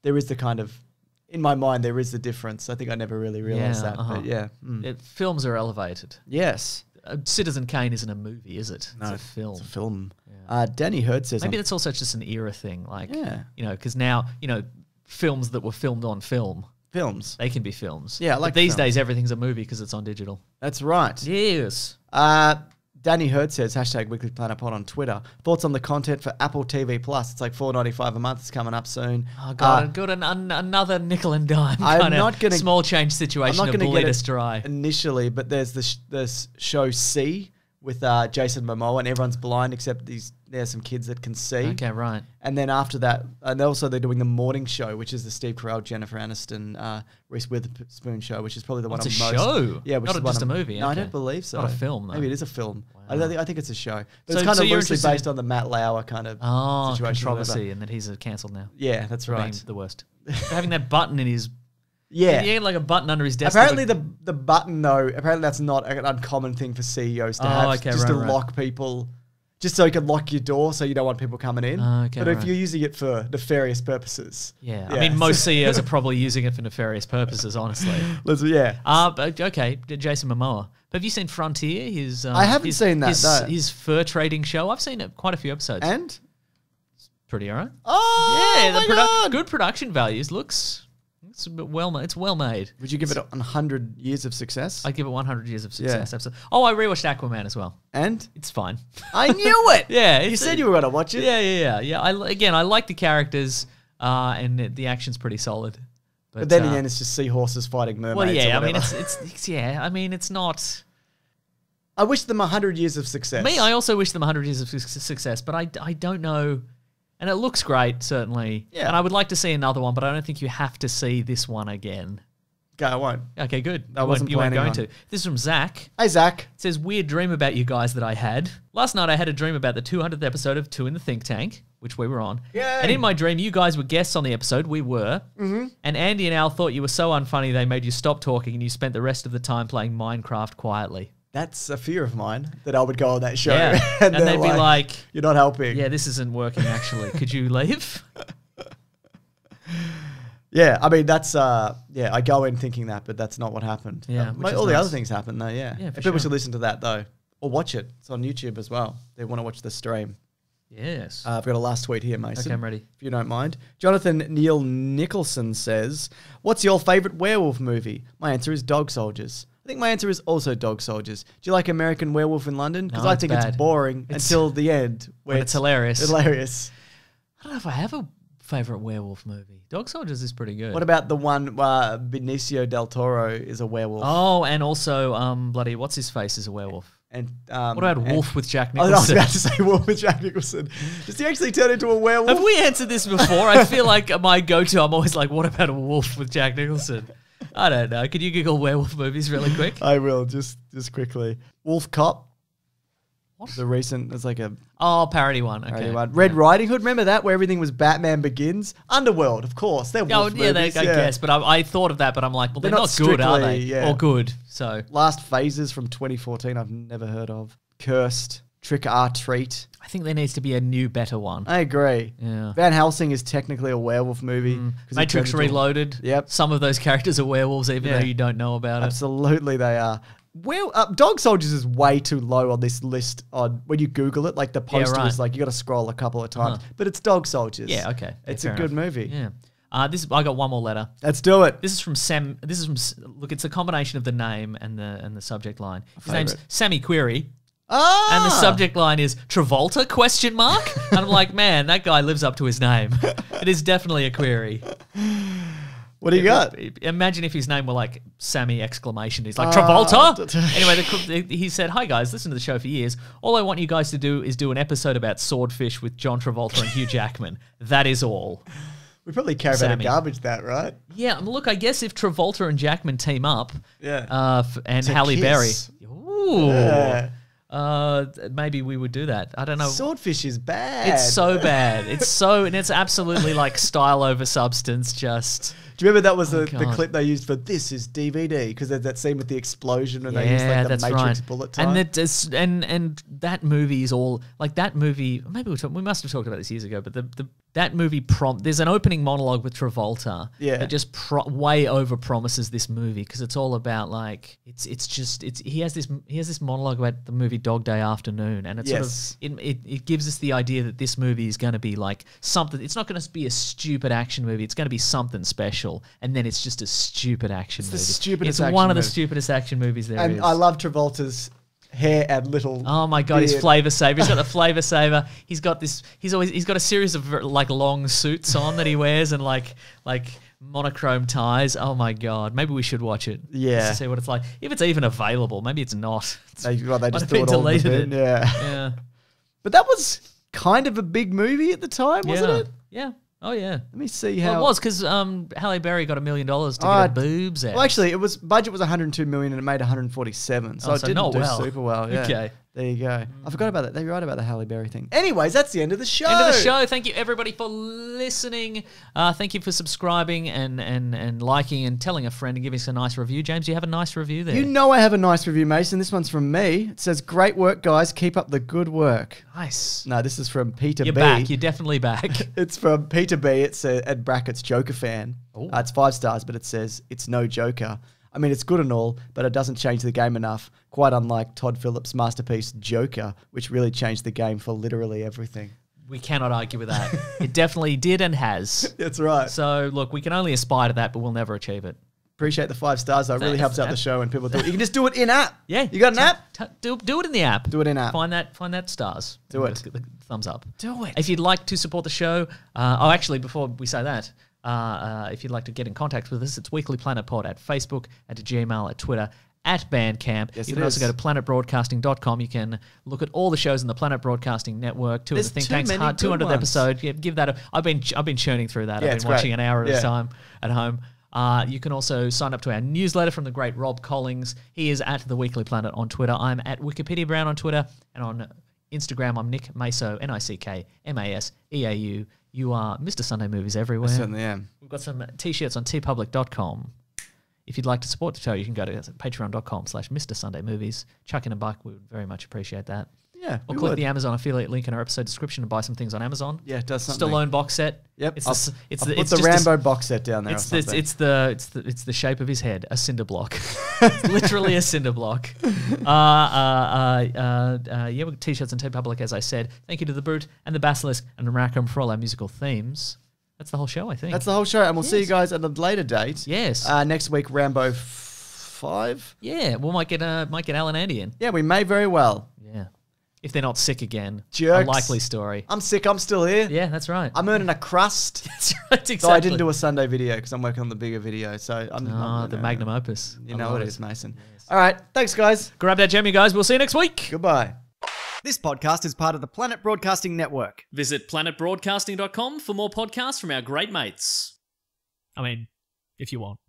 there is the kind of... In my mind, there is the difference. I think I never really realised that. But yeah. Films are elevated. Yes. Citizen Kane isn't a movie, is it? No, it's a film. It's a film. Yeah. Danny Hurd says... Maybe that's also just an era thing. Because now, films that were filmed on film... Films. They can be films. Yeah, but these days, everything's a movie because it's on digital. That's right. Yes. Danny Hurd says, hashtag Weekly Planet Pod on Twitter. Thoughts on the content for Apple TV Plus? It's like $4.95 a month. It's coming up soon. Oh, God. Another nickel and dime kind of small change situation to bleed us dry. Initially, but there's this show C with Jason Momoa, and everyone's blind except there's some kids that can see. Okay, right. And then after that, and also they're doing the morning show, which is the Steve Carell, Jennifer Aniston, Reese Witherspoon show, which is probably the one I'm most... It's a show? Yeah, which not is just a movie? No, I don't believe so. Not a film, though. Maybe it is a film. Wow. I think it's a show. But it's kind of loosely based on the Matt Lauer kind of situation. Controversy, and that he's cancelled now. Yeah, that's right. The worst. having that button in his... Yeah. He had like a button under his desk. Apparently the button, though, apparently that's not an uncommon thing for CEOs to have. Okay, just to lock people... Just so you can lock your door so you don't want people coming in. Okay, but if you're using it for nefarious purposes. Yeah. I mean, most CEOs are probably using it for nefarious purposes, honestly. But okay, Jason Momoa. Have you seen Frontier? I haven't seen that, no. His fur trading show. I've seen it quite a few episodes. And? It's pretty all right. Oh, yeah, my God. Good production values. It's well made. Would you give it 100 years of success? I'd give it 100 years of success. Absolutely. Oh, I rewatched Aquaman as well. And? It's fine. I knew it. Yeah. You said you were going to watch it. Yeah. I like the characters, and the action's pretty solid. But then in the end, it's just seahorses fighting mermaids. Well, yeah. I mean, it's yeah. I mean, it's not. I wish them 100 years of success. I also wish them 100 years of success, but I don't know. And it looks great, certainly. Yeah. And I would like to see another one, but I don't think you have to see this one again. Okay, I won't. Okay, good. I wasn't planning going on. to. This is from Zach. Hey, Zach. It says, weird dream about you guys that I had. Last night I had a dream about the 200th episode of Two in the Think Tank, which we were on. Yay. And in my dream, you guys were guests on the episode. We were. Mm-hmm. And Andy and Al thought you were so unfunny they made you stop talking and you spent the rest of the time playing Minecraft quietly. That's a fear of mine, that I would go on that show. Yeah. and they'd be like, you're not helping. Yeah, this isn't working, actually. Could you leave? Yeah, I mean, that's, I go in thinking that, but that's not what happened. Yeah, all the other things happened, though, Yeah, for people sure. should listen to that, though, or watch it. It's on YouTube as well. They want to watch the stream. Yes. I've got a last tweet here, Mason. Okay, I'm ready. If you don't mind. Jonathan Neil Nicholson says, what's your favourite werewolf movie? My answer is Dog Soldiers. I think my answer is also Dog Soldiers. Do you like American Werewolf in London? Because I think it's boring until the end. Where it's hilarious. Hilarious. I don't know if I have a favourite werewolf movie. Dog Soldiers is pretty good. What about the one where Benicio del Toro is a werewolf? Oh, and also what's his face is a werewolf. And what about Wolf with Jack I Nicholson? was about to say Wolf with Jack Nicholson. Does he actually turn into a werewolf? Have we answered this before? I feel like my go-to, I'm always like, what about a wolf with Jack Nicholson? I don't know. Could you Google werewolf movies really quick? I will, just quickly. Wolf Cop. What? The recent, it's like a... Oh, parody one. Okay. Parody one. Red Riding Hood, remember that? Where everything was Batman Begins? Underworld, of course. They're wolf movies. I guess. But I thought of that, but I'm like, well, they're not good, are they? Yeah. Or good, so... Last Phases from 2014, I've never heard of. Cursed. Trick or Treat. I think there needs to be a new, better one. I agree. Yeah. Van Helsing is technically a werewolf movie. Matrix Reloaded. Yep. Some of those characters are werewolves, even though you don't know about it. Absolutely, they are. Well, Dog Soldiers is way too low on this list. On when you Google it, like the poster is like you got to scroll a couple of times, but it's Dog Soldiers. Yeah, okay. It's a good movie. Yeah. I got one more letter. Let's do it. This is from Sam. Look, it's a combination of the name and the subject line. His name's Sammy Query. Ah! And the subject line is Travolta ? And I'm like, man, that guy lives up to his name. It is definitely a query. What do you got? Imagine if his name were like Sammy ! He's like, Travolta? Anyway, he said, hi guys, listen to the show for years. All I want you guys to do is do an episode about swordfish with John Travolta and Hugh Jackman. That is all. We probably carry about a garbage that, right? Yeah, look, I guess if Travolta and Jackman team up, and To Halle kiss. Berry, ooh, Yeah. maybe we would do that. I don't know. Swordfish is bad. It's so bad. And it's absolutely like style over substance. Just. Do you remember that was the clip they used for This Is DVD? Because there's that scene with the explosion and they used like the Matrix bullet time. And that movie is all like that movie. Maybe we must have talked about this years ago, but that movie there's an opening monologue with Travolta that just way over promises this movie because it's all about like he has this monologue about the movie Dog Day Afternoon and it's sort of it gives us the idea that this movie is going to be like something. It's not going to be a stupid action movie. It's going to be something special. And then it's just a stupid action movie. It's one of the stupidest action movies there is. And I love Travolta's hair and little. Oh my god, his flavor saver. He's got the flavor saver. He's got this. He's got a series of like long suits on that he wears and like monochrome ties. Oh my god, maybe we should watch it. Yeah, just to see what it's like. If it's even available, maybe it's not. They just deleted it. Yeah. But that was kind of a big movie at the time, wasn't it? Yeah. Oh yeah. Let me see how it was because Halle Berry got $1 million to get her boobs out. Well, actually, budget was 102 million and it made 147, so it didn't do super well. Yeah. Okay. There you go. I forgot about that. They were right about the Halle Berry thing. Anyways, that's the end of the show. End of the show. Thank you, everybody, for listening. Thank you for subscribing and liking and telling a friend and giving us a nice review. James, you have a nice review there. You know I have a nice review, Mason. This one's from me. It says, great work, guys. Keep up the good work. Nice. No, this is from Peter You're B. back. You're definitely back. It's from Peter B. It's at brackets Joker fan. It's 5 stars, but it says, it's no Joker. I mean, it's good and all, but it doesn't change the game enough. Quite unlike Todd Phillips' masterpiece, Joker, which really changed the game for literally everything. We cannot argue with that. It definitely did and has. That's right. So, look, we can only aspire to that, but we'll never achieve it. Appreciate the 5 stars, though. It really helps out the show when people do it. You can just do it in-app. Yeah. You got an app? Do it in the app. Do it in-app. Find that stars. Do it. The thumbs up. Do it. If you'd like to support the show, actually, before we say that, if you'd like to get in contact with us, it's weeklyplanetpod at Facebook, at Gmail, at Twitter, at Bandcamp. Yes, you can also go to planetbroadcasting.com. You can look at all the shows in the Planet Broadcasting Network. There's Think too Tank's many Hard, good 200th ones. episode. Yeah, give that a. I've been churning through that. Yeah, I've it's been watching great. an hour at Yeah. a time at home. You can also sign up to our newsletter from the great Rob Collings. He is at The Weekly Planet on Twitter. I'm at Wikipedia Brown on Twitter. And on Instagram, I'm Nick Maso, NickMaseau. You are Mr. Sunday Movies everywhere. I certainly am. We've got some T-shirts on tpublic.com. If you'd like to support the show, you can go to patreon.com/Mr. Sunday Movies. Chuck in a buck. We would very much appreciate that. Yeah, Or click the Amazon affiliate link in our episode description and buy some things on Amazon. Yeah, it does something. Stallone box set. Yep. It's I'll put the just Rambo box set down there. It's the shape of his head, a cinder block. It's literally a cinder block. We've got T-shirts and TeePublic, as I said. Thank you to the Brute and the Basilisk and the Rackham for all our musical themes. That's the whole show, I think. That's the whole show, and we'll see you guys at a later date. Yes. Next week, Rambo 5. Yeah, we might get Alan Andy in. Yeah, we may very well. Yeah. If they're not sick again. Jerks. Unlikely story. I'm sick. I'm still here. Yeah, that's right. I'm earning a crust. That's right, exactly. So I didn't do a Sunday video because I'm working on the bigger video. So I'm the magnum opus. You know what it is, Mason. Yes. All right. Thanks, guys. Grab that gem, you guys. We'll see you next week. Goodbye. This podcast is part of the Planet Broadcasting Network. Visit planetbroadcasting.com for more podcasts from our great mates. I mean, if you want.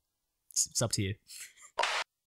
It's up to you.